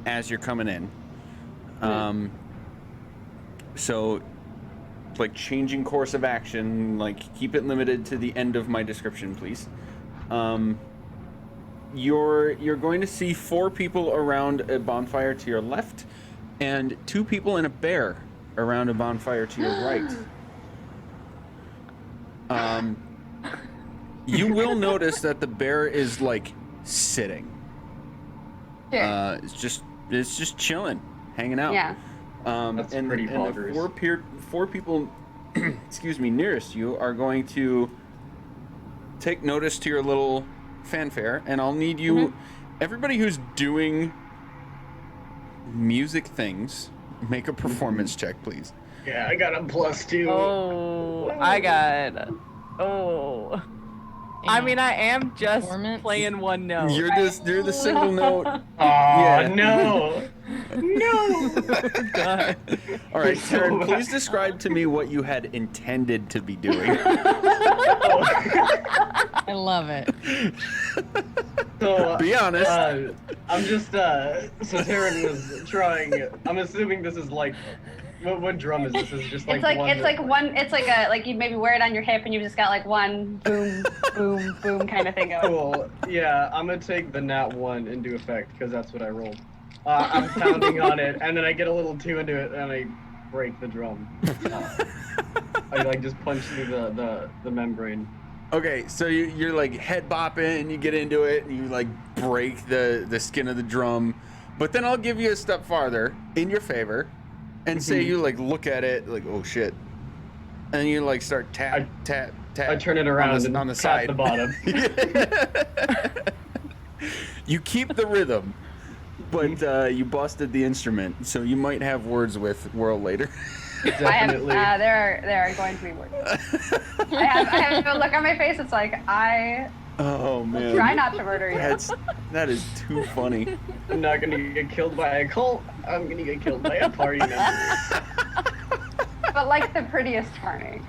as you're coming in. So, like, changing course of action, like, keep it limited to the end of my description, please. You're going to see 4 people around a bonfire to your left, and 2 people and a bear around a bonfire to your right. You will notice that the bear is like sitting. Sure. It's just chilling, hanging out. Yeah. That's pretty the bonkers. 4 people, excuse me, nearest you are going to take notice to your little fanfare, and I'll need you, everybody who's doing music things, make a performance check, please. Yeah, I got a +2. Oh, I got. Oh. I mean, I am just Performance? playing one note. You're the single note. Oh, Yeah. no. No. God. All right, So Taryn, bad. please describe to me what you had intended to be doing. I love it. So, Be honest. I'm just, so Taryn was trying, I'm assuming this is like, what drum is this? Is just like It's like you maybe wear it on your hip and you've just got like one boom, boom, boom kind of thing going. Cool. Yeah, I'm gonna take the nat 1 into effect because that's what I rolled. I'm pounding on it, and then I get a little too into it, and I break the drum. I like just punch through the membrane. Okay, so you're like head bopping and you get into it and you like break the skin of the drum. But then I'll give you a step farther in your favor and say you like look at it like, oh shit. And you like start tap. I turn it around on the and side. tap the bottom. You keep the rhythm, but you busted the instrument, so you might have words with Whirl later. Definitely. There are going to be words. I have a look on my face. It's like I Oh man. try not to murder you. That is too funny. I'm not gonna get killed by a cult. I'm gonna get killed by a party member. But like the prettiest party.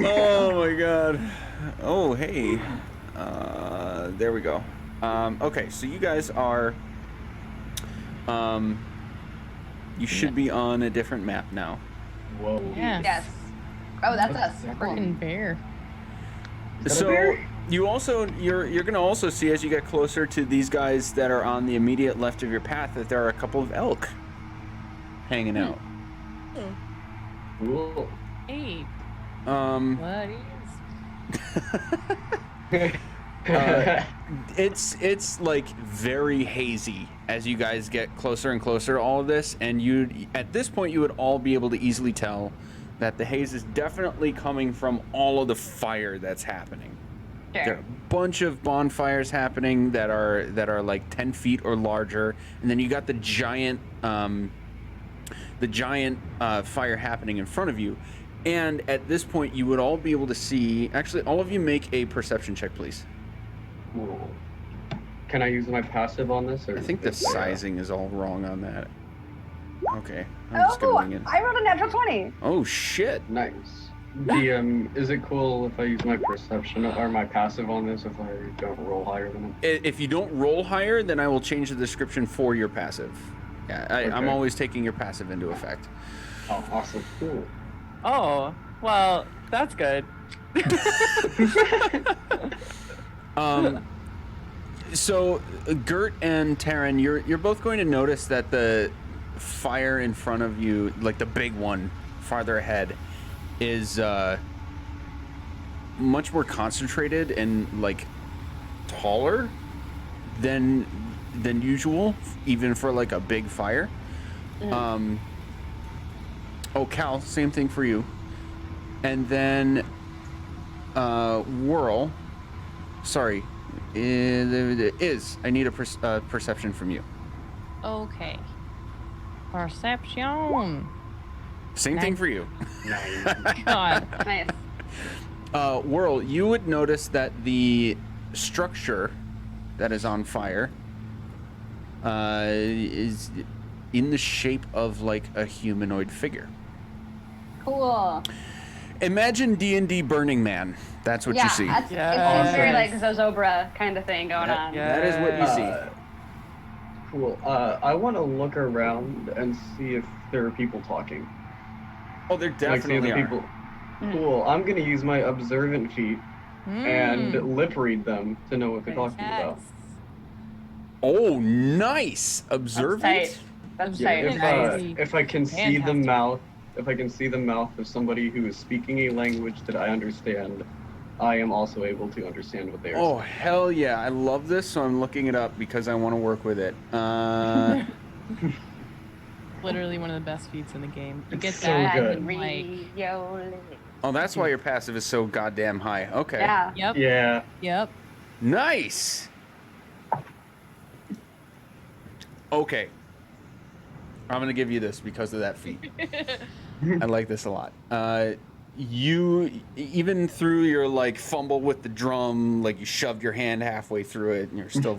Oh my god. Oh hey. There we go. Okay, so you guys are you should be on a different map now. Whoa. Yes. Yes. Oh, that's us. Freaking bear. that a So bear? you also you're gonna also see as you get closer to these guys that are on the immediate left of your path that there are a couple of elk hanging out. Cool. Hey, What is? It's like very hazy as you guys get closer and closer to all of this, and at this point you would all be able to easily tell that the haze is definitely coming from all of the fire that's happening. There are Sure. a bunch of bonfires happening that are like 10 feet or larger, and then you got the giant fire happening in front of you. And at this point, you would all be able to see. Actually, all of you make a perception check, please. Cool. Can I use my passive on this? Or I think the is it- sizing is all wrong on that. Okay, I'm just Oh, gonna wing it. I rolled a natural 20. Oh shit! Nice. DM, is it cool if I use my perception or my passive on this if I don't roll higher than it? If you don't roll higher, then I will change the description for your passive. Yeah, I'm Okay. always taking your passive into effect. Oh, awesome. Cool. Oh, well, that's good. So Gert and Taryn, you're both going to notice that the fire in front of you, like the big one farther ahead, is much more concentrated and like taller than usual, even for like a big fire. Oh, Cal, same thing for you. And then Whirl, sorry, is I need a perception from you. Okay. Perception. Same thing for you. God. Nice. Whirl, you would notice that the structure that is on fire is in the shape of like a humanoid figure. Cool. Imagine D&D Burning Man. That's what Yeah, you see. it seems Yes. very like Zozobra kind of thing going on. That is what you see. Cool. I want to look around and see if there are people talking. Oh, there See definitely the are. people. Cool. I'm gonna use my observant feat and lip read them to know what they're talking about. Oh, nice. Observant. Tight. That's Yeah, tight. Nice. if I can see the Fantastic. mouth, if I can see the mouth of somebody who is speaking a language that I understand, I am also able to understand what they are Oh, saying. hell yeah. I love this, so I'm looking it up because I want to work with it. Literally one of the best feats in the game. You get so that. good. and, like, Oh, that's why your passive is so goddamn high. Okay. Yeah. yep. Yeah. Yep. Nice. Okay. I'm going to give you this because of that feat. I like this a lot. You, even through your like fumble with the drum, like you shoved your hand halfway through it and you're still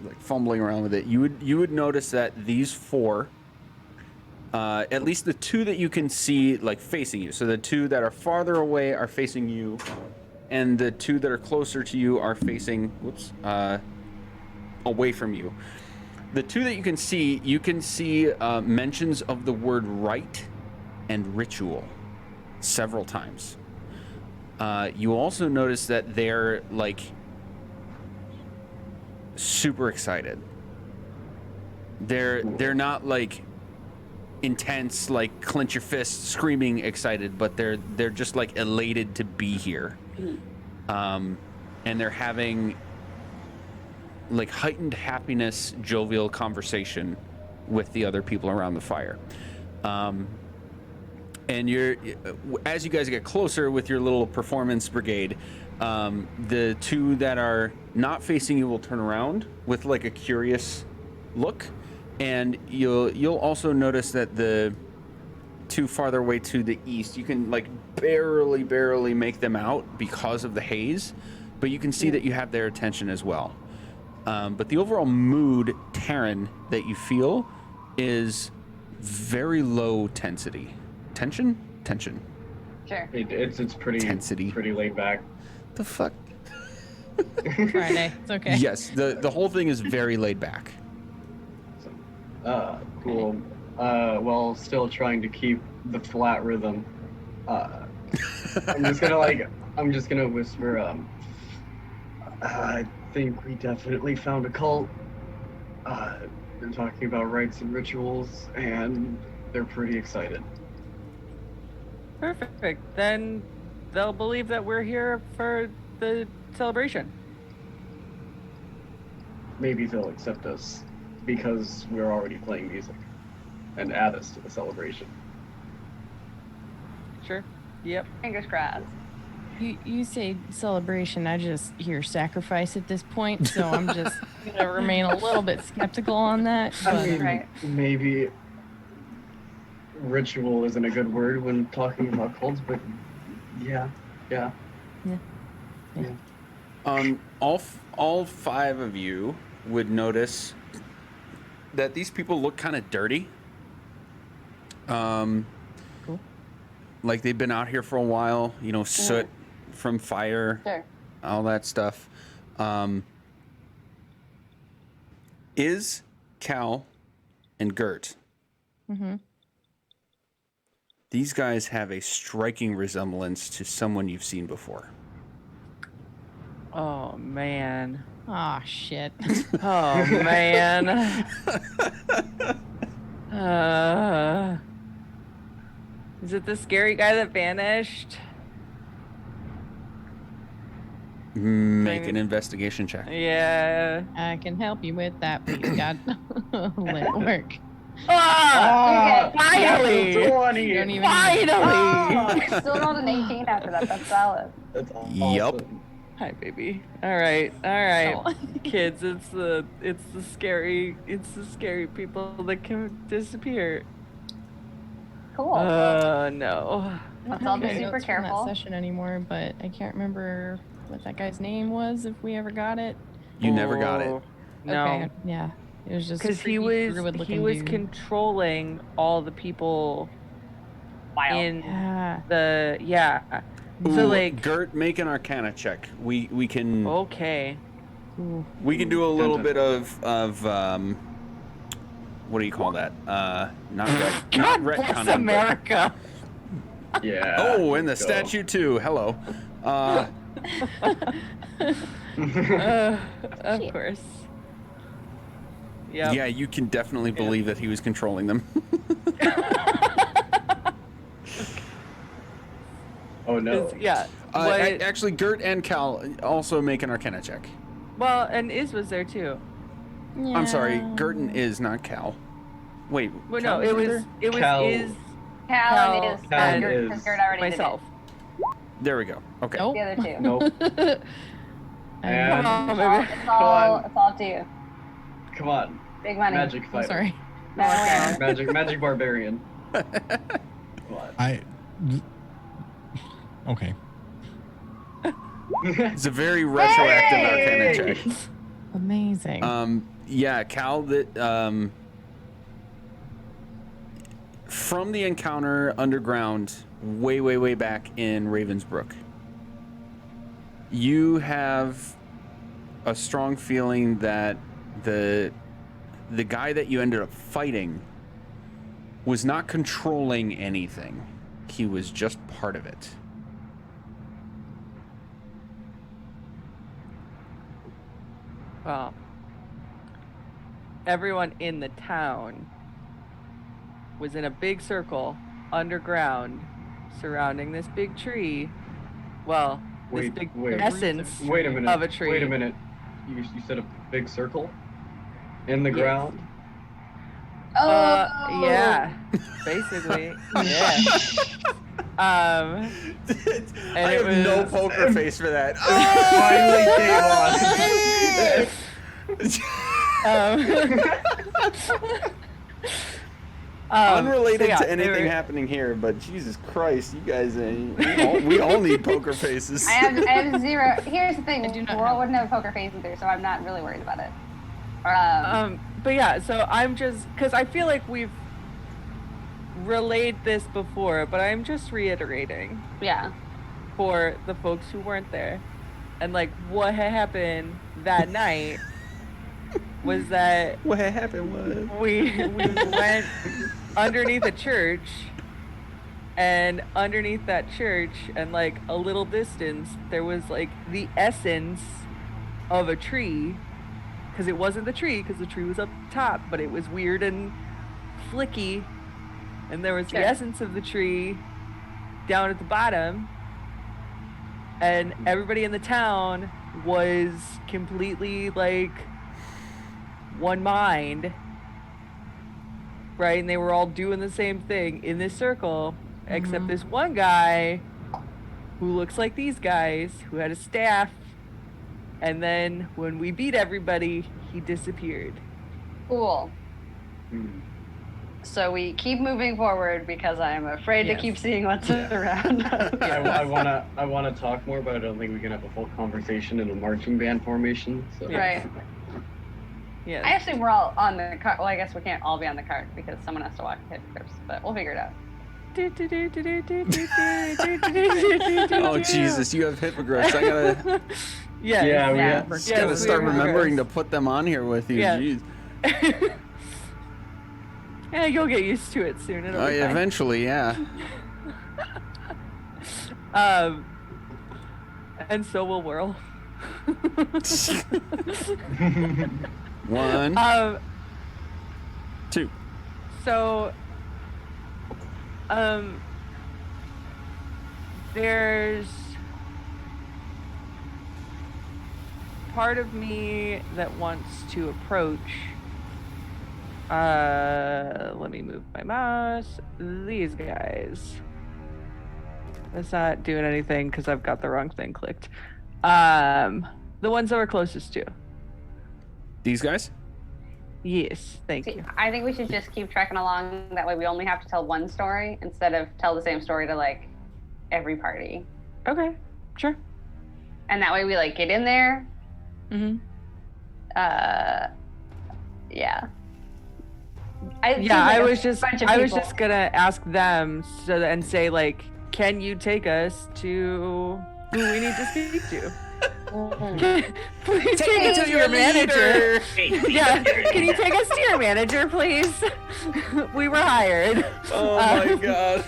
like fumbling around with it, you would notice that these four, at least the two that you can see like facing you, so the two that are farther away are facing you, and the two that are closer to you are facing away from you. The two that you can see mentions of the word rite and ritual several times. You also notice that they're like super excited. They're not like intense, like clench your fists, screaming excited, but they're just like elated to be here. And they're having like heightened happiness, jovial conversation with the other people around the fire. And as you guys get closer with your little performance brigade, the two that are not facing you will turn around with like a curious look, and you'll also notice that the two farther away to the east, you can like barely make them out because of the haze, but you can see that you have their attention as well. But the overall mood, Taryn, that you feel is very low tensity. Tension? Sure. It's pretty Intensity. pretty laid back. The fuck? Friday. It's okay. Yes, the whole thing is very laid back. Cool. While still trying to keep the flat rhythm, I'm just gonna whisper. I think we definitely found a cult. They're talking about rites and rituals, and they're pretty excited. Perfect. Then they'll believe that we're here for the celebration. Maybe they'll accept us because we're already playing music and add us to the celebration. Sure. Yep. Fingers crossed. You say celebration, I just hear sacrifice at this point, so I'm just gonna remain a little bit skeptical on that. I But mean, Right. maybe ritual isn't a good word when talking about cults, but yeah. All five of you would notice that these people look kind of dirty. Cool. like they've been out here for a while. You know, soot from fire, Sure. all that stuff. Is Cal and Gert. These guys have a striking resemblance to someone you've seen before. Oh man. Oh shit. Oh man. Is it the scary guy that vanished? Make an investigation check. Yeah. I can help you with that, please, God. Let it work. Ah! Okay. Finally! You 20. don't even Finally! Oh, still not an 18 after that. That's solid. That's awesome. Yup. Hi, baby. All right, all right, Oh. kids. It's the scary people that can disappear. Cool. No. Let's all be I don't super notes from careful. that session anymore, but I can't remember what that guy's name was. If we ever got it. You never got it. No. Okay, yeah. It was just Because he creepy, was druid-looking dude. controlling all the people Wild. in Yeah. the Ooh, So like Gert, make an Arcana check. We can okay. Ooh. we can do a little Dun, bit of what do you call that? Not retconning. but- America. Yeah. Oh, and the let's go. statue too. Hello. Of Shit. course. Yep. Yeah, you can definitely believe that he was controlling them. Oh no. Yeah. What- Actually, Gert and Cal also make an Arcana check. well, and Iz was there too. I'm sorry, Yeah. Gerton is not Cal. Wait, Well, Cal no, it was there? Cal- Iz, Cal and Cal is. and Gert, is Gert already myself. There we go. Okay. Nope. did it. The other two. Nope. And Come on, It's baby. all, it's all up to you. come on. Big money. Magic I'm fighter. sorry. No, Magic barbarian. Come on. Okay. It's a very retroactive Hey! Arcana check. Amazing. Yeah, Cal, that from the encounter underground, way back in Ravensbrook, you have a strong feeling that the guy that you ended up fighting was not controlling anything. He was just part of it. Well, everyone in the town was in a big circle underground surrounding this big tree. Well, this big essence Wait a minute. of a tree. Wait a minute. You said a big circle in the Yes. ground? Oh. Yeah, basically, yeah. I it have no was- poker face for that. Unrelated so yeah, to anything they were- happening here, but Jesus Christ, you guys, we all need poker faces. I have zero. Here's the thing. I do not World have- wouldn't have a poker face either, so I'm not really worried about it. But yeah, so I'm just because I feel like we've relayed this before, but I'm just reiterating Yeah. for the folks who weren't there, and like what had happened that night was that What happened was we went underneath a church, and underneath that church and like a little distance there was like the essence of a tree, because it wasn't the tree because the tree was up top, but it was weird and flicky, and there was Sure. the essence of the tree down at the bottom, and everybody in the town was completely like one mind, right? And they were all doing the same thing in this circle, except this one guy who looks like these guys, who had a staff, and then when we beat everybody, he disappeared. Cool. Hmm. So we keep moving forward because I'm afraid Yes. to keep seeing what's around. I wanna talk more, but I don't think we can have a full conversation in a marching band formation. So. Right. Yes. I assume we're all on the cart. Well, I guess we can't all be on the cart because someone has to walk Hippogriffs, but we'll figure it out. Oh Jesus, you have hippogriffs. I gotta Yes. Yeah, we Yeah. have. Yes, gotta we start have remembering to hippogriffs. put them on here with you. Yeah. Jeez. Yeah, you'll get used to it soon. It'll Oh, be yeah, fine. eventually, yeah. And so will Whirl. One, Um, two. so, there's part of me that wants to approach. Let me move my mouse. These guys. It's not doing anything because I've got the wrong thing clicked. The ones that we're closest to. These guys? Yes, thank See, you. I think we should just keep trekking along. That way we only have to tell one story instead of tell the same story to like every party. Okay, sure. And that way we like get in there. Mm-hmm. Yeah. I was just gonna ask them and say like, can you take us to who we need to speak to? Please take us to your manager. Yeah, can you take us to your manager, please? We were hired. Oh my god.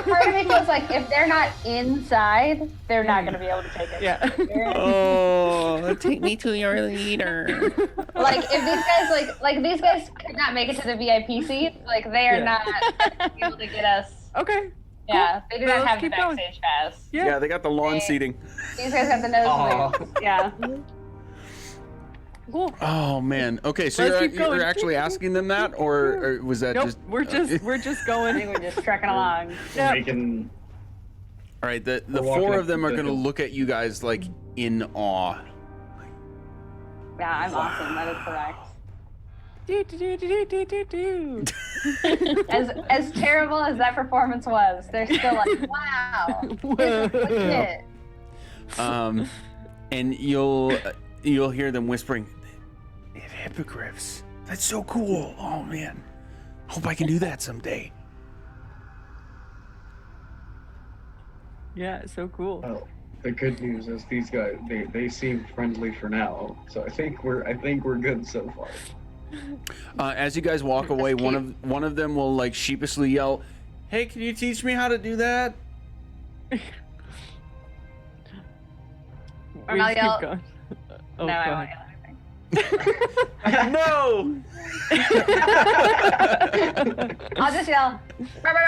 Part of me feels like if they're not inside, they're not going to be able to take it. Yeah. Oh, take me to your leader. Like if these guys like these guys could not make it to the VIP seat, like they are not able to get us. Okay. Yeah, they do Then not let's have the keep going. backstage pass. Yeah, they got the lawn seating. These guys have the nosebleeds. Yeah. Cool. Oh man. Okay, so Let's keep going. you're actually asking them that, or was that Nope. just? We're just I going. think we're just trekking along. Yep. Making All right. The We're walking four up of them are the going to hill. look at you guys like in awe. Yeah, I'm awesome. That is correct. Do, do, do, do, do, do, do. As terrible as that performance was, they're still like, wow, this is legit. And you'll hear them whispering, "They have hippogriffs. That's so cool. Oh man, hope I can do that someday." Yeah, so cool. well, the good news is these guys they seem friendly for now, so I think we're good so far. As you guys walk away, one of them will like sheepishly yell, "Hey, can you teach me how to do that?" Or We I'll just yell- keep going. Oh, No, I go won't ahead. yell anything. No. I'll just yell, "Bow, bow,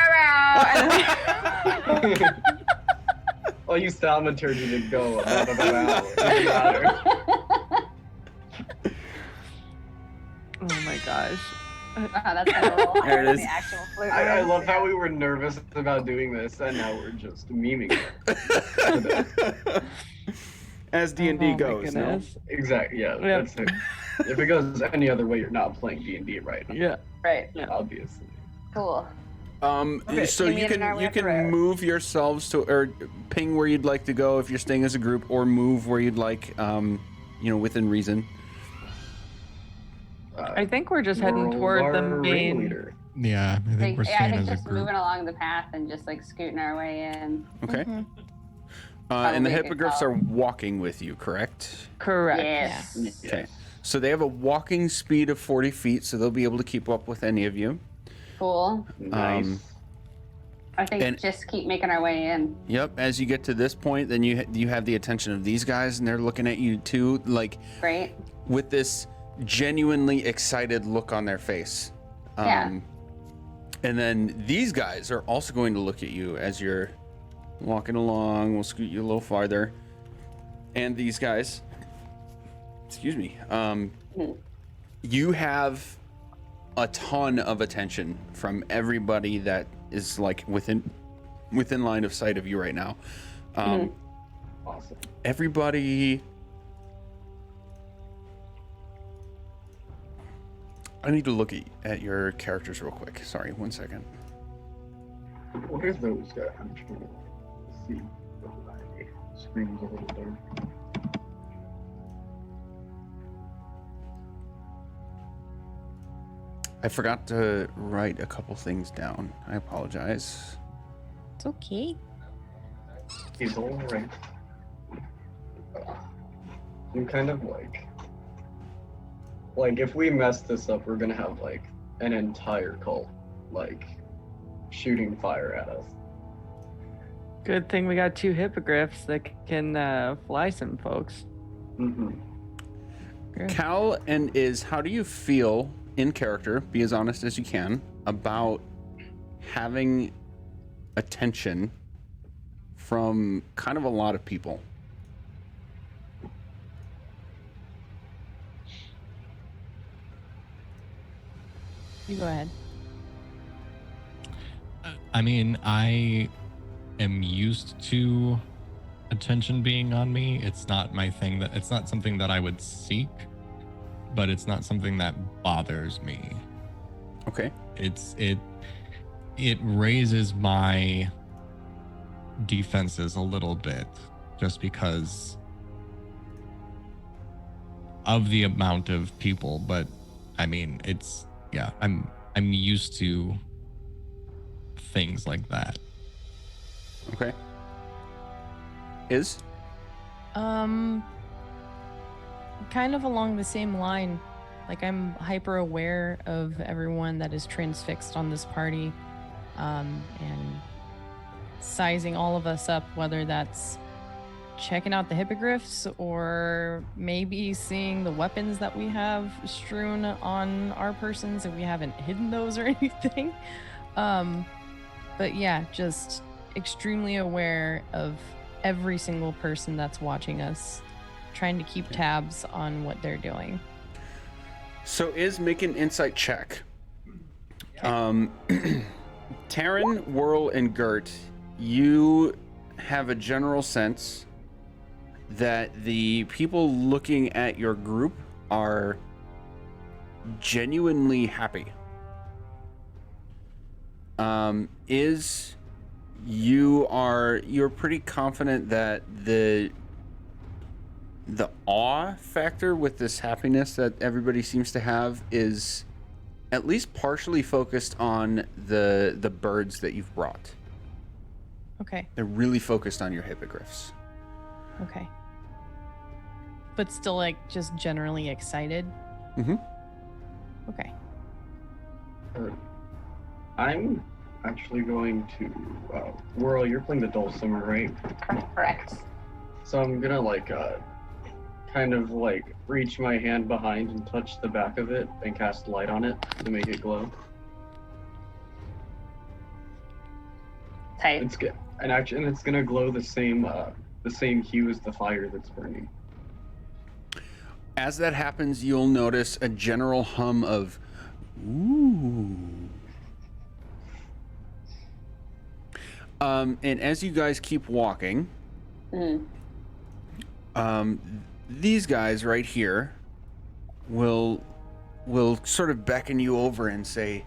bow, bow," I'll use thaumaturgy to go. Doesn't matter. Oh my gosh. Wow, that's kind of a little There higher it than is. the actual flute. I love how we were nervous about doing this, and now we're just memeing it. As D&D Oh my goes, no? goodness. Exactly. Yeah. Yeah. That's it. If it goes any other way, you're not playing D&D right now. Yeah. Right. Obviously. Cool. So See me you in an hour can after road. move yourselves to or ping where you'd like to go if you're staying as a group, or move where you'd like, within reason. I think we're just heading Whirl toward the our main. ringleader. Yeah, I think we're I staying think as a just group. moving along the path and just like scooting our way in. Okay. Mm-hmm. And the Probably a good hippogriffs call. are walking with you, correct? Correct. Yes. Okay. So they have a walking speed of 40 feet, so they'll be able to keep up with any of you. Cool. Nice. I think and- just keep making our way in. Yep. As you get to this point, then you have the attention of these guys, and they're looking at you too, like Great. with this genuinely excited look on their face. Yeah. And then these guys are also going to look at you as you're walking along. We'll scoot you a little farther. And these guys, excuse me, you have a ton of attention from everybody that is like within line of sight of you right now. Awesome. Everybody, I need to look at your characters real quick. Sorry, 1 second. What are those guys? I'm trying to see. My screen's a little dark. I forgot to write a couple things down. I apologize. It's okay. He's all right. I'm kind of like if we mess this up, we're gonna have like an entire cult like shooting fire at us. Good thing we got 2 hippogriffs that can fly some folks. Mm-hmm. Good. Cal and Iz, how do you feel in character, be as honest as you can, about having attention from kind of a lot of people? You go ahead. I mean, I am used to attention being on me. It's not my thing. It's not something that I would seek, but it's not something that bothers me. Okay. It raises my defenses a little bit, just because of the amount of people. But I mean, I'm used to things like that. Okay. Iz? Kind of along the same line. Like, I'm hyper aware of everyone that is transfixed on this party, and sizing all of us up, whether that's checking out the hippogriffs or maybe seeing the weapons that we have strewn on our persons if we haven't hidden those or anything. But yeah, just extremely aware of every single person that's watching us, trying to keep tabs on what they're doing. So Iz, make an insight check. Taryn, Whirl, and Gert, you have a general sense that the people looking at your group are genuinely happy. Iz, you're pretty confident that the awe factor with this happiness that everybody seems to have is at least partially focused on the birds that you've brought. Okay. They're really focused on your hippogriffs. Okay. But still, like, just generally excited. Mm-hmm. Okay. I'm actually going to Whirl, you're playing the dulcimer, right? Correct. So I'm gonna kind of reach my hand behind and touch the back of it and cast light on it to make it glow. Tight. It's good, and it's gonna glow the same hue as the fire that's burning. As that happens, you'll notice a general hum of ooh. And as you guys keep walking, these guys right here will sort of beckon you over and say,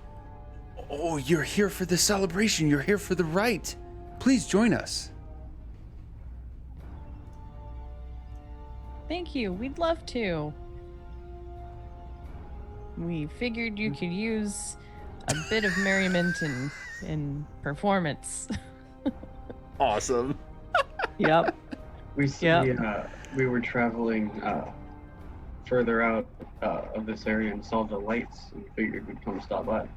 "Oh, you're here for the celebration. You're here for the rite. Please join us." Thank you. We'd love to. We figured you could use a bit of merriment and performance. Awesome. Yep. We see. Yep. We were traveling further out of this area and saw the lights and figured we'd come stop by.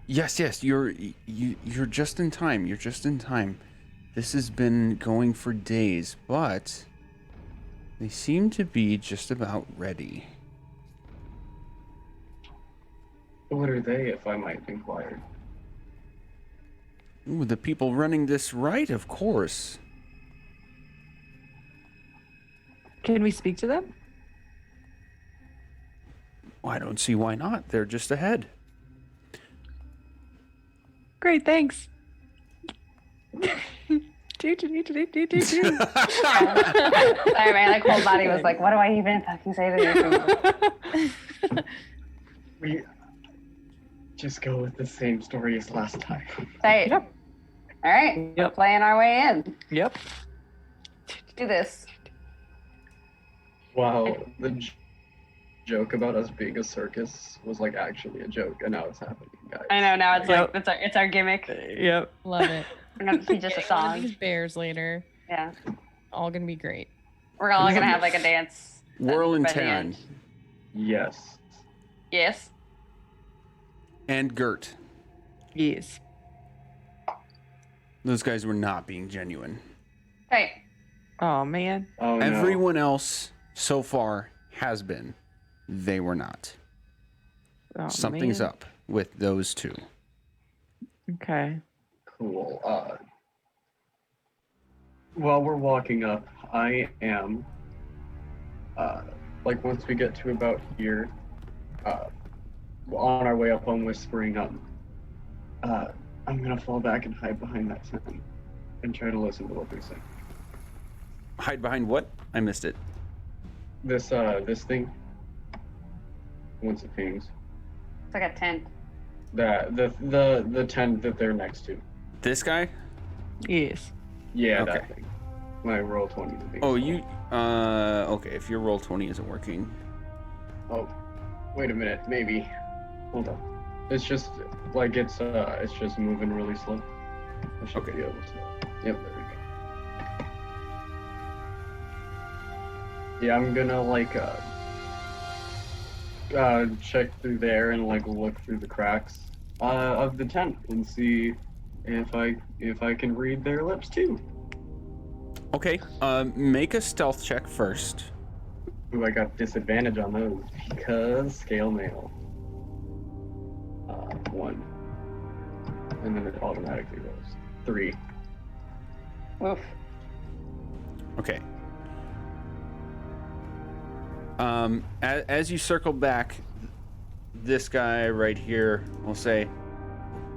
Yes, you're just in time. You're just in time. This has been going for days, but they seem to be just about ready. What are they, if I might inquire? Ooh, the people running this rite, of course. Can we speak to them? I don't see why not. They're just ahead. Great, thanks. Sorry, my whole body was like, what do I even fucking say to these people? We just go with the same story as last time. Tight. Yep. All right. Yep. We're playing our way in. Yep. Do this. Wow, joke about us being a circus was like actually a joke, and now it's happening, guys. I know, now it's Yep. like, it's our gimmick. Yep. Love it. We're gonna see just a Getting one of song. these bears later. Yeah. All gonna be great. We're all gonna have like a dance. Whirl and by the Tan end. Yes. Yes. and Gert. Yes. Those guys were not being genuine. Right. Oh man. Oh no. Everyone else so far has been. They were not. Oh, Something's man. up with those two. Okay. Cool. While we're walking up, I am like once we get to about here, on our way up, I'm whispering I'm gonna fall back and hide behind that tent and try to listen to what they're saying. Hide behind what? I missed it. This thing. Once it pings. It's like a tent. The tent that they're next to. This guy? Yes. Yeah, Okay. that thing. My roll 20 to be. Oh, you. Okay, if your roll 20 isn't working. Oh, wait a minute, maybe. Hold on. It's just like it's just moving really slow. I should Okay. be able to. Yep, there we go. Yeah, I'm gonna like check through there and like look through the cracks of the tent and see if I can read their lips too. Okay, make a stealth check first. Ooh, I got disadvantage on those because scale mail. 1. And then it automatically rolls. 3. Oof. Okay. As you circle back, this guy right here will say,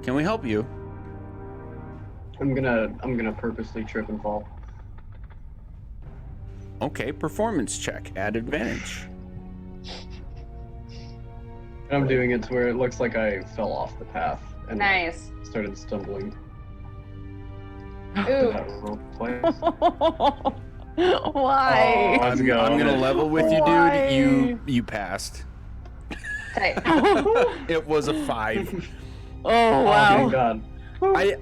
"Can we help you?" I'm gonna purposely trip and fall. Okay, performance check at advantage. And I'm doing it to where it looks like I fell off the path and like, Nice. started stumbling. Ooh. Did that roll twice? Why? Oh, let's I'm go. gonna level with you, Why? dude. You passed. Tight. It was a 5. Oh Oh, wow. thank God.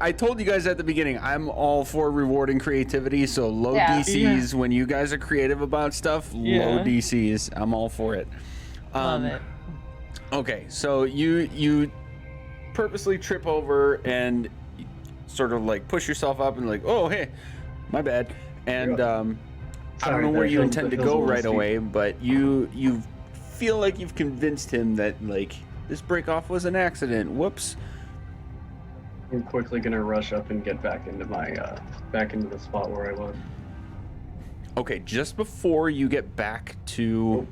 I told you guys at the beginning, I'm all for rewarding creativity, so low Yeah. DCs, when you guys are creative about stuff, low Yeah. DCs, I'm all for it. Love it. Okay, so you purposely trip over and sort of like push yourself up and like, oh, hey, my bad. And I don't Sorry, know where that you feels- intend to that feels a go little right steep. away, but you feel like you've convinced him that like this break off was an accident. Whoops. I'm quickly gonna rush up and get back into my back into the spot where I was. Okay, just before you get back to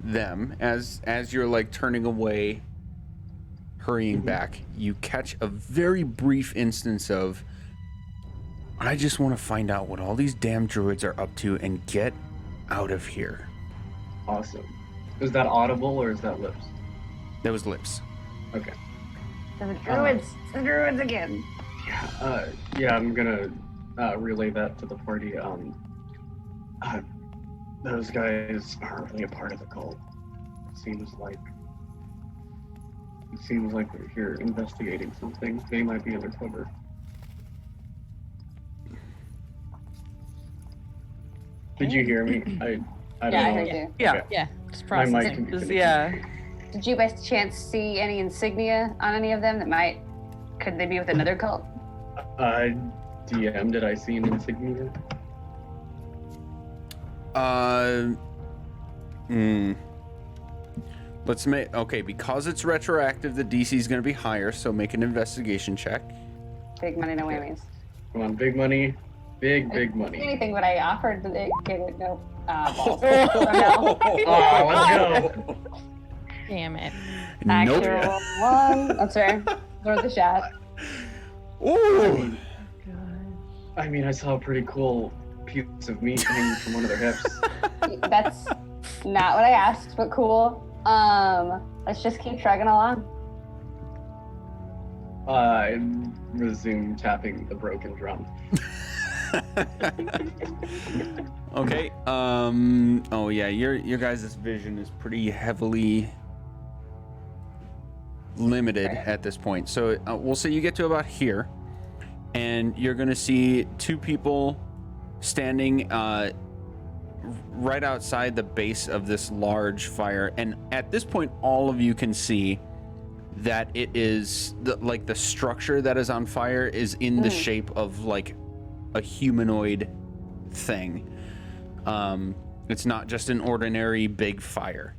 them, as you're like turning away, hurrying back, you catch a very brief instance of, I just want to find out what all these damn druids are up to and get out of here. Awesome. Is that audible or is that lips? That was lips. Okay. The druids. The druids again. Yeah, I'm gonna relay that to the party. Those guys aren't really a part of the cult. It seems like they're here investigating something. They might be undercover. Did you hear me? I don't Yeah, I know. heard you. Yeah. Okay. Yeah, just My mic processing. can be Just- connected. yeah. Did you by chance see any insignia on any of them that might? Could they be with another cult? DM, did I see an insignia? Let's make, okay, because it's retroactive, the DC is going to be higher, so make an investigation check. Big money, no whammies. Come on, big money. Big money. Anything what I offered, did they give it? No. Balls. Oh, let's go. Damn it. Nope. Actual one. That's fair. Worth a shot. Ooh. I mean, I saw a pretty cool piece of meat hanging from one of their hips. That's not what I asked, but cool. Let's just keep trugging along. I resume tapping the broken drum. Okay. Oh yeah, your guys' vision is pretty heavily limited at this point. So we'll say you get to about here, and you're gonna see two people standing right outside the base of this large fire. And at this point, all of you can see that it is the structure that is on fire is in the shape of like a humanoid thing. It's not just an ordinary big fire.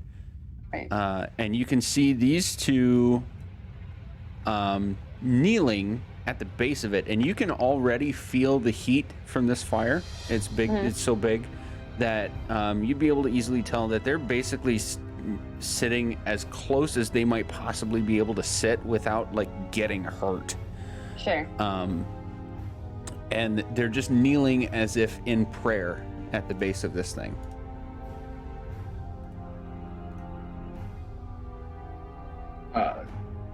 Right. And you can see these two kneeling at the base of it, and you can already feel the heat from this fire. It's big. It's so big that you'd be able to easily tell that they're basically sitting as close as they might possibly be able to sit without like getting hurt. Sure. And they're just kneeling as if in prayer at the base of this thing.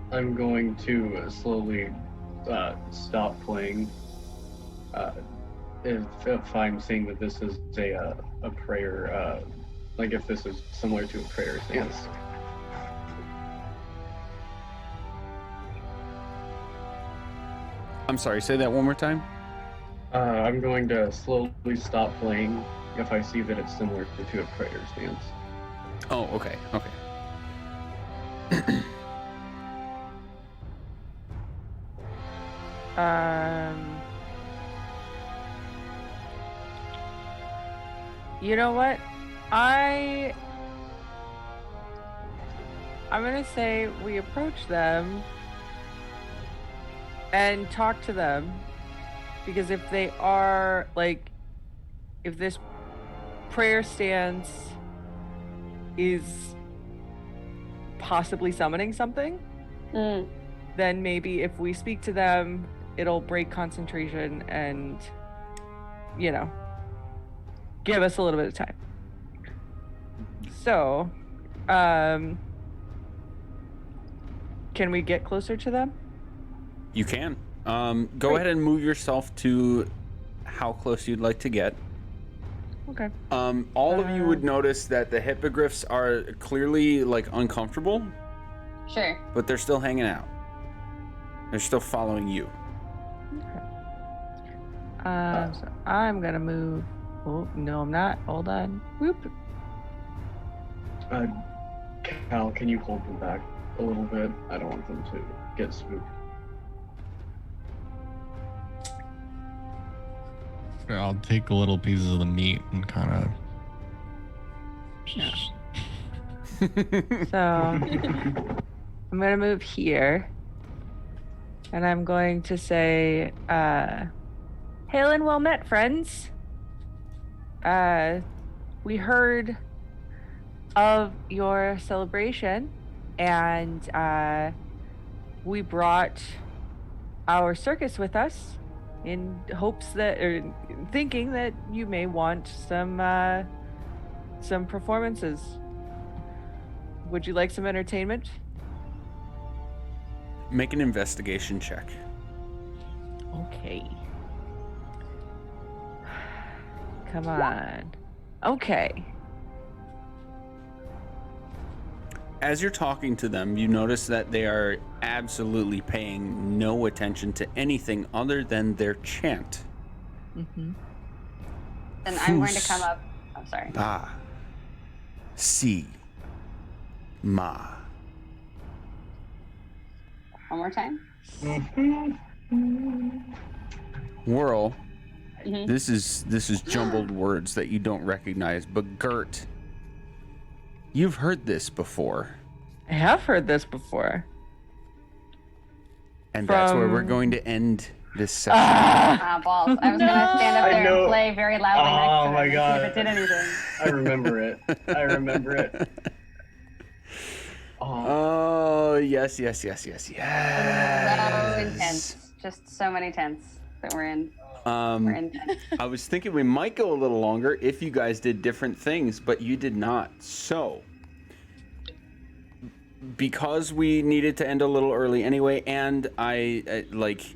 I'm going to slowly stop playing. If I'm saying that this is a prayer, like if this is similar to a prayer stance. I'm sorry, say that one more time. I'm going to slowly stop playing if I see that it's similar to a prayer stance. Oh, okay, okay. You know what? I'm gonna say we approach them and talk to them, because if they are like, if this prayer stance is possibly summoning something, then maybe if we speak to them, it'll break concentration and, you know, give us a little bit of time. So, can we get closer to them? You can. Go ahead and move yourself to how close you'd like to get. Okay. All of you would notice that the hippogriffs are clearly like uncomfortable, Sure. but they're still hanging out. They're still following you. So I'm gonna move. Oh, no, I'm not. Hold on. Whoop. Cal, can you hold them back a little bit? I don't want them to get spooked. I'll take little pieces of the meat and kind of. So I'm gonna move here, and I'm going to say, "Hail and well met, friends. We heard of your celebration, and we brought our circus with us in hopes that, or thinking that you may want some performances. Would you like some entertainment?" Make an investigation check. Okay. Come on. Okay. As you're talking to them, you notice that they are absolutely paying no attention to anything other than their chant. Mm-hmm. Then I'm going to come up. I'm sorry. Ba. Si. Ma. One more time. Whirl. Mhm. This is jumbled words that you don't recognize, but Gert, you've heard this before. I have heard this before. And that's where we're From- going to end this session. Balls. I was going to stand up I there know. and play very loudly next Oh to my it God. and see if it did anything. I remember it. I remember it. Oh, Oh, yes. So intense. Just so many tents that we're in. We're in tents. I was thinking we might go a little longer if you guys did different things, but you did not. So, because we needed to end a little early anyway, and I like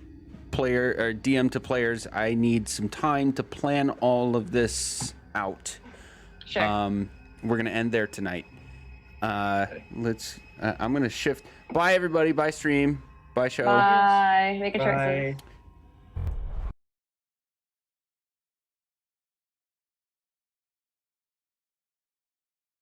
player or DM to players, I need some time to plan all of this out. Sure. We're gonna end there tonight. Let's. I'm gonna shift. Bye everybody. Bye stream. Bye show. Bye. Make a Bye. choices.